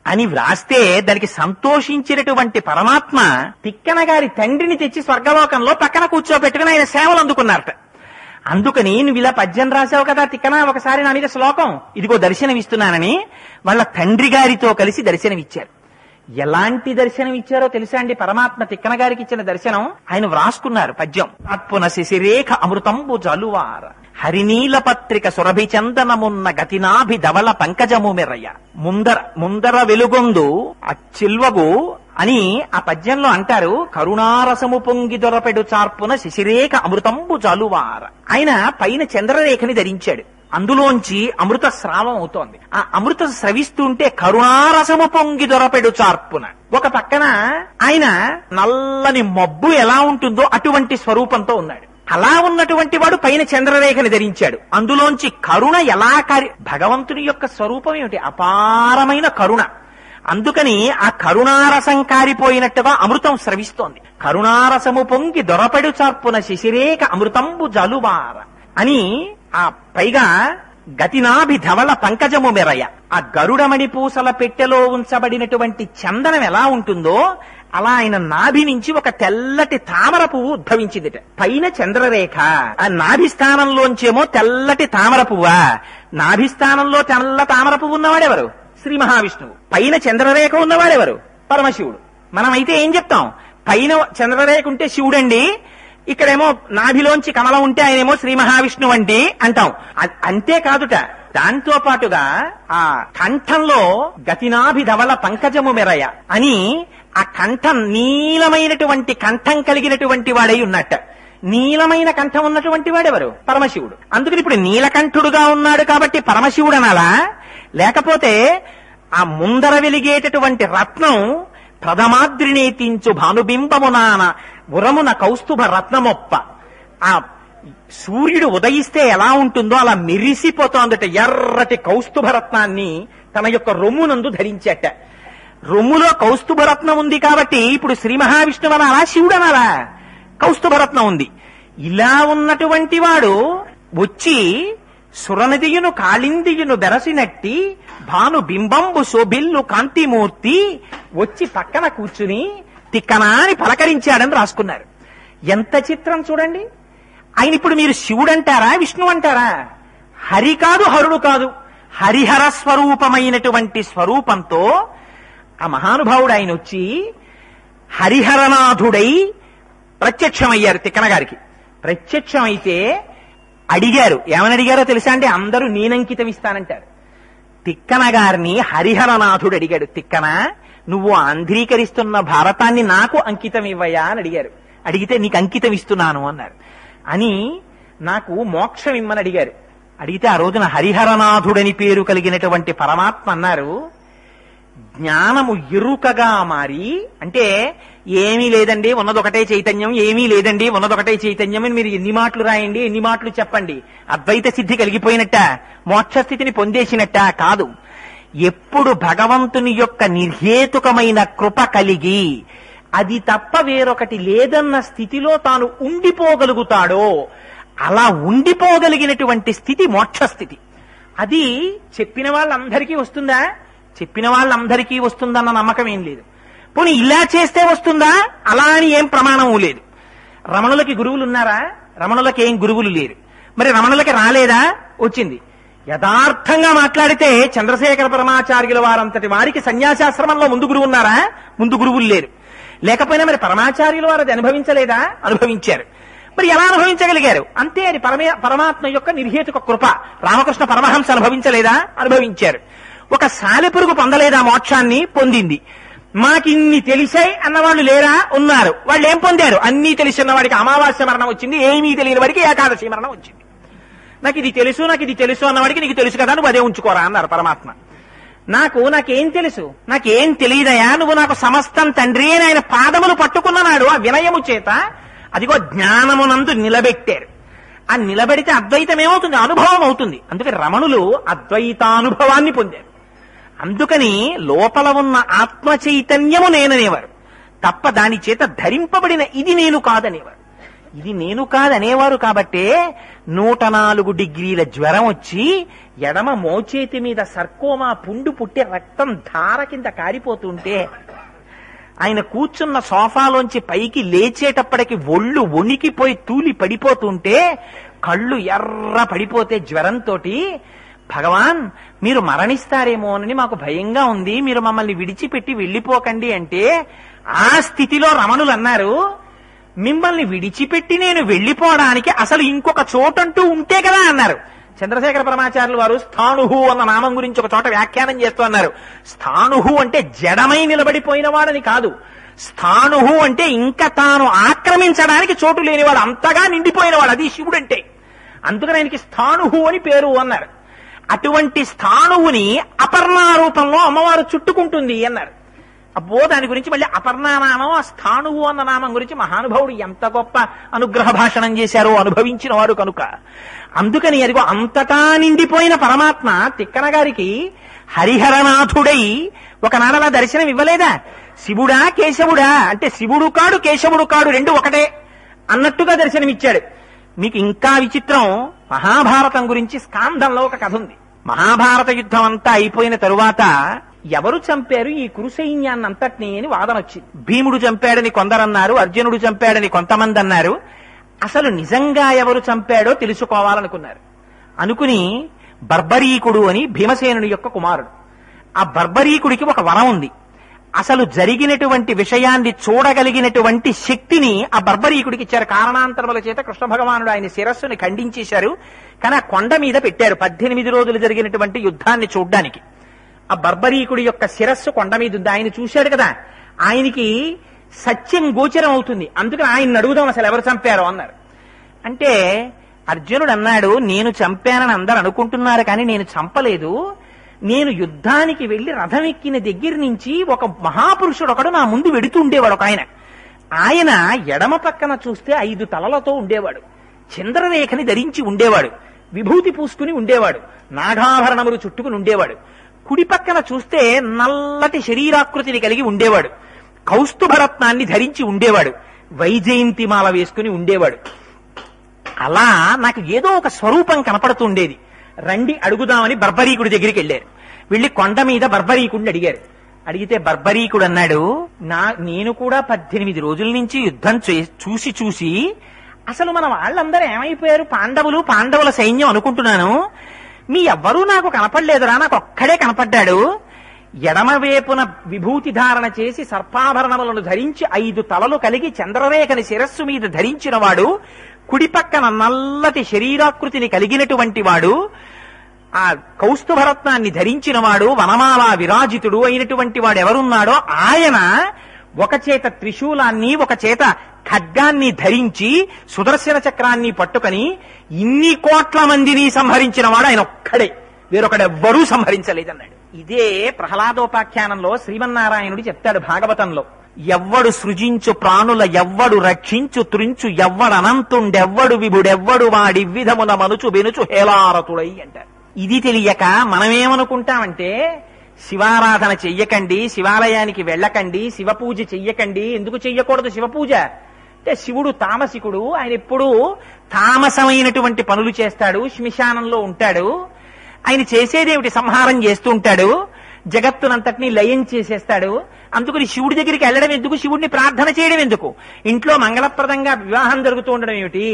A: అని వ్రాస్తే దానికి సంతోషించినటువంటి పరమాత్మ తిక్కన గారి తండ్రిని తెచ్చి స్వర్గలోకంలో పక్కన కూర్చోబెట్టుకుని ఆయన సేవలు అందుకున్నారట. అందుకని నువ్వు ఇలా పద్యం రాశావు కదా తిక్కన, ఒకసారి నా మీద శ్లోకం, ఇదిగో దర్శనమిస్తున్నానని వాళ్ళ తండ్రి గారితో కలిసి దర్శనమిచ్చారు. ఎలాంటి దర్శనం ఇచ్చారో తెలుసా అండి? పరమాత్మ తిక్కన గారికి ఇచ్చిన దర్శనం ఆయన వ్రాసుకున్నారు పద్యం. అత్పున శిశిరేఖ అమృతంబు జలువార హరినీల పత్రిక సురభి చందనమున్న గతినాభి ధవళ పంకజము మెరయ్య ముందర వెలుగొందు అచ్చిల్వగు అని ఆ పద్యంలో అంటారు. కరుణారసము పొంగి దొరపెడు చార్పున శిశిరేఖ అమృతంబు జలువార. ఆయన పైన చంద్రరేఖని ధరించాడు, అందులోంచి అమృత స్రావం అవుతోంది. ఆ అమృత స్రవిస్తుంటే కరుణారసము పొంగి దొరపెడు చార్పున. ఒక పక్కన ఆయన నల్లని మబ్బు ఎలా ఉంటుందో అటువంటి స్వరూపంతో ఉన్నాడు. అలా ఉన్నటువంటి వాడు పైన చంద్రరేఖని ధరించాడు, అందులోంచి కరుణ ఎలా భగవంతుని యొక్క స్వరూపం ఏమిటి? అపారమైన కరుణ. అందుకని ఆ కరుణారసం కారిపోయినట్టుగా అమృతం స్రవిస్తోంది. కరుణారసము పొంగి దొరపెడు చార్పున శిశిరేఖ అమృతంబు జలువార అని ఆ పైగా గతినాభి ధవళ పంకజము మెరయ. ఆ గరుడమణి పూసల పెట్టెలో ఉంచబడినటువంటి చందనం ఎలా ఉంటుందో అలా ఆయన నాభి నుంచి ఒక తెల్లటి తామర పువ్వు ఉద్భవించిందిట. పైన చంద్రరేఖ, ఆ నాభి స్థానంలోంచేమో తెల్లటి తామర పువ్వా. నాభి స్థానంలో తెల్ల తామర పువ్వు ఉన్నవాడెవరు? శ్రీ మహావిష్ణువు. పైన చంద్రరేఖ ఉన్నవాడెవరు? పరమశివుడు. మనమైతే ఏం చెప్తాం? పైన చంద్రరేఖ ఉంటే శివుడండి, ఇక్కడేమో నాభిలోంచి కమలం ఉంటే ఆయనేమో శ్రీ మహావిష్ణువు అంటే అంటాం. అంతేకాదుట, దాంతో పాటుగా ఆ కంఠంలో గతినాభి ధవళ పంకజము మెరయ అని ఆ కంఠం నీలమైనటువంటి కంఠం కలిగినటువంటి వాడై ఉన్నట్ట. నీలమైన కంఠం ఉన్నటువంటి వాడెవరు? పరమశివుడు. అందుకని ఇప్పుడు నీలకంఠుడుగా ఉన్నాడు కాబట్టి పరమశివుడు అనాలా? లేకపోతే ఆ ముందర వెలిగేటటువంటి రత్నం ప్రథమాద్రినేతించు భానుబింబమునాన ఉరమున కౌస్తుభ రత్నమొప్ప. ఆ సూర్యుడు ఉదయిస్తే ఎలా ఉంటుందో అలా మెరిసిపోతోందట ఎర్రటి కౌస్తుభ రత్నాన్ని తన యొక్క రొమ్మునందు ధరించట. రొమ్ములో కౌస్తుభ రత్నం ఉంది కాబట్టి ఇప్పుడు శ్రీ మహావిష్ణువు అనాలా, శివుడు అనాలా? కౌస్తుభ రత్నం ఉంది. ఇలా ఉన్నటువంటి వాడు వచ్చి సురనదియును కాళిందియును బెరసినట్టి భాను బింబంబు శోభిల్లు కాంతిమూర్తి వచ్చి పక్కన కూర్చుని తిక్కనా అని పలకరించాడని రాసుకున్నారు. ఎంత చిత్రం చూడండి. ఆయన ఇప్పుడు మీరు శివుడు అంటారా, విష్ణు అంటారా? హరి కాదు, హరుడు కాదు, హరిహర స్వరూపమైనటువంటి స్వరూపంతో ఆ మహానుభావుడు ఆయన వచ్చి హరిహరనాథుడై ప్రత్యక్షమయ్యారు తిక్కన గారికి. ప్రత్యక్షమైతే అడిగారు, ఏమని అడిగారో తెలుసా అండి? అందరూ నేనంకితం ఇస్తానంటారు. తిక్కన గారిని హరిహరనాథుడు అడిగాడు, తిక్కన నువ్వు ఆంధ్రీకరిస్తున్న భారతాన్ని నాకు అంకితం ఇవ్వయా అని అడిగారు. అడిగితే నీకు అంకితం ఇస్తున్నాను అన్నారు. అని నాకు మోక్షం ఇమ్మని అడిగారు. అడిగితే ఆ రోజున హరిహరనాథుడని పేరు కలిగినటువంటి పరమాత్మ అన్నారు, జ్ఞానము ఎరుకగా మారి, అంటే ఏమీ లేదండి ఉన్నదొకటే చైతన్యం, ఏమీ లేదండి ఉన్నదొకటే చైతన్యం అని మీరు ఎన్ని మాటలు రాయండి, ఎన్ని మాటలు చెప్పండి, అద్వైత సిద్ధి కలిగిపోయినట్ట, మోక్షస్థితిని పొందేసినట్ట కాదు. ఎప్పుడు భగవంతుని యొక్క నిర్హేతుకమైన కృప కలిగి అది తప్ప వేరొకటి లేదన్న స్థితిలో తాను ఉండిపోగలుగుతాడో అలా ఉండిపోగలిగినటువంటి స్థితి మోక్షస్థితి. అది చెప్పిన వాళ్ళందరికీ వస్తుందా? చెప్పిన వాళ్ళందరికీ వస్తుందన్న నమ్మకం ఏం లేదు. పోనీ ఇలా చేస్తే వస్తుందా? అలా అని ఏం ప్రమాణం లేదు. రమణులకి గురువులు ఉన్నారా? రమణులకి ఏం గురువులు లేరు. మరి రమణులకి రాలేదా? వచ్చింది. యథార్థంగా మాట్లాడితే చంద్రశేఖర పరమాచార్యుల వారంతటి వారికి సన్యాసాశ్రమంలో ముందు గురువు ఉన్నారా? ముందు గురువులు లేరు. లేకపోయినా మరి పరమాచార్యుల వారు అది అనుభవించలేదా? అనుభవించారు. మరి ఎలా అనుభవించగలిగారు? అంతే, అది పరమాత్మ యొక్క నిర్హేతుక కృప. రామకృష్ణ పరమహంస అనుభవించలేదా? అనుభవించారు. ఒక సాలెపురుగు పొందలేదా మోక్షాన్ని? పొందింది. మాకిన్ని తెలిసాయి అన్నవాళ్ళు లేరా? ఉన్నారు. వాళ్ళు ఏం పొందారు? అన్నీ తెలిసిన వాడికి అమావాస్య మరణం వచ్చింది, ఏమీ తెలియని వాడికి ఏకాదశి మరణం వచ్చింది. నాకు ఇది తెలుసు అన్నవాడికి నీకు తెలుసు కదా, నువ్వు అదే ఉంచుకోరా అన్నారు పరమాత్మ. నాకేం తెలుసు? నాకేం తెలియదయా, నువ్వు నాకు సమస్తం తండ్రి అని ఆయన పాదములు పట్టుకున్ననాడు ఆ వినయము చేత అదిగో జ్ఞానమునందు నిలబెట్టారు. ఆ నిలబెడితే అద్వైతం ఏమవుతుంది? అనుభవం అవుతుంది. అందుకని రమణులు అద్వైతానుభవాన్ని పొందారు. అందుకని లోపల ఉన్న ఆత్మ చైతన్యము నేననేవారు తప్ప దాని చేత ధరింపబడిన ఇది నేను కాదనేవారు. ఇది నేను కాదనేవారు కాబట్టే 104 డిగ్రీల జ్వరం వచ్చి ఎడమ మోచేతి మీద సర్కోమా పుండు పుట్టి రక్తం ధార కింద కారిపోతుంటే, ఆయన కూర్చున్న సోఫాలోంచి పైకి లేచేటప్పటికి ఒళ్ళు వణికిపోయి తూలి పడిపోతుంటే, కళ్ళు ఎర్ర పడిపోతే జ్వరంతో, భగవాన్ మీరు మరణిస్తారేమోనని మాకు భయంగా ఉంది, మీరు మమ్మల్ని విడిచిపెట్టి వెళ్ళిపోకండి అంటే, ఆ స్థితిలో రమణులు అన్నారు, మిమ్మల్ని విడిచిపెట్టి నేను వెళ్ళిపోవడానికి అసలు ఇంకొక చోటంటూ ఉంటే కదా అన్నారు. చంద్రశేఖర పరమాచార్యులు వారు స్థాణుహు అన్న నామం గురించి ఒక చోట వ్యాఖ్యానం చేస్తూ అన్నారు. స్థాణుహు అంటే జడమై నిలబడిపోయిన వాడని కాదు. స్థాణుహు అంటే ఇంకా తాను ఆక్రమించడానికి చోటు లేనివాడు, అంతగా నిండిపోయినవాడు. అది శివుడు అంటే. అందుకని ఆయనకి స్థాణుహు అని పేరు అన్నారు. అటువంటి స్థాణువుని అపర్ణారూపంలో అమ్మవారు చుట్టుకుంటుంది అన్నారు. అబ్బో, దాని గురించి మళ్ళీ అపర్ణానామం, ఆ స్థాణువు అన్న నామం గురించి మహానుభావుడు ఎంత గొప్ప అనుగ్రహ భాషణం చేశారో అనుభవించిన వాడు కనుక. అందుకని అదిగో అంతటా నిండిపోయిన పరమాత్మ తిక్కన గారికి హరిహరనాథుడై ఒకనాడలా దర్శనం ఇవ్వలేదా? శివుడా కేశవుడా అంటే శివుడు కాడు కేశవుడు కాడు, రెండు ఒకటే అన్నట్టుగా దర్శనమిచ్చాడు. మీకు ఇంకా విచిత్రం, మహాభారతం గురించి స్కాందంలో ఒక కథ ఉంది. మహాభారత యుద్ధం అంతా అయిపోయిన తరువాత ఎవరు చంపారు ఈ కురు సైన్యాన్నంతటినీ అని వాదన వచ్చింది. భీముడు చంపాడని కొందరన్నారు, అర్జునుడు చంపాడని కొంతమంది అన్నారు. అసలు నిజంగా ఎవరు చంపాడో తెలుసుకోవాలనుకున్నారు. అనుకుని బర్బరీకుడు అని భీమసేనుడి యొక్క కుమారుడు, ఆ బర్బరీకుడికి ఒక వరం ఉంది. అసలు జరిగినటువంటి విషయాన్ని చూడగలిగినటువంటి శక్తిని ఆ బర్బరీకుడికి ఇచ్చారు. కారణాంతరముల చేత కృష్ణ భగవానుడు ఆయన శిరస్సుని ఖండించేశారు. కానీ ఆ కొండ మీద పెట్టారు 18 రోజులు జరిగినటువంటి యుద్ధాన్ని చూడ్డానికి. ఆ బర్బరీకుడి యొక్క శిరస్సు కొండ మీద ఉంది. ఆయన చూశాడు కదా, ఆయనకి సత్యం గోచరం అవుతుంది. అందుకని ఆయన అడుగుదాం అసలు ఎవరు చంపారో అన్నారు. అంటే అర్జునుడు అన్నాడు, నేను చంపానని అందరు అనుకుంటున్నారు కానీ నేను చంపలేదు. నేను యుద్ధానికి వెళ్లి రథం ఎక్కిన దగ్గర నుంచి ఒక మహాపురుషుడు ఒకడు నా ముందు వెడుతూ ఉండేవాడు. ఒక ఆయన ఎడమ పక్కన చూస్తే 5 తలలతో ఉండేవాడు, చంద్రరేఖని ధరించి ఉండేవాడు, విభూతి పూసుకుని ఉండేవాడు, నాగాభరణములు చుట్టుకుని ఉండేవాడు. కుడి పక్కన చూస్తే నల్లటి శరీరాకృతిని కలిగి ఉండేవాడు, కౌస్తుభరత్నాన్ని ధరించి ఉండేవాడు, వైజయంతిమాల వేసుకుని ఉండేవాడు. అలా నాకు ఏదో ఒక స్వరూపం కనపడుతుండేది. రండి అడుగుదామని బర్బరీకుడి దగ్గరికి వెళ్ళారు. వెళ్లి కొండ మీద బర్బరీకుడిని అడిగారు. అడిగితే బర్బరీకుడు అన్నాడు, నేను కూడా 18 రోజుల నుంచి యుద్ధం చూసి అసలు మన వాళ్ళందరూ ఏమైపోయారు, పాండవుల సైన్యం అనుకుంటున్నాను. మీ ఎవ్వరూ నాకు కనపడలేదురా, నాకు ఒక్కడే కనపడ్డాడు. ఎడమవేపున విభూతి ధారణ చేసి సర్పాభరణములను ధరించి 5 తలలు కలిగి చంద్రరేఖని శిరస్సు మీద ధరించిన వాడు, కుడి పక్కన నల్లటి శరీరాకృతిని కలిగినటువంటి వాడు, ఆ కౌస్తుభరత్నాన్ని ధరించిన వాడు, వనమాల విరాజితుడు అయినటువంటి వాడు ఎవరున్నాడో ఆయన ఒక చేత త్రిశూలాన్ని ఒక చేత ఖడ్గాన్ని ధరించి సుదర్శన చక్రాన్ని పట్టుకుని ఇన్ని కోట్ల మందిని సంహరించిన వాడు ఆయన ఒక్కడే, వేరొకడెవ్వరూ సంహరించలేదన్నాడు. ఇదే ప్రహ్లాదోపాఖ్యానంలో శ్రీమన్నారాయణుడు చెప్తాడు భాగవతంలో. ఎవ్వడు సృజించు ప్రాణుల ఎవ్వడు రక్షించు త్రించు ఎవ్వడనంతుండెవ్వడు విభుడెవ్వడు వాడి విధమున మనుచు బెనుచు హేలారతుడై అంటారు. ఇది తెలియక మనమేమనుకుంటామంటే శివారాధన చెయ్యకండి, శివాలయానికి వెళ్ళకండి, శివపూజ చెయ్యకండి. ఎందుకు చెయ్యకూడదు శివపూజ? అంటే శివుడు తామసికుడు, ఆయన ఎప్పుడూ తామసమైనటువంటి పనులు చేస్తాడు, శ్మశానంలో ఉంటాడు. ఆయన చేసేదేమిటి? సంహారం చేస్తూ ఉంటాడు, జగత్తునంతటినీ లయం చేసేస్తాడు. అందుకని శివుడి దగ్గరికి వెళ్ళడం ఎందుకు? శివుడిని ప్రార్థన చేయడం ఎందుకు? ఇంట్లో మంగళప్రదంగా వివాహం జరుగుతూ ఉండడం ఏమిటి?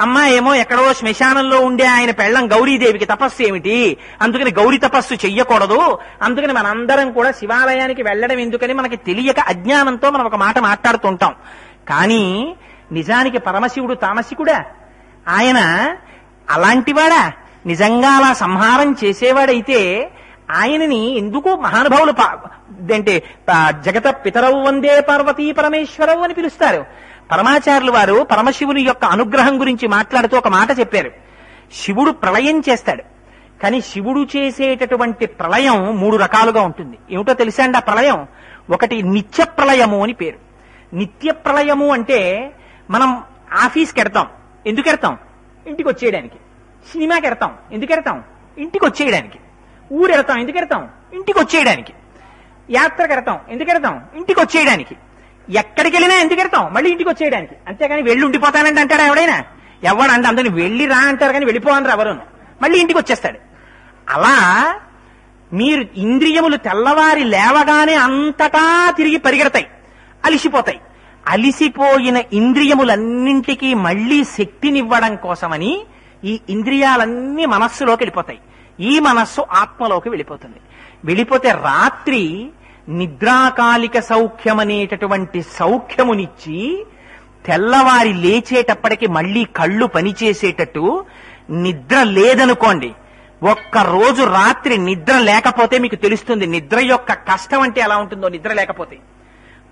A: అమ్మ ఏమో ఎక్కడో శ్మశానంలో ఉండే ఆయన పెళ్ళం గౌరీదేవికి తపస్సు ఏమిటి? అందుకని గౌరీ తపస్సు చెయ్యకూడదు. అందుకని మనందరం కూడా శివాలయానికి వెళ్ళడం ఎందుకని మనకి తెలియక అజ్ఞానంతో మనం ఒక మాట మాట్లాడుతుంటాం. కానీ నిజానికి పరమశివుడు తామసికుడా? ఆయన అలాంటివాడా? నిజంగా అలా సంహారం చేసేవాడైతే ఆయనని ఎందుకు మహానుభావులు అంటే జగత పితరవు వందే పార్వతీ పరమేశ్వరవు అని పిలుస్తారు. పరమాచార్యులు వారు పరమశివుని యొక్క అనుగ్రహం గురించి మాట్లాడుతూ ఒక మాట చెప్పారు. శివుడు ప్రళయం చేస్తాడు, కానీ శివుడు చేసేటటువంటి ప్రళయం 3 రకాలుగా ఉంటుంది. ఏమిటో తెలుసా అండి ఆ ప్రళయం? ఒకటి నిత్య ప్రళయము అని పేరు. నిత్య ప్రళయము అంటే మనం ఆఫీస్కి ఎడతాం. ఎందుకు ఎడతాం? ఇంటికి వచ్చేయడానికి. సినిమాకి ఎడతాం. ఎందుకు ఎడతాం? ఇంటికి వచ్చేయడానికి. ఊరు ఎడతాం. ఎందుకు ఎడతాం? ఇంటికి వచ్చేయడానికి. యాత్రకు ఎడతాం. ఎందుకు ఎడతాం? ఇంటికి వచ్చేయడానికి. ఎక్కడికి వెళ్ళినా ఎందుకు ఎడతాం? మళ్ళీ ఇంటికి వచ్చేయడానికి. అంతేగాని వెళ్ళి ఉండిపోతానంటే అంటాడా ఎవడైనా? ఎవడంటే అందరిని వెళ్ళి రా అంటారు, కానీ వెళ్ళిపోవనరు ఎవరు. మళ్ళీ ఇంటికి వచ్చేస్తాడు. అలా మీరు ఇంద్రియములు తెల్లవారి లేవగానే అంతటా తిరిగి పరిగెడతాయి, అలిసిపోతాయి. అలిసిపోయిన ఇంద్రియములన్నింటికీ మళ్లీ శక్తినివ్వడం కోసమని ఈ ఇంద్రియాలన్నీ మనస్సులోకి వెళ్ళిపోతాయి. ఈ మనస్సు ఆత్మలోకి వెళ్ళిపోతుంది. వెళ్ళిపోతే రాత్రి నిద్రాకాలిక సౌఖ్యం అనేటటువంటి సౌఖ్యమునిచ్చి తెల్లవారి లేచేటప్పటికి మళ్లీ కళ్ళు పనిచేసేటట్టు, నిద్ర లేదనుకోండి, ఒక్కరోజు రాత్రి నిద్ర లేకపోతే మీకు తెలుస్తుంది నిద్ర యొక్క కష్టం అంటే ఎలా ఉంటుందో. నిద్ర లేకపోతే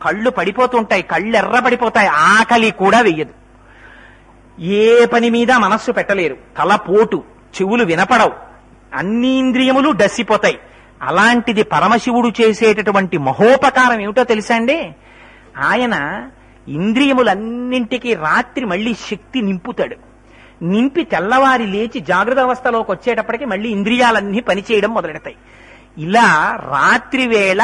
A: కళ్ళు పడిపోతుంటాయి, కళ్ళు ఎర్రబడిపోతాయి, ఆకలి కూడా వెయ్యదు, ఏ పని మీద మనస్సు పెట్టలేరు, తలపోటు, చెవులు వినపడవు, అన్ని ఇంద్రియములు డస్సిపోతాయి. అలాంటిది పరమశివుడు చేసేటటువంటి మహోపకారం ఏమిటో తెలుసా అండి? ఆయన ఇంద్రియములన్నింటికీ రాత్రి మళ్లీ శక్తి నింపుతాడు. నింపి తెల్లవారి లేచి జాగ్రత్త అవస్థలోకి వచ్చేటప్పటికి మళ్లీ ఇంద్రియాలన్నీ పనిచేయడం మొదలెడతాయి. ఇలా రాత్రి వేళ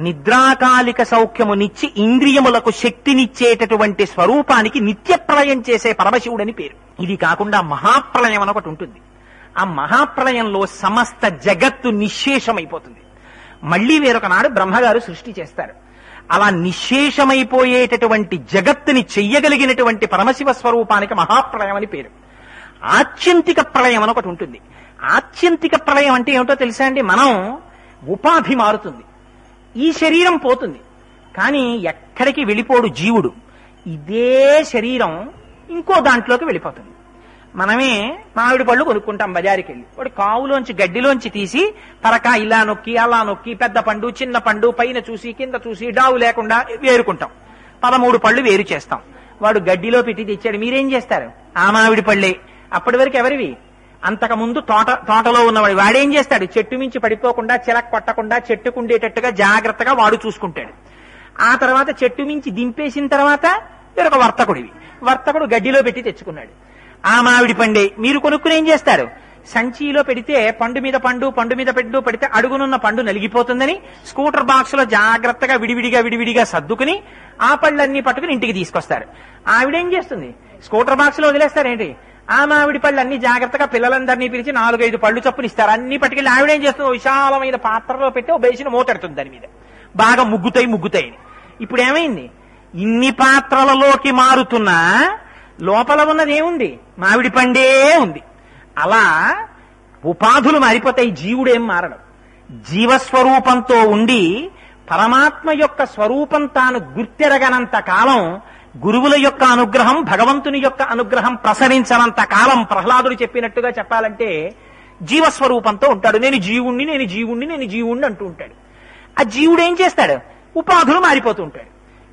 A: నిద్రాకాలిక సౌఖ్యమునిచ్చి ఇంద్రియములకు శక్తినిచ్చేటటువంటి స్వరూపానికి నిత్య ప్రళయం చేసే పరమశివుడని పేరు. ఇది కాకుండా మహాప్రళయం అని ఒకటి ఉంటుంది. ఆ మహాప్రళయంలో సమస్త జగత్తు నిశ్శేషమైపోతుంది. మళ్లీ వేరొక నాడు బ్రహ్మగారు సృష్టి చేస్తారు. అలా నిశ్శేషమైపోయేటటువంటి జగత్తుని చెయ్యగలిగినటువంటి పరమశివ స్వరూపానికి మహాప్రళయం అని పేరు. ఆత్యంతిక ప్రళయం అని ఒకటి ఉంటుంది. ఆత్యంతిక ప్రళయం అంటే ఏమిటో తెలుసా అండి? మనం ఉపాధి మారుతుంది, ఈ శరీరం పోతుంది, కానీ ఎక్కడికి వెళ్ళిపోడు జీవుడు. ఇదే శరీరం ఇంకో దాంట్లోకి వెళ్ళిపోతుంది. మనమే మామిడి పళ్ళు కొనుక్కుంటాం బజారుకి వెళ్ళి, వాడు కావులోంచి గడ్డిలోంచి తీసి పరక ఇలా నొక్కి అలా నొక్కి పెద్ద పండు చిన్న పండు పైన చూసి కింద చూసి డావు లేకుండా వేరుకుంటాం. 13 పళ్ళు వేరు చేస్తాం. వాడు గడ్డిలో పెట్టి తెచ్చాడు, మీరేం చేస్తారు? ఆ మామిడి పళ్ళే. అప్పటి వరకు ఎవరివి? అంతకుముందు తోటలో ఉన్నవాడు. వాడేం చేస్తాడు? చెట్టు మించి పడిపోకుండా, చిలక కొట్టకుండా, చెట్టుకుండేటట్టుగా జాగ్రత్తగా వాడు చూసుకుంటాడు. ఆ తర్వాత చెట్టు మించి దింపేసిన తర్వాత వేరొక వర్తకుడివి. వర్తకుడు గడ్డిలో పెట్టి తెచ్చుకున్నాడు. ఆ మామిడి పండే మీరు కొనుక్కుని ఏం చేస్తారు? సంచిలో పెడితే పండు మీద పండు, పండు మీద పండు పెడితే అడుగునున్న పండు నలిగిపోతుందని స్కూటర్ బాక్స్ లో జాగ్రత్తగా విడివిడిగా సర్దుకుని ఆ పళ్ళన్నీ పట్టుకుని ఇంటికి తీసుకొస్తారు. ఆవిడేం చేస్తుంది? స్కూటర్ బాక్స్ లో వదిలేస్తారేంటి? ఆ మామిడి పళ్ళు అన్ని జాగ్రత్తగా పిల్లలందరినీ పిలిచి 4-5 పళ్ళు చప్పునిస్తారు. అన్ని పట్టుకెళ్ళి ఆవిడేం చేస్తుంది? విశాలమైన పాత్రలో పెట్టి ఓ బేసిన మూతెడుతుంది దాని మీద, బాగా ముగ్గుతాయి. ఇప్పుడు ఏమైంది? ఇన్ని పాత్రలలోకి మారుతున్నా లోపల ఉన్నది ఏముంది? మామిడి పండే ఉంది. అలా ఉపాధులు మారిపోతాయి, జీవుడేం మారడం. జీవస్వరూపంతో ఉండి పరమాత్మ యొక్క స్వరూపం తాను గుర్తెరగనంత కాలం, గురువుల యొక్క అనుగ్రహం, భగవంతుని యొక్క అనుగ్రహం ప్రసరించనంత కాలం, ప్రహ్లాదుడు చెప్పినట్టుగా చెప్పాలంటే జీవస్వరూపంతో ఉంటాడు. నేను జీవుణ్ణి అంటూ ఉంటాడు. ఆ జీవుడు ఏం చేస్తాడు? ఉపాధులు మారిపోతూ ఉంటాడు.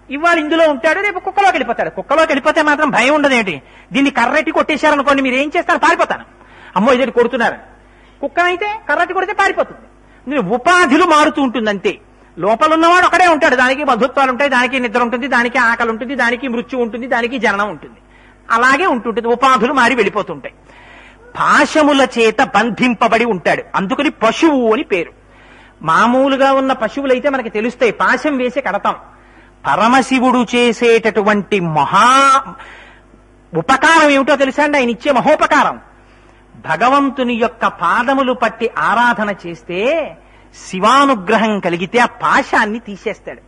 A: ఇవాళ ఇందులో ఉంటాడు, రేపు కుక్కలోకి వెళ్ళిపోతాడు. కుక్కలోకి వెళ్ళిపోతే మాత్రం భయం ఉండదేంటి? దీన్ని కర్రెట్టి కొట్టేశారనుకోండి, మీరు ఏం చేస్తారు? పారిపోతాను. అమ్మో ఇదేంటి కొడుతున్నారని. కుక్కనైతే కర్రెట్టి కొడితే పారిపోతుంది. ఉపాధులు మారుతూ ఉంటుంది అంతే. లోపల ఉన్నవాడు ఒకడే ఉంటాడు. దానికి బంధుత్వాలు ఉంటాయి, దానికి నిద్ర ఉంటుంది, దానికి ఆకలి ఉంటుంది, దానికి మృత్యు ఉంటుంది, దానికి జననం ఉంటుంది. అలాగే ఉంటుంటుంది. ఉపాధులు మారి వెళ్ళిపోతుంటాయి. పాశముల చేత బంధింపబడి ఉంటాడు. అందుకని పశువు అని పేరు. మామూలుగా ఉన్న పశువులైతే మనకి తెలుస్తాయి, పాశం వేసి కడతాం. పరమశివుడు చేసేటటువంటి మహా ఉపకారం ఏమిటో తెలుసా అండి? ఆయన ఇచ్చే మహోపకారం, భగవంతుని యొక్క పాదములు పట్టి ఆరాధన చేస్తే శివానుగ్రహం కలిగితే ఆ పాశాన్ని తీసేస్తాడు.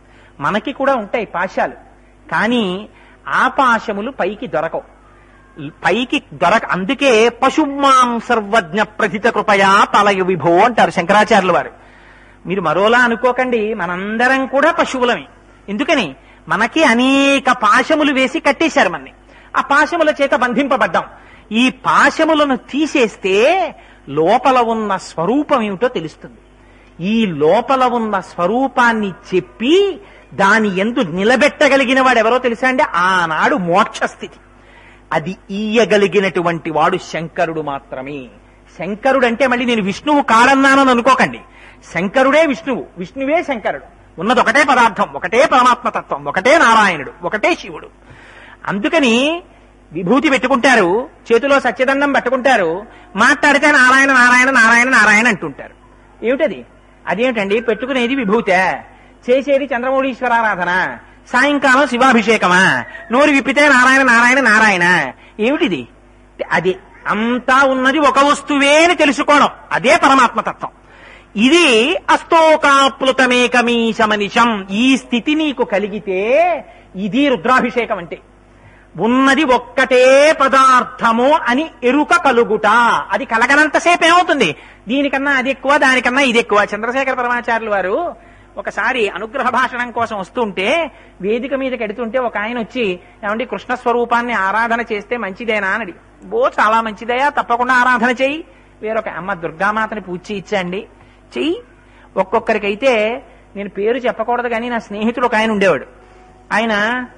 A: మనకి కూడా ఉంటాయి పాశాలు, కానీ ఆ పాశములు పైకి దొరకవు. అందుకే పశుమాం సర్వజ్ఞ ప్రథిత కృపయా పలయ విభో అంటారు శంకరాచార్యుల వారు. మీరు మరోలా అనుకోకండి, మనందరం కూడా పశువులమే. ఎందుకని? మనకి అనేక పాశములు వేసి కట్టేశారు మనని. ఆ పాశముల చేత బంధింపబడ్డాం. ఈ పాశములను తీసేస్తే లోపల ఉన్న స్వరూపం ఏమిటో తెలుస్తుంది. ఈ లోపల ఉన్న స్వరూపాన్ని చెప్పి దాని యందు నిలబెట్టగలిగిన వాడు ఎవరో తెలుసా అండి? ఆనాడు మోక్షస్థితి అది ఈయగలిగినటువంటి వాడు శంకరుడు మాత్రమే. శంకరుడు అంటే మళ్ళీ నేను విష్ణువు కాడన్నానని అనుకోకండి. శంకరుడే విష్ణువు, విష్ణువే శంకరుడు. ఉన్నది ఒకటే పదార్థం, ఒకటే పరమాత్మతత్వం, ఒకటే నారాయణుడు, ఒకటే శివుడు. అందుకని విభూతి పెట్టుకుంటారు, చేతిలో సత్యదండం పట్టుకుంటారు, మాట్లాడితే నారాయణ నారాయణ నారాయణ నారాయణ అంటుంటారు. ఏమిటది? అదేమిటండి? పెట్టుకునేది విభూతే, చేసేది చంద్రమౌళీశ్వరారాధన, సాయంకాలం శివాభిషేకమా, నోరు విప్పితే నారాయణ నారాయణ నారాయణ. ఏమిటిది? అది అంతా ఉన్నది ఒక వస్తువే అని తెలుసుకోవడం, అదే పరమాత్మతత్వం. ఇది అస్తోకాప్లుతమేకమీశమనిశం. ఈ స్థితి నీకు కలిగితే ఇది రుద్రాభిషేకం అంటే. ఉన్నది ఒక్కటే పదార్థము అని ఎరుక కలుగుట. అది కలగనంతసేపు ఏమవుతుంది? దీనికన్నా అది ఎక్కువ, దానికన్నా ఇది ఎక్కువ. చంద్రశేఖర పరమాచార్యులు వారు ఒకసారి అనుగ్రహ భాషణం కోసం వస్తుంటే వేదిక మీదకి ఎడుతుంటే ఒక ఆయన వచ్చి, ఏమండి కృష్ణ స్వరూపాన్ని ఆరాధన చేస్తే మంచిదేనా అని. చాలా మంచిదయా, తప్పకుండా ఆరాధన చెయ్యి. వేరొక అమ్మ దుర్గామాతని పూజ చేయించండి, చెయ్యి. ఒక్కొక్కరికైతే నేను పేరు చెప్పకూడదు కానీ నా స్నేహితుడు ఒక ఆయన ఉండేవాడు. ఆయన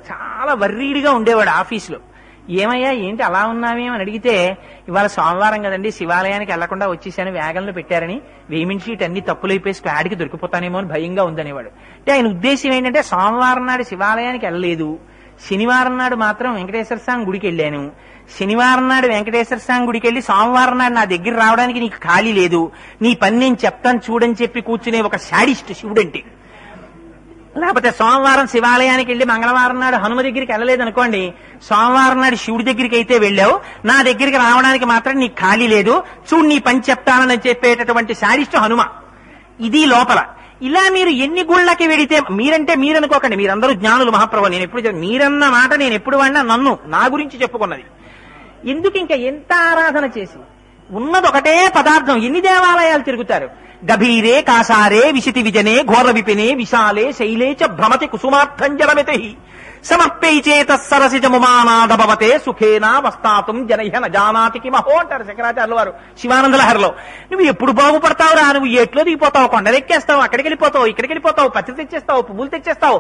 A: చాలా వర్రీడిగా ఉండేవాడు ఆఫీసులో. ఏమయ్యా ఏంటి అలా ఉన్నావేమని అడిగితే, ఇవాళ సోమవారం కదండి, శివాలయానికి వెళ్లకుండా వచ్చేసాను, వేగంలో పెట్టారని వేమిన్ షీట్ అన్ని తప్పులైపోయి స్క్వాడ్కి దొరికిపోతానేమో అని భయంగా ఉందనేవాడు. అంటే ఆయన ఉద్దేశం ఏంటంటే, సోమవారం నాడు శివాలయానికి వెళ్ళలేదు, శనివారం నాడు మాత్రం వెంకటేశ్వర స్వామి గుడికి వెళ్ళాను, శనివారం నాడు వెంకటేశ్వర స్వామి గుడికి వెళ్ళి సోమవారం నాడు నా దగ్గర రావడానికి నీకు ఖాళీ లేదు, నీ పని నేను చెప్తాను చూడని చెప్పి కూర్చునే ఒక శాడిస్ట్ శివుడంటే. లేకపోతే సోమవారం శివాలయానికి వెళ్ళి మంగళవారం నాడు హనుమ దగ్గరికి వెళ్ళలేదు అనుకోండి, సోమవారం నాడు శివుడి దగ్గరికి అయితే వెళ్ళావు, నా దగ్గరికి రావడానికి మాత్రం నీకు ఖాళీ లేదు, చూడు నీ పని చెప్తానని చెప్పేటటువంటి శాడిస్ట్ హనుమ. ఇది లోపల. ఇలా మీరు ఎన్ని గుళ్ళకి వెడితే, మీరంటే మీరనుకోకండి, మీరందరూ జ్ఞానులు మహాప్రభు. నేను ఎప్పుడు మీరన్న మాట నేను ఎప్పుడు వాడినా నన్ను నా గురించి చెప్పుకున్నది. ఎందుకు ఇంకా ఎంత ఆరాధన చేసి ఉన్నది ఒకటే పదార్థం. ఎన్ని దేవాలయాలు తిరుగుతారు? గభీరే కాసారే విశితి విజనే ఘోర విపినే విశాలే శైలే చ భ్రమతి కుసుమార్థంజలమితి సమర్పైచేత సరసిజముమానాదభవతే సుఖేనా వస్తాతుం జనహ నజానాతికి మహో అంటారు శంకరాచార్యుల వారు శివానందలహరిలో. నువ్వు ఎప్పుడు బాగుపడతావురా? నువ్వు ఎట్లో దిగిపోతావు, కొండలెక్కేస్తావు, అక్కడికి వెళ్ళిపోతావు, ఇక్కడికి వెళ్ళిపోతావు, పత్రి తెచ్చేస్తావు, పువ్వులు తెచ్చేస్తావు.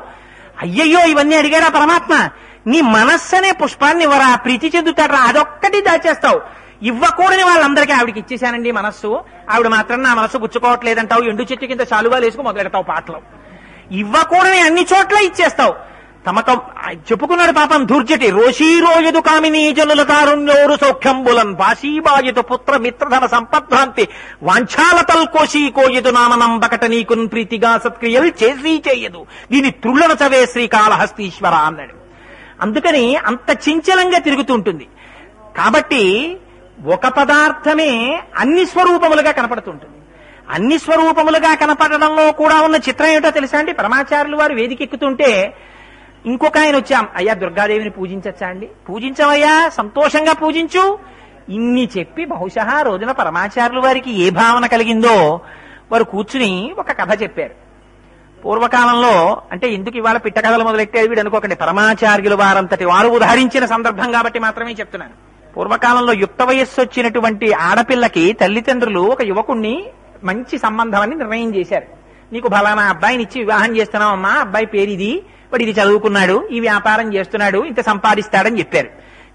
A: అయ్యయ్యో ఇవన్నీ అడిగారా పరమాత్మ? నీ మనస్సనే పుష్పాన్ని ఇవ్వరా, ప్రీతి చెందుతాడరా, అదొక్కటి దాచేస్తావు. ఇవ్వకూడని వాళ్ళందరికీ ఆవిడికి ఇచ్చేశానండి మనస్సు, ఆవిడ మాత్రం నా మనస్సు గుచ్చుకోవట్లేదంటావు, ఎండు చెట్టు కింద చాలువాలు వేసుకు మొదలెడతావు పాటలు. ఇవ్వకూడని అన్ని చోట్ల ఇచ్చేస్తావు. తమతో చెప్పుకున్నాడు పాపం ధూర్జటి, రోషీరోయదు కామినీ జనుల తారుణ్యోరు సౌఖ్యంబులన్ భాషీబాయతు పుత్ర మిత్రధన సంపద్భ్రాంతి వాంఛాలతల్ కోశీ కోయదు నామనంబకట నీకున్ ప్రీతిగా సత్క్రియలు చేసి చేయదు దీని త్రుళ్ళను చవే శ్రీకాళహస్తీశ్వర అన్నాడు. అందుకని అంత చించలంగా తిరుగుతుంటుంది. కాబట్టి ఒక పదార్థమే అన్ని స్వరూపములుగా కనపడుతుంటుంది. అన్ని స్వరూపములుగా కనపడడంలో కూడా ఉన్న చిత్రం ఏమిటో తెలుసా అండి? పరమాచార్యులు వారు వేదికెక్కుతుంటే ఇంకొక ఆయన వచ్చాం, అయ్యా దుర్గాదేవిని పూజించచ్చా అండి? పూజించవయ్యా, సంతోషంగా పూజించు. ఇన్ని చెప్పి బహుశా రోజున పరమాచార్యుల వారికి ఏ భావన కలిగిందో వారు కూర్చుని ఒక కథ చెప్పారు. పూర్వకాలంలో, అంటే ఎందుకు ఇవాళ పిట్ట కథలు మొదలెట్టారు వీడు అనుకోకండి, పరమాచార్యుల వారంతటి వారు ఉదహరించిన సందర్భం కాబట్టి మాత్రమే చెప్తున్నాను. పూర్వకాలంలో యుక్త వయస్సు వచ్చినటువంటి ఆడపిల్లకి తల్లిదండ్రులు ఒక యువకుణ్ణి మంచి సంబంధం అని నిర్ణయం చేశారు. నీకు ఫలానా అబ్బాయిని ఇచ్చి వివాహం చేస్తున్నావమ్మా, అబ్బాయి పేరు ఇది, వాడు ఇది చదువుకున్నాడు, ఈ వ్యాపారం చేస్తున్నాడు, ఇంత సంపాదిస్తాడని చెప్పారు.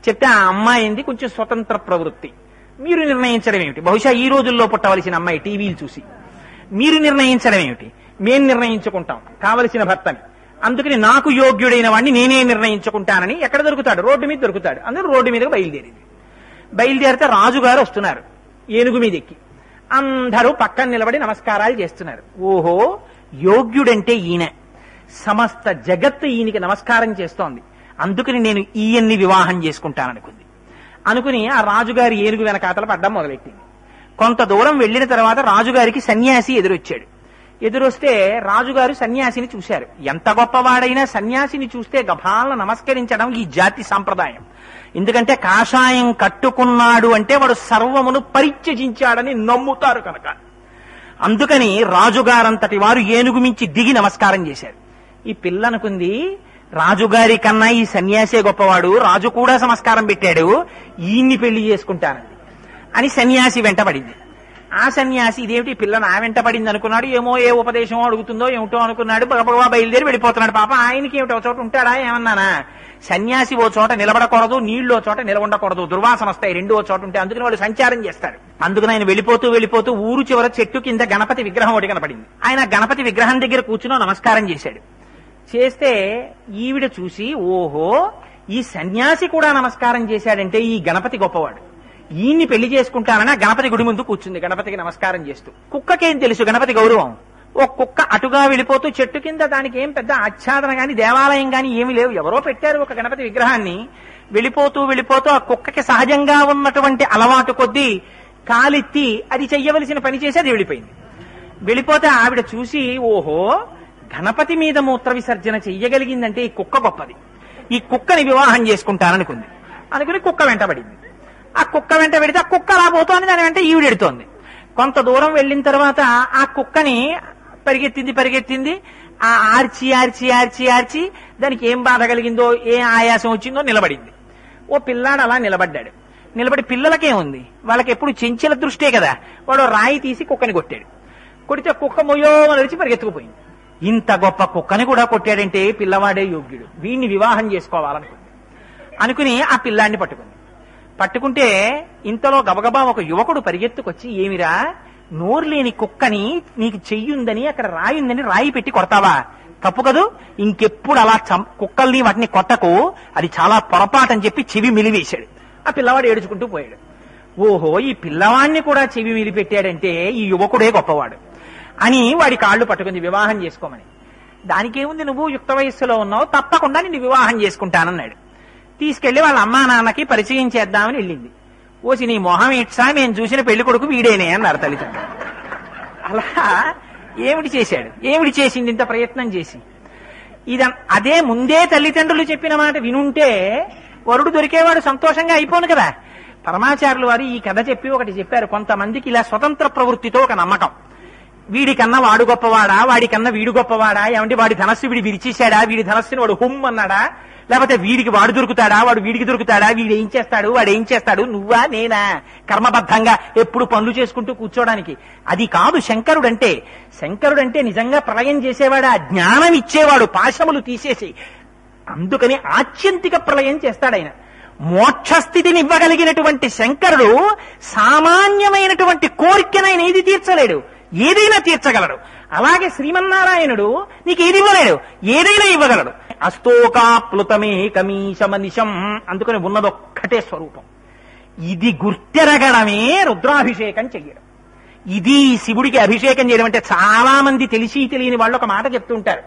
A: చెప్తే ఆ అమ్మాయింది కొంచెం స్వతంత్ర ప్రవృత్తి. మీరు నిర్ణయించడం ఏమిటి? బహుశా ఈ రోజుల్లో పుట్టవలసిన అమ్మాయి టీవీలు చూసి. మీరు నిర్ణయించడం ఏమిటి? మేం నిర్ణయించుకుంటాం కావలసిన భర్తని, అందుకని నాకు యోగ్యుడైన వాడిని నేనే నిర్ణయించుకుంటానని ఎక్కడ దొరుకుతాడు? రోడ్డు మీద దొరుకుతాడు. అందరూ రోడ్డు మీదకి బయలుదేరితే రాజుగారు వస్తున్నారు ఏనుగు మీద ఎక్కి. అందరూ పక్కన నిలబడి నమస్కారాలు చేస్తున్నారు. ఓహో, యోగ్యుడంటే ఈయన, సమస్త జగత్తు ఈయనకి నమస్కారం చేస్తోంది, అందుకని నేను ఈయన్ని వివాహం చేసుకుంటాననుకుంది. అనుకుని ఆ రాజుగారి ఏనుగు వెనకాతల పడ్డం మొదలెట్టింది. కొంత దూరం వెళ్లిన తర్వాత రాజుగారికి సన్యాసి ఎదురొచ్చాడు. ఎదురొస్తే రాజుగారు సన్యాసిని చూశారు. ఎంత గొప్పవాడైనా సన్యాసిని చూస్తే గభాలను నమస్కరించడం ఈ జాతి సాంప్రదాయం. ఎందుకంటే కాషాయం కట్టుకున్నాడు అంటే వాడు సర్వమును పరిత్యజించాడని నమ్ముతారు కనుక. అందుకని రాజుగారంతటి వారు ఏనుగు మించి దిగి నమస్కారం చేశారు. ఈ పిల్ల అనుకుంది, రాజుగారి కన్నా ఈ సన్యాసే గొప్పవాడు, రాజు కూడా నమస్కారం పెట్టాడు, ఈయన్ని పెళ్లి చేసుకుంటానంది అని సన్యాసి వెంటబడింది. ఆ సన్యాసి ఇదేమిటి పిల్ల నా వెంట పడింది అనుకున్నాడు. ఏమో ఏ ఉపదేశమో అడుగుతుందో ఏమిటో అనుకున్నాడు. బగబగా బయలుదేరి వెళ్ళిపోతున్నాడు. పాప ఆయనకి ఏమిటి ఒక చోట ఉంటాడా ఏమన్నానా? సన్యాసి ఓ చోట నిలబడకూడదు, నీళ్లు ఓ చోట నిలబడకూడదు, దుర్వాసన వస్తాయి, రెండు ఓ చోట ఉంటాయి. అందుకని వాళ్ళు సంచారం చేస్తారు. అందుకని ఆయన వెళ్ళిపోతూ ఊరు చివర చెట్టు కింద గణపతి విగ్రహం ఒకటి కనపడింది. ఆయన గణపతి విగ్రహం దగ్గర కూర్చుని నమస్కారం చేశాడు. చేస్తే ఈవిడ చూసి, ఓహో ఈ సన్యాసి కూడా నమస్కారం చేశాడంటే ఈ గణపతి గొప్పవాడు, ఈయన్ని పెళ్లి చేసుకుంటానని ఆ గణపతి గుడి ముందు కూర్చుంది గణపతికి నమస్కారం చేస్తూ. కుక్కకేం తెలుసు గణపతి గౌరవం? ఓ కుక్క అటుగా వెళ్ళిపోతూ చెట్టు కింద, దానికి ఏం పెద్ద ఆచ్ఛాదన గాని దేవాలయం గాని ఏమి లేవు, ఎవరో పెట్టారు ఒక గణపతి విగ్రహాన్ని. వెళ్ళిపోతూ ఆ కుక్కకి సహజంగా ఉన్నటువంటి అలవాటు కొద్దీ కాలెత్తి అది చెయ్యవలసిన పని చేసి అది వెళ్ళిపోయింది. వెళ్ళిపోతే ఆవిడ చూసి, ఓహో గణపతి మీద మూత్ర విసర్జన చెయ్యగలిగిందంటే ఈ కుక్క గొప్పది, ఈ కుక్కని వివాహం చేసుకుంటాననుకుంది. అనుకుని కుక్క వెంటబడింది. ఆ కుక్క వెంట పెడితే ఆ కుక్క రాబోతోంది, దాని వెంట ఈవిడెడుతోంది. కొంత దూరం వెళ్ళిన తర్వాత ఆ కుక్కని పరిగెత్తింది. ఆ ఆర్చి దానికి ఏం బాధ కలిగిందో, ఏ ఆయాసం వచ్చిందో నిలబడింది. ఓ పిల్లాడు అలా నిలబడ్డాడు. నిలబడి పిల్లలకేముంది, వాళ్ళకి ఎప్పుడు చెంచల దృష్టే కదా, వాడు రాయి తీసి కుక్కని కొట్టాడు. కొడితే కుక్క మొయ్యో నడిచి పరిగెత్తుకుపోయింది. ఇంత గొప్ప కుక్కని కూడా కొట్టాడంటే పిల్లవాడే యోగ్యుడు, వీడిని వివాహం చేసుకోవాలనుకుంది. అనుకుని ఆ పిల్లాన్ని పట్టుకుంటే ఇంతలో గబగబా ఒక యువకుడు పరిగెత్తుకొచ్చి, ఏమిరా నోరు లేని కుక్కని నీకు చెయ్యుందని అక్కడ రాయుందని రాయి పెట్టి కొడతావా? తప్పు కదూ, ఇంకెప్పుడు అలా కుక్కల్ని వాటిని కొట్టకు, అది చాలా పొరపాటని చెప్పి చెవి మిలివేశాడు. ఆ పిల్లవాడు ఏడుచుకుంటూ పోయాడు. ఓహో ఈ పిల్లవాడిని కూడా చెవి మిలిపెట్టాడంటే ఈ యువకుడే గొప్పవాడు అని వాడి కాళ్ళు పట్టుకుంది వివాహం చేసుకోమని. దానికేముంది, నువ్వు యుక్త వయస్సులో ఉన్నావు, తప్పకుండా నిన్ను వివాహం చేసుకుంటానన్నాడు. తీసుకెళ్లి వాళ్ళ అమ్మా నాన్నకి పరిచయం చేద్దామని వెళ్ళింది. ఓసి నీ మొహం ఇట్సా, మేము చూసిన పెళ్లి కొడుకు వీడేనే అన్నారు తల్లిదండ్రులు. అలా ఏమిటి చేసింది ఇంత ప్రయత్నం చేసి? అదే ముందే తల్లిదండ్రులు చెప్పిన మాట వినుంటే వరుడు దొరికేవాడు సంతోషంగా అయిపోను కదా. పరమాచార్యులు వారు ఈ కథ చెప్పి ఒకటి చెప్పారు. కొంతమందికి ఇలా స్వతంత్ర ప్రవృత్తితో ఒక నమ్మకం, వీడికన్నా వాడు గొప్పవాడా, వాడికన్నా వీడు గొప్పవాడా, ఏమంటే వాడి ధనస్సు వీడి విరిచేశాడా, వీడి ధనస్సుని వాడు హుమ్ అన్నాడా, లేకపోతే వీడికి వాడు దొరుకుతాడా, వాడు వీడికి దొరుకుతాడా, వీడు ఏం చేస్తాడు, వాడు ఏం చేస్తాడు, నువ్వా నేనా, కర్మబద్ధంగా ఎప్పుడు పనులు చేసుకుంటూ కూర్చోడానికి. అది కాదు శంకరుడంటే. శంకరుడంటే నిజంగా ప్రళయం చేసేవాడు, ఆ జ్ఞానం ఇచ్చేవాడు, పాశములు తీసేసి. అందుకని ఆత్యంతిక ప్రళయం చేస్తాడాయన. మోక్షస్థితిని ఇవ్వగలిగినటువంటి శంకరుడు సామాన్యమైనటువంటి కోరికనైనా ఏది తీర్చలేడు, ఏదైనా తీర్చగలడు. అలాగే శ్రీమన్నారాయణుడు నీకు ఏది ఇవ్వలేడు, ఏదైనా ఇవ్వగలడు. అస్తోకాప్లుతమే కమీశమనిశం, అందుకని ఉన్నదొక్కటే స్వరూపం. ఇది గుర్తెరగడమే రుద్రాభిషేకం చెయ్యడం. ఇది శివుడికి అభిషేకం చేయడం అంటే చాలా మంది తెలిసి తెలియని వాళ్ళు ఒక మాట చెప్తుంటారు.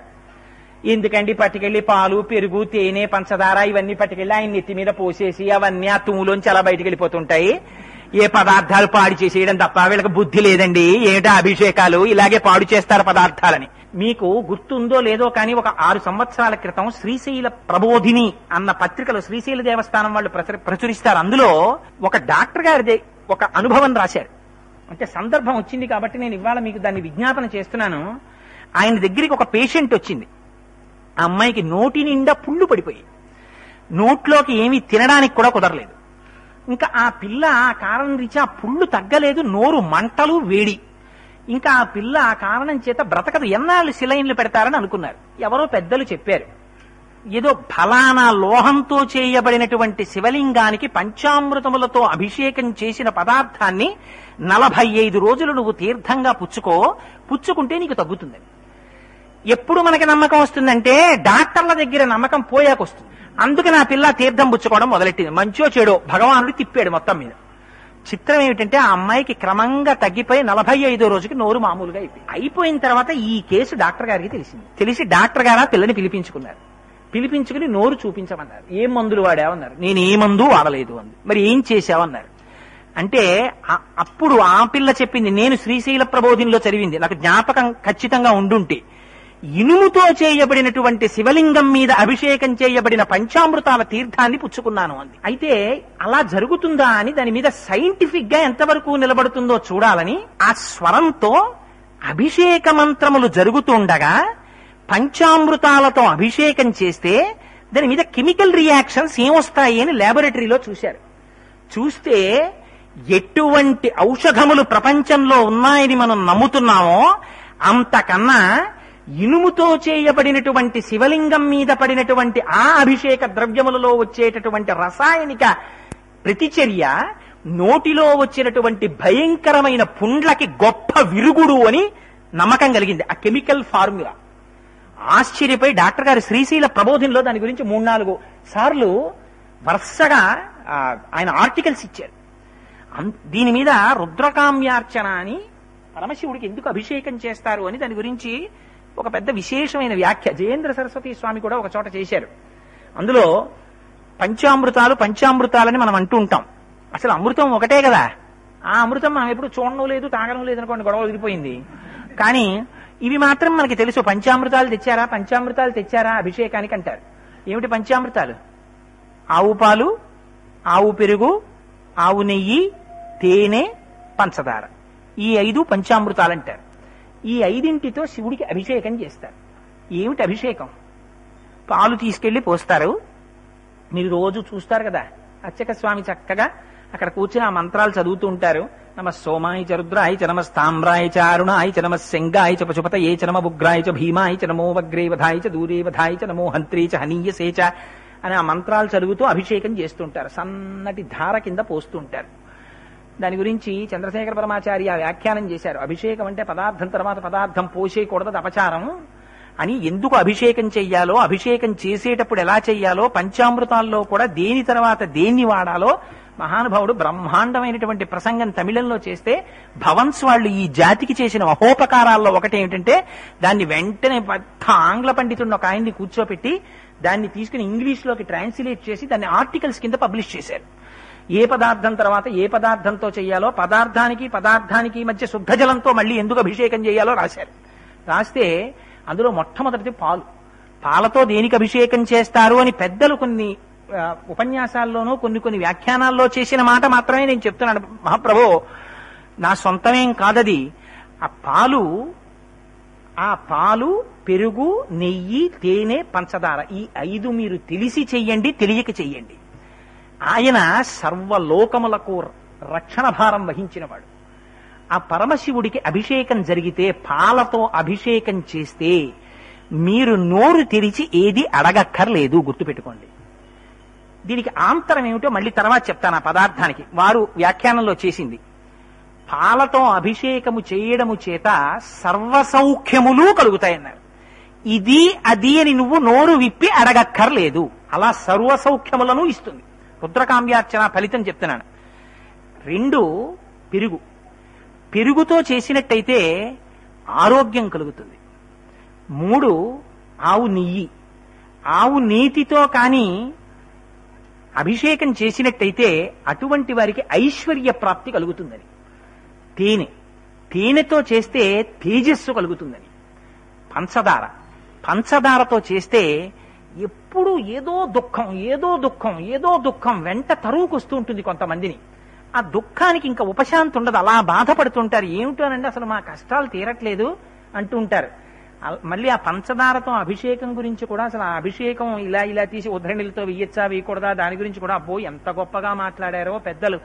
A: ఎందుకండి పట్టుకెళ్లి పాలు, పెరుగు, తేనె, పంచదార ఇవన్నీ పట్టుకెళ్లి ఆయన నెత్తి మీద పోసేసి అవన్నీ ఆ తుమ్ములోంచి అలా బయటకు వెళ్ళిపోతుంటాయి, ఏ పదార్థాలు పాడు చేసేయడం తప్ప వీళ్ళకి బుద్ధి లేదండి, ఏటా అభిషేకాలు ఇలాగే పాడు చేస్తారు పదార్థాలని. మీకు గుర్తుందో లేదో కానీ ఒక 6 సంవత్సరాల క్రితం శ్రీశైల ప్రబోధిని అన్న పత్రికలో శ్రీశైల దేవస్థానం వాళ్ళు ప్రచురిస్తారు. అందులో ఒక డాక్టర్ గారి ఒక అనుభవం రాశారు. అంటే సందర్భం వచ్చింది కాబట్టి నేను ఇవాళ మీకు దాన్ని విజ్ఞాపన చేస్తున్నాను. ఆయన దగ్గరికి ఒక పేషెంట్ వచ్చింది. ఆ అమ్మాయికి నోటి నిండా పుళ్ళు పడిపోయి, నోట్లోకి ఏమీ తినడానికి కూడా కుదరలేదు. ఇంకా ఆ పిల్ల ఆ కారణం రీత్యా ఆ పుళ్ళు తగ్గలేదు, నోరు మంటలు, వేడి. ఇంకా ఆ పిల్ల ఆ కారణం చేత బ్రతకదు, ఎన్నాళ్ళు సిలైన్లు పెడతారని అనుకున్నారు. ఎవరో పెద్దలు చెప్పారు, ఏదో ఫలానా లోహంతో చేయబడినటువంటి శివలింగానికి పంచామృతములతో అభిషేకం చేసిన పదార్థాన్ని 45 రోజులు నువ్వు తీర్థంగా పుచ్చుకుంటే నీకు తగ్గుతుందని. ఎప్పుడు మనకి నమ్మకం వస్తుందంటే డాక్టర్ల దగ్గర నమ్మకం పోయాకొస్తుంది. అందుకని ఆ పిల్ల తీర్థం పుచ్చుకోవడం మొదలెట్టింది. మంచో చెడో భగవానుడు తిప్పాడు మొత్తం మీద. చిత్రం ఏమిటంటే ఆ అమ్మాయికి క్రమంగా తగ్గిపోయి 45వ రోజుకి నోరు మామూలుగా అయిపోయిన తర్వాత ఈ కేసు డాక్టర్ గారికి తెలిసింది. తెలిసి డాక్టర్ గారు ఆ పిల్లని పిలిపించుకున్నారు. పిలిపించుకుని నోరు చూపించమన్నారు. ఏం మందులు వాడావన్నారు. నేను ఏ మందు వాడలేదు అంది. మరి ఏం చేశావన్నారు. అంటే అప్పుడు ఆ పిల్ల చెప్పింది, నేను శ్రీశైల ప్రబోధినిలో చదివింది, నాకు జ్ఞాపకం ఖచ్చితంగా ఉండుంటే, ఇనుముతో చేయబడినటువంటి శివలింగం మీద అభిషేకం చేయబడిన పంచామృతాల తీర్థాన్ని పుచ్చుకున్నాను అంది. అయితే అలా జరుగుతుందా అని దాని మీద సైంటిఫిక్ గా ఎంతవరకు నిలబడుతుందో చూడాలని ఆ స్వరంతో అభిషేక మంత్రములు జరుగుతుండగా పంచామృతాలతో అభిషేకం చేస్తే దాని మీద కెమికల్ రియాక్షన్స్ ఏమొస్తాయి అని ల్యాబొరేటరీలో చూశారు. చూస్తే ఎటువంటి ఔషధములు ప్రపంచంలో ఉన్నాయని మనం నమ్ముతున్నామో అంతకన్నా ఇనుముతో చేయబడినటువంటి శివలింగం మీద పడినటువంటి ఆ అభిషేక ద్రవ్యములలో వచ్చేటటువంటి రసాయనిక ప్రతిచర్య నోటిలో వచ్చినటువంటి భయంకరమైన పుండ్లకి గొప్ప విరుగుడు అని నమ్మకం కలిగింది ఆ కెమికల్ ఫార్ములా. ఆశ్చర్యపోయి డాక్టర్ గారు శ్రీశైల ప్రబోధినిలో దాని గురించి 3-4 సార్లు వరుసగా ఆయన ఆర్టికల్స్ ఇచ్చారు. దీని మీద రుద్రకామ్యార్చన అని పరమశివుడికి ఎందుకు అభిషేకం చేస్తారు అని దాని గురించి ఒక పెద్ద విశేషమైన వ్యాఖ్య జయేంద్ర సరస్వతి స్వామి కూడా ఒక చోట చేశారు. అందులో పంచామృతాలని మనం అంటూ ఉంటాం. అసలు అమృతం ఒకటే కదా. ఆ అమృతం మనం ఎప్పుడు చూడడం లేదు, తాగడం లేదు అనుకోండి, గొడవ వదిలిపోయింది. కానీ ఇవి మాత్రం మనకి తెలుసు. పంచామృతాలు తెచ్చారా అభిషేకానికి అంటారు. ఏమిటి పంచామృతాలు? ఆవు పాలు, ఆవు పెరుగు, ఆవు నెయ్యి, తేనె, పంచదార. ఈ 5 పంచామృతాలు అంటారు. ఈ 5ంటితో శివుడికి అభిషేకం చేస్తారు. ఏమిటి అభిషేకం? పాలు తీసుకెళ్లి పోస్తారు. మీరు రోజు చూస్తారు కదా, అర్చక స్వామి చక్కగా అక్కడ కూర్చుని ఆ మంత్రాలు చదువుతూ ఉంటారు. నమ సోమాయ చ రుద్రాయ చ నమ స్తామ్రాయ చ అరుణాయ చ నమ శంగాయ చ పశుపతయే చ నమ ఉగ్రాయ చ భీమాయ చ నమో వగ్రే వధాయ చ దూరే వధాయ చ నమో హంత్రే చ హనీయసే చ అని ఆ మంత్రాలు చదువుతూ అభిషేకం చేస్తుంటారు. సన్నటి ధార కింద పోస్తుంటారు. దాని గురించి చంద్రశేఖర పరమాచార్య వ్యాఖ్యానం చేశారు. అభిషేకం అంటే పదార్థం తర్వాత పదార్థం పోసేయకూడదు, అపచారం అని. ఎందుకు అభిషేకం చెయ్యాలో, అభిషేకం చేసేటప్పుడు ఎలా చెయ్యాలో, పంచామృతాల్లో కూడా దేని తర్వాత దేన్ని వాడాలో మహానుభావుడు బ్రహ్మాండమైనటువంటి ప్రసంగం తమిళంలో చేస్తే, భవన్స్ వాళ్ళు ఈ జాతికి చేసిన మహోపకారాల్లో ఒకటి ఏమిటంటే దాన్ని వెంటనే పెద్ద ఆంగ్ల పండితుడిని ఒక ఆయన్ని కూర్చోపెట్టి దాన్ని తీసుకుని ఇంగ్లీష్లోకి ట్రాన్స్లేట్ చేసి దాన్ని ఆర్టికల్స్ కింద పబ్లిష్ చేశారు. ఏ పదార్థం తర్వాత ఏ పదార్థంతో చేయాలో, పదార్థానికి మధ్య శుద్ధ జలంతో మళ్ళీ ఎందుకు అభిషేకం చేయాలో రాశారు. రాస్తే అందులో మొట్టమొదటిది పాలతో దేనికి అభిషేకం చేస్తారు అని పెద్దలు కొన్ని ఉపన్యాసాల్లోనూ కొన్ని వ్యాఖ్యానాల్లో చేసిన మాట మాత్రమే నేను చెప్తున్నాను. మహాప్రభో, నా సొంతమేం కాదది. ఆ పాలు, పెరుగు, నెయ్యి, తేనె, పంచదార, ఈ 5 మీరు తెలిసి చెయ్యండి, తెలియక చెయ్యండి. ఆయన సర్వలోకములకు రక్షణ భారం వహించినవాడు. ఆ పరమశివుడికి అభిషేకం జరిగితే, పాలతో అభిషేకం చేస్తే మీరు నోరు తెరిచి ఏది అడగక్కర్లేదు. గుర్తుపెట్టుకోండి. దీనికి ఆంతరం ఏమిటో మళ్ళీ తర్వాత చెప్తాను. ఆ పదార్థానికి వారు వ్యాఖ్యానంలో చేసింది. పాలతో అభిషేకము చేయడము చేత సర్వసౌఖ్యములు కలుగుతాయన్నారు. ఇది అది అని నువ్వు నోరు విప్పి అడగక్కర్లేదు. అలా సర్వసౌఖ్యములను ఇస్తుంది. రుద్రకామ్యార్చన ఫలితం చెప్తున్నాను. 2 పెరుగుతో చేసినట్టయితే ఆరోగ్యం కలుగుతుంది. 3 ఆవు నెయ్యి, ఆవు నేతితో కానీ అభిషేకం చేసినట్టయితే అటువంటి వారికి ఐశ్వర్య ప్రాప్తి కలుగుతుందని. తేనెతో చేస్తే తేజస్సు కలుగుతుందని. పంచదారతో చేస్తే ఎప్పుడు ఏదో దుఃఖం వెంట తరువుకొస్తూ ఉంటుంది కొంతమందిని. ఆ దుఃఖానికి ఇంకా ఉపశాంతి ఉండదు, అలా బాధపడుతుంటారు. ఏమిటోనండి అసలు మా కష్టాలు తీరట్లేదు అంటూ ఉంటారు. మళ్ళీ ఆ పంచదారతో అభిషేకం గురించి కూడా, అసలు ఆ అభిషేకం ఇలా తీసి ఉద్ధరణిలతో వేయచ్చా వేయకూడదా దాని గురించి కూడా అబ్బో ఎంత గొప్పగా మాట్లాడారో పెద్దలు.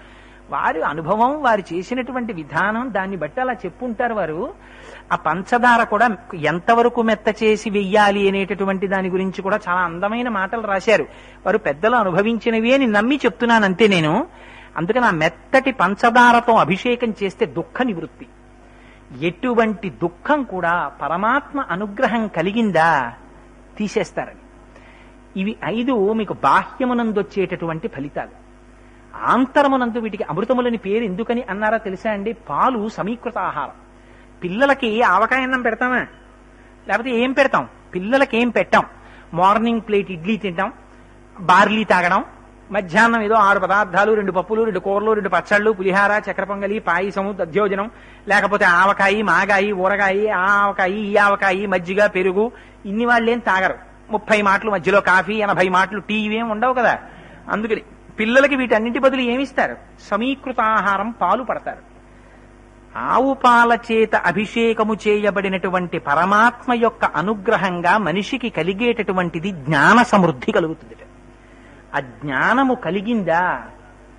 A: వారి అనుభవం, వారు చేసినటువంటి విధానం, దాన్ని బట్టి అలా చెప్పుంటారు వారు. ఆ పంచదార కూడా ఎంతవరకు మెత్త చేసి వెయ్యాలి అనేటటువంటి దాని గురించి కూడా చాలా అందమైన మాటలు రాశారు. వారు పెద్దలు అనుభవించినవి అని నమ్మి చెప్తున్నాను అంతే నేను. అందుకని ఆ మెత్తటి పంచదారతో అభిషేకం చేస్తే దుఃఖ నివృత్తి. ఎటువంటి దుఃఖం కూడా పరమాత్మ అనుగ్రహం కలిగిందా తీసేస్తారని. ఇవి 5 మీకు బాహ్యమునందొచ్చేటటువంటి ఫలితాలు. ఆంతరమునందు వీటికి అమృతములని పేరు ఎందుకని అన్నారా తెలుసా అండి? పాలు సమీకృత ఆహారం. పిల్లలకి ఆవకాయ అన్నం పెడతామా? లేకపోతే ఏం పెడతాం? పిల్లలకి ఏం పెట్టాం? మార్నింగ్ ప్లేట్ ఇడ్లీ తింటాం, బార్లీ తాగడం, మధ్యాహ్నం ఏదో 6 పదార్థాలు, 2 పప్పులు, 2 కూరలు, 2 పచ్చళ్ళు, పులిహార, చక్కెర పొంగలి, పాయసము, దధ్యోజనం, లేకపోతే ఆవకాయి, మాగాయి, ఊరగాయి, ఆ ఆవకాయి, ఈ ఆవకాయి, మజ్జిగ, పెరుగు. ఇన్ని వాళ్ళేం తాగరు. 30 మాటలు మధ్యలో కాఫీ, 80 మాటలు టీ, ఇవేం ఉండవు కదా. అందుకని పిల్లలకి వీటన్నింటి బదులు ఏమిస్తారు? సమీకృత ఆహారం, పాలు పడతారు. ఆవు పాల చేత అభిషేకము చేయబడినటువంటి పరమాత్మ యొక్క అనుగ్రహంగా మనిషికి కలిగేటటువంటిది జ్ఞాన సమృద్ధి కలుగుతుంది. ఆ జ్ఞానము కలిగిందా?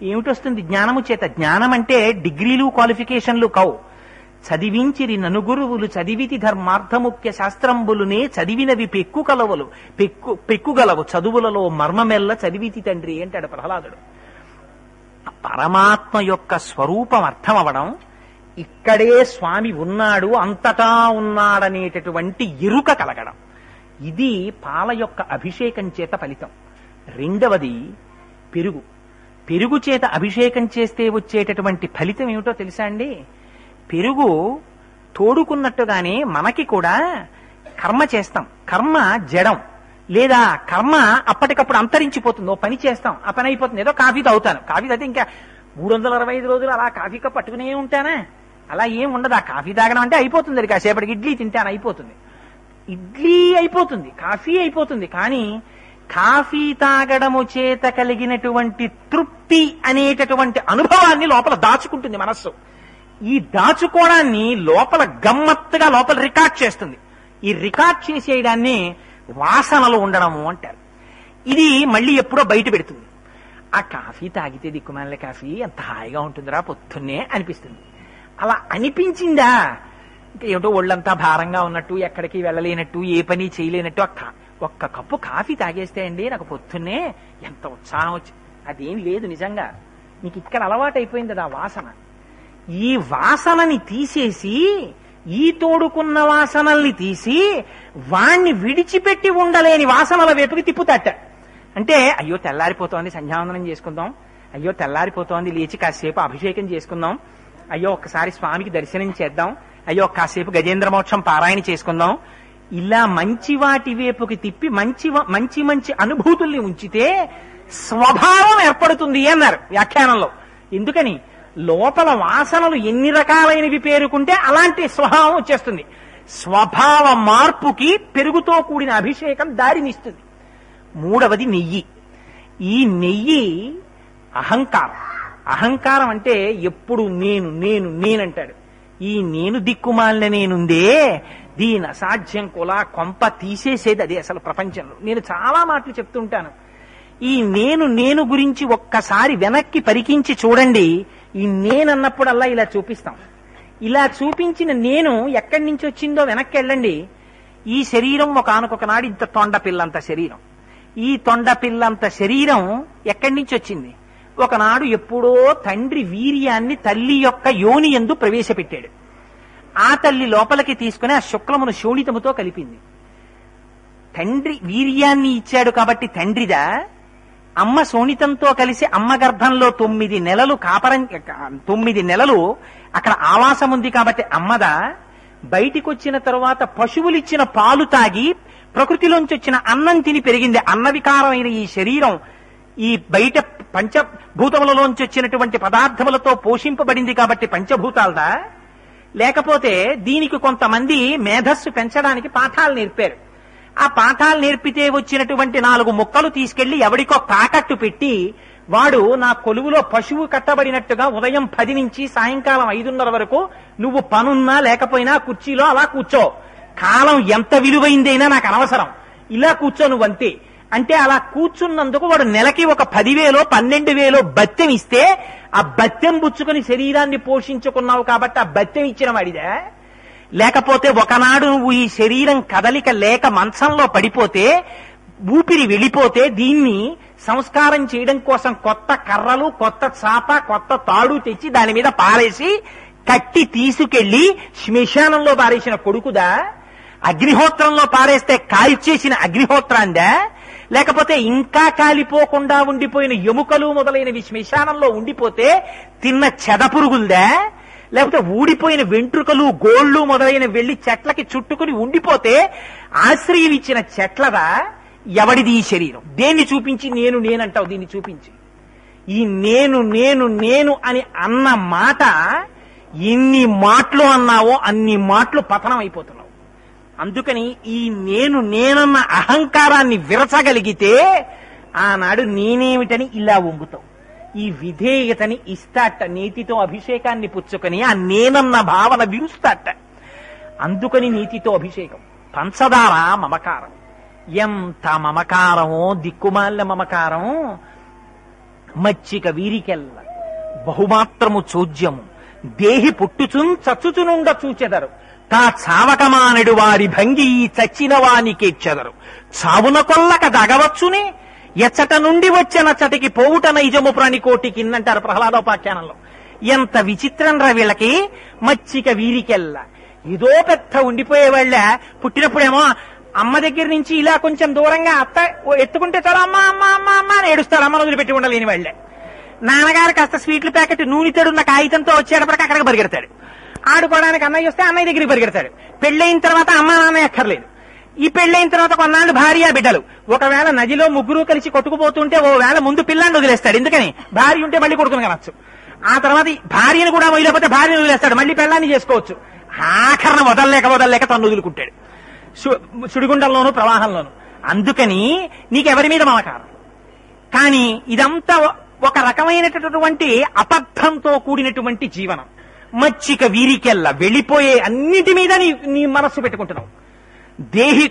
A: ఏమిటొస్తుంది జ్ఞానము చేత? జ్ఞానం అంటే డిగ్రీలు, క్వాలిఫికేషన్లు కావు. చదివించిరి ననుగురువులు చదివితి ధర్మార్థముఖ్య శాస్త్రంబులునే చదివినవి పెక్కుగలవు చదువులలో మర్మమెల్ల చదివితి తండ్రి అంటాడు ప్రహ్లాదుడు. పరమాత్మ యొక్క స్వరూపం అర్థం అవడం, ఇక్కడే స్వామి ఉన్నాడు, అంతటా ఉన్నాడనేటటువంటి ఎరుక కలగడం, ఇది పాల యొక్క అభిషేకం చేత ఫలితం. రెండవది పెరుగు. పెరుగు చేత అభిషేకం చేస్తే వచ్చేటటువంటి ఫలితం ఏమిటో తెలుసా అండి? పెరుగు తోడుకున్నట్టుగానే మనకి కూడా కర్మ చేస్తాం. కర్మ జడం, లేదా కర్మ అప్పటికప్పుడు అంతరించిపోతుంది. ఓ పని చేస్తాం, ఆ పని అయిపోతుంది. ఏదో కాఫీ తాగుతాను, కాఫీ తాగితే ఇంకా 365 రోజులు అలా కాఫీ కప్ పట్టుకునే ఉంటానా? అలా ఏం ఉండదు. ఆ కాఫీ తాగడం అంటే అయిపోతుంది. అది కాసేపటికి ఇడ్లీ తింటాను, అయిపోతుంది. ఇడ్లీ అయిపోతుంది, కాఫీ అయిపోతుంది. కానీ కాఫీ తాగడము చేత కలిగినటువంటి తృప్తి అనేటటువంటి అనుభవాన్ని లోపల దాచుకుంటుంది మనస్సు. ఈ దాచుకోవడాన్ని లోపల గమ్మత్తుగా లోపల రికార్డ్ చేస్తుంది. ఈ రికార్డ్ చేసేయడాన్ని వాసనలు ఉండడము అంటారు. ఇది మళ్ళీ ఎప్పుడో బయట పెడుతుంది. ఆ కాఫీ తాగితే దిక్కుమాల కాఫీ ఎంత హాయిగా ఉంటుందిరా పొద్దున్నే అనిపిస్తుంది. అలా అనిపించిందా? ఇంకా ఏమిటో ఒళ్ళంతా భారంగా ఉన్నట్టు, ఎక్కడికి వెళ్ళలేనట్టు, ఏ పని చేయలేనట్టు, ఒక్క కప్పు కాఫీ తాగేస్తే అండి నాకు పొద్దున్నే ఎంత ఉత్సాహం వచ్చి. అదేం లేదు నిజంగా. నీకు ఇక్కడ అలవాటు అయిపోయింది ఆ వాసన. ఈ వాసనని తీసేసి, ఈ తోడుకున్న వాసనల్ని తీసి, వాణ్ణి విడిచిపెట్టి ఉండలేని వాసనల వైపుకి తిప్పుతాట. అంటే అయ్యో తెల్లారిపోతోంది, సంధ్యావందనం చేసుకుందాం, అయ్యో తెల్లారిపోతోంది, లేచి కాసేపు అభిషేకం చేసుకుందాం, అయ్యో ఒక్కసారి స్వామికి దర్శనం చేద్దాం, అయ్యో కాసేపు గజేంద్ర మోక్షం పారాయణ చేసుకుందాం. ఇలా మంచి వాటి వైపుకి తిప్పి మంచి మంచి అనుభూతుల్ని ఉంచితే స్వభావం ఏర్పడుతుంది అన్నారు వ్యాఖ్యానంలో. ఎందుకని? లోపల వాసనలు ఎన్ని రకాలైనవి పేరుకుంటే అలాంటి స్వభావం వచ్చేస్తుంది. స్వభావ మార్పుకి పెరుగుతో కూడిన అభిషేకం దారినిస్తుంది. మూడవది నెయ్యి. ఈ నెయ్యి అహంకారం. అహంకారం అంటే ఎప్పుడు నేను నేను నేనంటాడు. ఈ నేను దిక్కుమాలిన నేనుందే, దీని అసాధ్యం కులా కొంప తీసేసేది అదే అసలు ప్రపంచంలో. నేను చాలా మాటలు చెప్తుంటాను. ఈ నేను గురించి ఒక్కసారి వెనక్కి పరికించి చూడండి. ఈ నేనన్నప్పుడల్లా ఇలా చూపిస్తాం. ఇలా చూపించిన నేను ఎక్కడి నుంచి వచ్చిందో వెనక్కి వెళ్ళండి. ఈ శరీరం ఒకానొక నాడు ఇంత తొండపిల్లంత శరీరం. ఈ తొండపిల్లంత శరీరం ఎక్కడి నుంచి వచ్చింది? ఒకనాడు ఎప్పుడో తండ్రి వీర్యాన్ని తల్లి యొక్క యోని యందు ప్రవేశపెట్టాడు. ఆ తల్లి లోపలికి తీసుకుని ఆ శుక్లమును శోణితముతో కలిపింది. తండ్రి వీర్యాన్ని ఇచ్చాడు కాబట్టి తండ్రిదా? అమ్మ శోణితంతో కలిసి అమ్మ గర్భంలో 9 నెలలు 9 నెలలు అక్కడ ఆవాసం ఉంది కాబట్టి అమ్మదా? బయటికి వచ్చిన తరువాత పశువులిచ్చిన పాలు తాగి ప్రకృతిలోంచి వచ్చిన అన్నం తిని పెరిగింది. అన్న వికారమైన ఈ శరీరం ఈ బయట పంచభూతములలోంచి వచ్చినటువంటి పదార్థములతో పోషింపబడింది కాబట్టి పంచభూతాలదా? లేకపోతే దీనికి కొంతమంది మేధస్సు పెంచడానికి పాఠాలు నేర్పారు. ఆ పాఠాలు నేర్పితే వచ్చినటువంటి 4 ముక్కలు తీసుకెళ్లి ఎవడికో తాకట్టు పెట్టి, వాడు నా కొలువులో పశువు కట్టబడినట్టుగా ఉదయం 10 నుంచి సాయంకాలం 5:30 వరకు నువ్వు పనున్నా లేకపోయినా కుర్చీలో అలా కూర్చో, కాలం ఎంత విలువైందైనా నాకు అనవసరం, ఇలా కూర్చో నువ్వంతే అంటే, అలా కూర్చున్నందుకు వాడు నెలకి ఒక 10,000 12,000 బత్తెం ఇస్తే ఆ బత్తెం పుచ్చుకుని శరీరాన్ని పోషించుకున్నావు కాబట్టి ఆ బత్తెం ఇచ్చిన వాడిదా? లేకపోతే ఒకనాడు నువ్వు ఈ శరీరం కదలిక లేక మంచంలో పడిపోతే, ఊపిరి వెళ్ళిపోతే దీన్ని సంస్కారం చేయడం కోసం కొత్త కర్రలు, కొత్త చాప, కొత్త తాడు తెచ్చి దాని మీద పారేసి కట్టి తీసుకెళ్లి శ్మశానంలో పారేసిన కొడుకుదా? అగ్నిహోత్రంలో పారేస్తే కాల్చేసిన అగ్నిహోత్రాందా? లేకపోతే ఇంకా కాలిపోకుండా ఉండిపోయిన ఎముకలు మొదలైనవి శ్మశానంలో ఉండిపోతే తిన్న చెదపురుగులదా, లేకపోతే ఊడిపోయిన వెంట్రుకలు గోళ్లు మొదలైన వెళ్లి చెట్లకి చుట్టుకుని ఉండిపోతే ఆశ్రయం ఇచ్చిన చెట్లదా? ఎవడిది ఈ శరీరం? దేన్ని చూపించి నేను నేనంటావు? దీన్ని చూపించి ఈ నేను నేను నేను అని అన్న మాట ఎన్ని మాటలు అన్నావో అన్ని మాటలు పతనం అయిపోతున్నావు. అందుకని ఈ నేను నేనన్న అహంకారాన్ని విరచగలిగితే ఆనాడు నేనేమిటని ఇలా వంగుతావు. ఈ విధేయతని ఇస్తాట, నీతితో అభిషేకాన్ని పుచ్చుకొని ఆ నేనన్న భావన విరుస్తాట. అందుకని నీతితో అభిషేకం. పంచదార మమకారం. ఎంత మమకారమో, దిక్కుమాల మమకారం. మచ్చిక వీరికెల్ల బహుమాత్రము చోద్యము దేహి పుట్టుచున్ చచ్చుచునుండ చూచెదరు తా చావకమానడు వారి భంగి చచ్చిన వానికెచ్చెదరు చావున కొల్లక దగవచ్చునే ఎచ్చట నుండి వచ్చనచ్చటికి పోవుట నైజము ప్రాణికోటి కిందంటారు ప్రహ్లాదోపాఖ్యానంలో. ఎంత విచిత్రం రా వీళ్ళకి. మచ్చిక వీరికెల్ల ఏదో పెద్ద ఉండిపోయేవాళ్ళ. పుట్టినప్పుడేమో అమ్మ దగ్గర నుంచి ఇలా కొంచెం దూరంగా అత్త ఎత్తుకుంటే చాలు అమ్మ అమ్మ అమ్మ అమ్మ అని ఏడుస్తారు. అమ్మను వదిలిపెట్టి ఉండలేని వాళ్లే. నాన్నగారు కాస్త స్వీట్ల ప్యాకెట్ నూనెతడున్న కాగితంతో వచ్చేటప్పటికి అక్కడికి పరిగెడతాడు. ఆడుకోవడానికి అన్నయ్య వస్తే అన్నయ్య దగ్గరికి పరిగెడతాడు. పెళ్ళైన తర్వాత అమ్మ నాన్న ఎక్కర్లేదు. ఈ పెళ్ళైన తర్వాత కొన్నాళ్ళు భార్య బిడ్డలు. ఒకవేళ నదిలో ముగ్గురు కలిసి కొట్టుకుపోతుంటే ఓ వేళ ముందు పిల్లాన్ని వదిలేస్తాడు. ఎందుకని? భార్య ఉంటే మళ్ళీ కొడుకుని కనొచ్చు. ఆ తర్వాత భార్యను కూడా వదిలేకపోతే భార్యను వదిలేస్తాడు. మళ్ళీ పిల్లాన్ని చేసుకోవచ్చు. ఆఖరణ వదలలేక తను వదులుకుంటాడు సుడిగుండంలోనూ ప్రవాహంలోనూ. అందుకని నీకెవరి మీద మమకారం. కానీ ఇదంతా ఒక రకమైనటువంటి అబద్ధంతో కూడినటువంటి జీవనం. మచ్చిక వీరికెల్లా వెళ్ళిపోయే అన్నిటి మీద నీ మనస్సు పెట్టుకుంటున్నావు. దేహి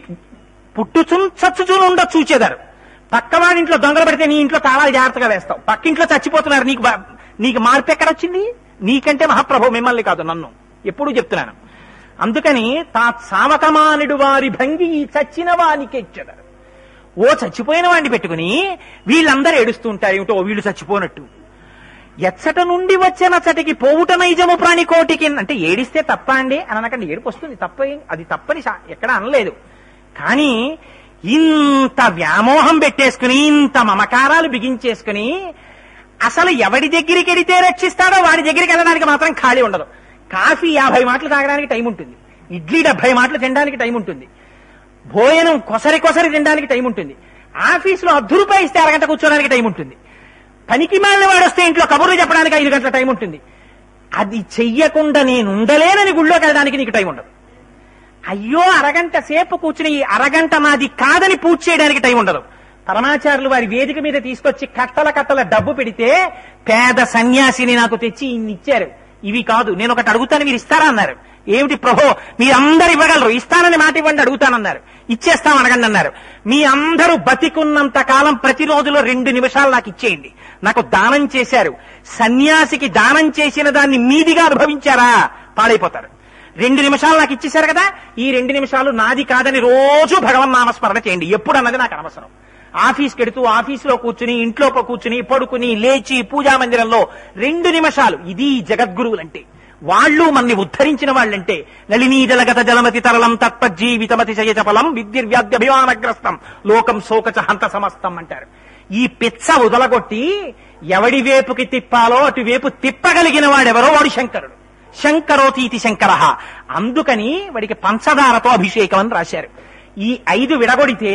A: పుట్టుచున్ చచ్చుచునుండ చూచెదరు. పక్కవాడింట్లో దొంగలు పడితే నీ ఇంట్లో తాళాలు జాగ్రత్తగా వేస్తావు. పక్కింట్లో చచ్చిపోతున్నారు. నీకు మార్పు ఎక్కడొచ్చింది? నీకంటే మహాప్రభు మిమ్మల్ని కాదు, నన్ను ఎప్పుడూ చెప్తున్నాను. అందుకని తా సావకమానుడు వారి భంగి చచ్చిన వానికెచ్చెదరు. ఓ చచ్చిపోయిన వాడిని పెట్టుకుని వీళ్ళందరూ ఏడుస్తూ ఉంటారు. ఏమిటో వీళ్ళు చచ్చిపోనట్టు. ఎచ్చట నుండి వచ్చనచ్చటికి పోవుట నైజము ప్రాణికోటికి అంటే ఏడిస్తే తప్ప అండి అని అనకండి. ఏడుపు వస్తుంది, తప్ప, అది తప్పని ఎక్కడ అనలేదు. కానీ ఇంత వ్యామోహం పెట్టేసుకుని, ఇంత మమకారాలు బిగించేసుకుని అసలు ఎవడి దగ్గరికి వెడితే రక్షిస్తాడో వాడి దగ్గరికి వెళ్ళడానికి మాత్రం ఖాళీ ఉండదు. కాఫీ 50 మాటలు తాగడానికి టైం ఉంటుంది. ఇడ్లీ 70 మాటలు తినడానికి టైం ఉంటుంది. భోజనం కొసరి తినడానికి టైం ఉంటుంది. ఆఫీసులో ₹10 ఇస్తే అరగంట కూర్చోడానికి టైం ఉంటుంది. పనికి మాలిన వాడు వస్తే ఇంట్లో కబుర్లు చెప్పడానికి 5 గంటల టైం ఉంటుంది. అది చెయ్యకుండా నేను ఉండలేనని గుళ్ళోకి వెళ్ళడానికి నీకు టైం ఉండదు. అయ్యో అరగంట సేపు కూర్చుని ఈ అరగంట నాది కాదని పూజ చేయడానికి టైం ఉండదు. పరమాచార్యులు వారి వేదిక మీద తీసుకొచ్చి కట్టల డబ్బు పెడితే పేద సన్యాసిని నాకు తెచ్చి ఇన్ని ఇచ్చారు. ఇవి కాదు, నేను ఒకటి అడుగుతాను మీరు ఇస్తారా అన్నారు. ఏమిటి ప్రభో, మీరందరూ ఇవ్వగలరు, ఇస్తానని మాట ఇవ్వండి అడుగుతానన్నారు. ఇచ్చేస్తాం అడగండి అన్నారు. మీ అందరూ బతికున్నంత కాలం ప్రతిరోజులో 2 నిమిషాలు నాకు ఇచ్చేయండి. నాకు దానం చేశారు. సన్యాసికి దానం చేసిన దాన్ని మీదిగా అనుభవించారా? పాడైపోతారు. 2 నిమిషాలు నాకు ఇచ్చేశారు కదా, ఈ 2 నిమిషాలు నాది కాదని రోజు భగవన్నామస్మరణ చేయండి. ఎప్పుడు అన్నది నాకు అనవసరం. ఆఫీస్కి ఎడుతూ ఆఫీసులో కూర్చుని, ఇంట్లో కూర్చుని, పడుకుని, లేచి పూజా మందిరంలో 2 నిమిషాలు. ఇది జగద్గురువులంటే. వాళ్ళు మన్ని ఉద్ధరించిన వాళ్ళంటే. నళినీజలగత జలమతి తరళం తత్పజ్జీవితమతిశయ చపలం విద్యుర్వ్యాధ్యభిమానగ్రస్తం లోకం శోకచ హంత సమస్తం అంటారు. ఈ పిచ్చ వదలగొట్టి ఎవడి వేపుకి తిప్పాలో అటువైపు తిప్పగలిగిన వాడెవరో వాడు శంకరుడు. శంకరోతీతి శంకర. అందుకని వాడికి పంచదారతో అభిషేకం అని రాశారు. ఈ 5 విడగొడితే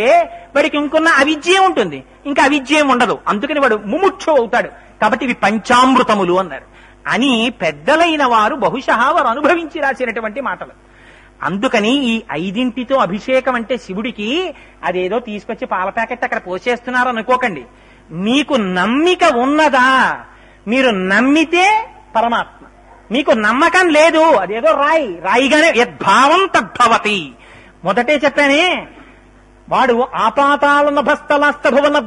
A: వాడికి ఇంకొన్న అవిద్యం ఉంటుంది, ఇంకా అవిద్యం ఉండదు. అందుకని వాడు ముముక్షు అవుతాడు. కాబట్టి ఇవి పంచామృతములు అన్నారు అని పెద్దలైన వారు బహుశా వారు అనుభవించి రాసినటువంటి మాటలు. అందుకని ఈ 5టితో అభిషేకం అంటే శివుడికి అదేదో తీసుకొచ్చి పాల ప్యాకెట్ అక్కడ పోసేస్తున్నారు అనుకోకండి. మీకు నమ్మిక ఉన్నదా? మీరు నమ్మితే పరమాత్మ. మీకు నమ్మకం లేదు, అదేదో రాయిగానే యద్భావం తద్భవతి. మొదటే చెప్పానే, వాడు ఆపాతాళ నభస్థలాస్థ భువన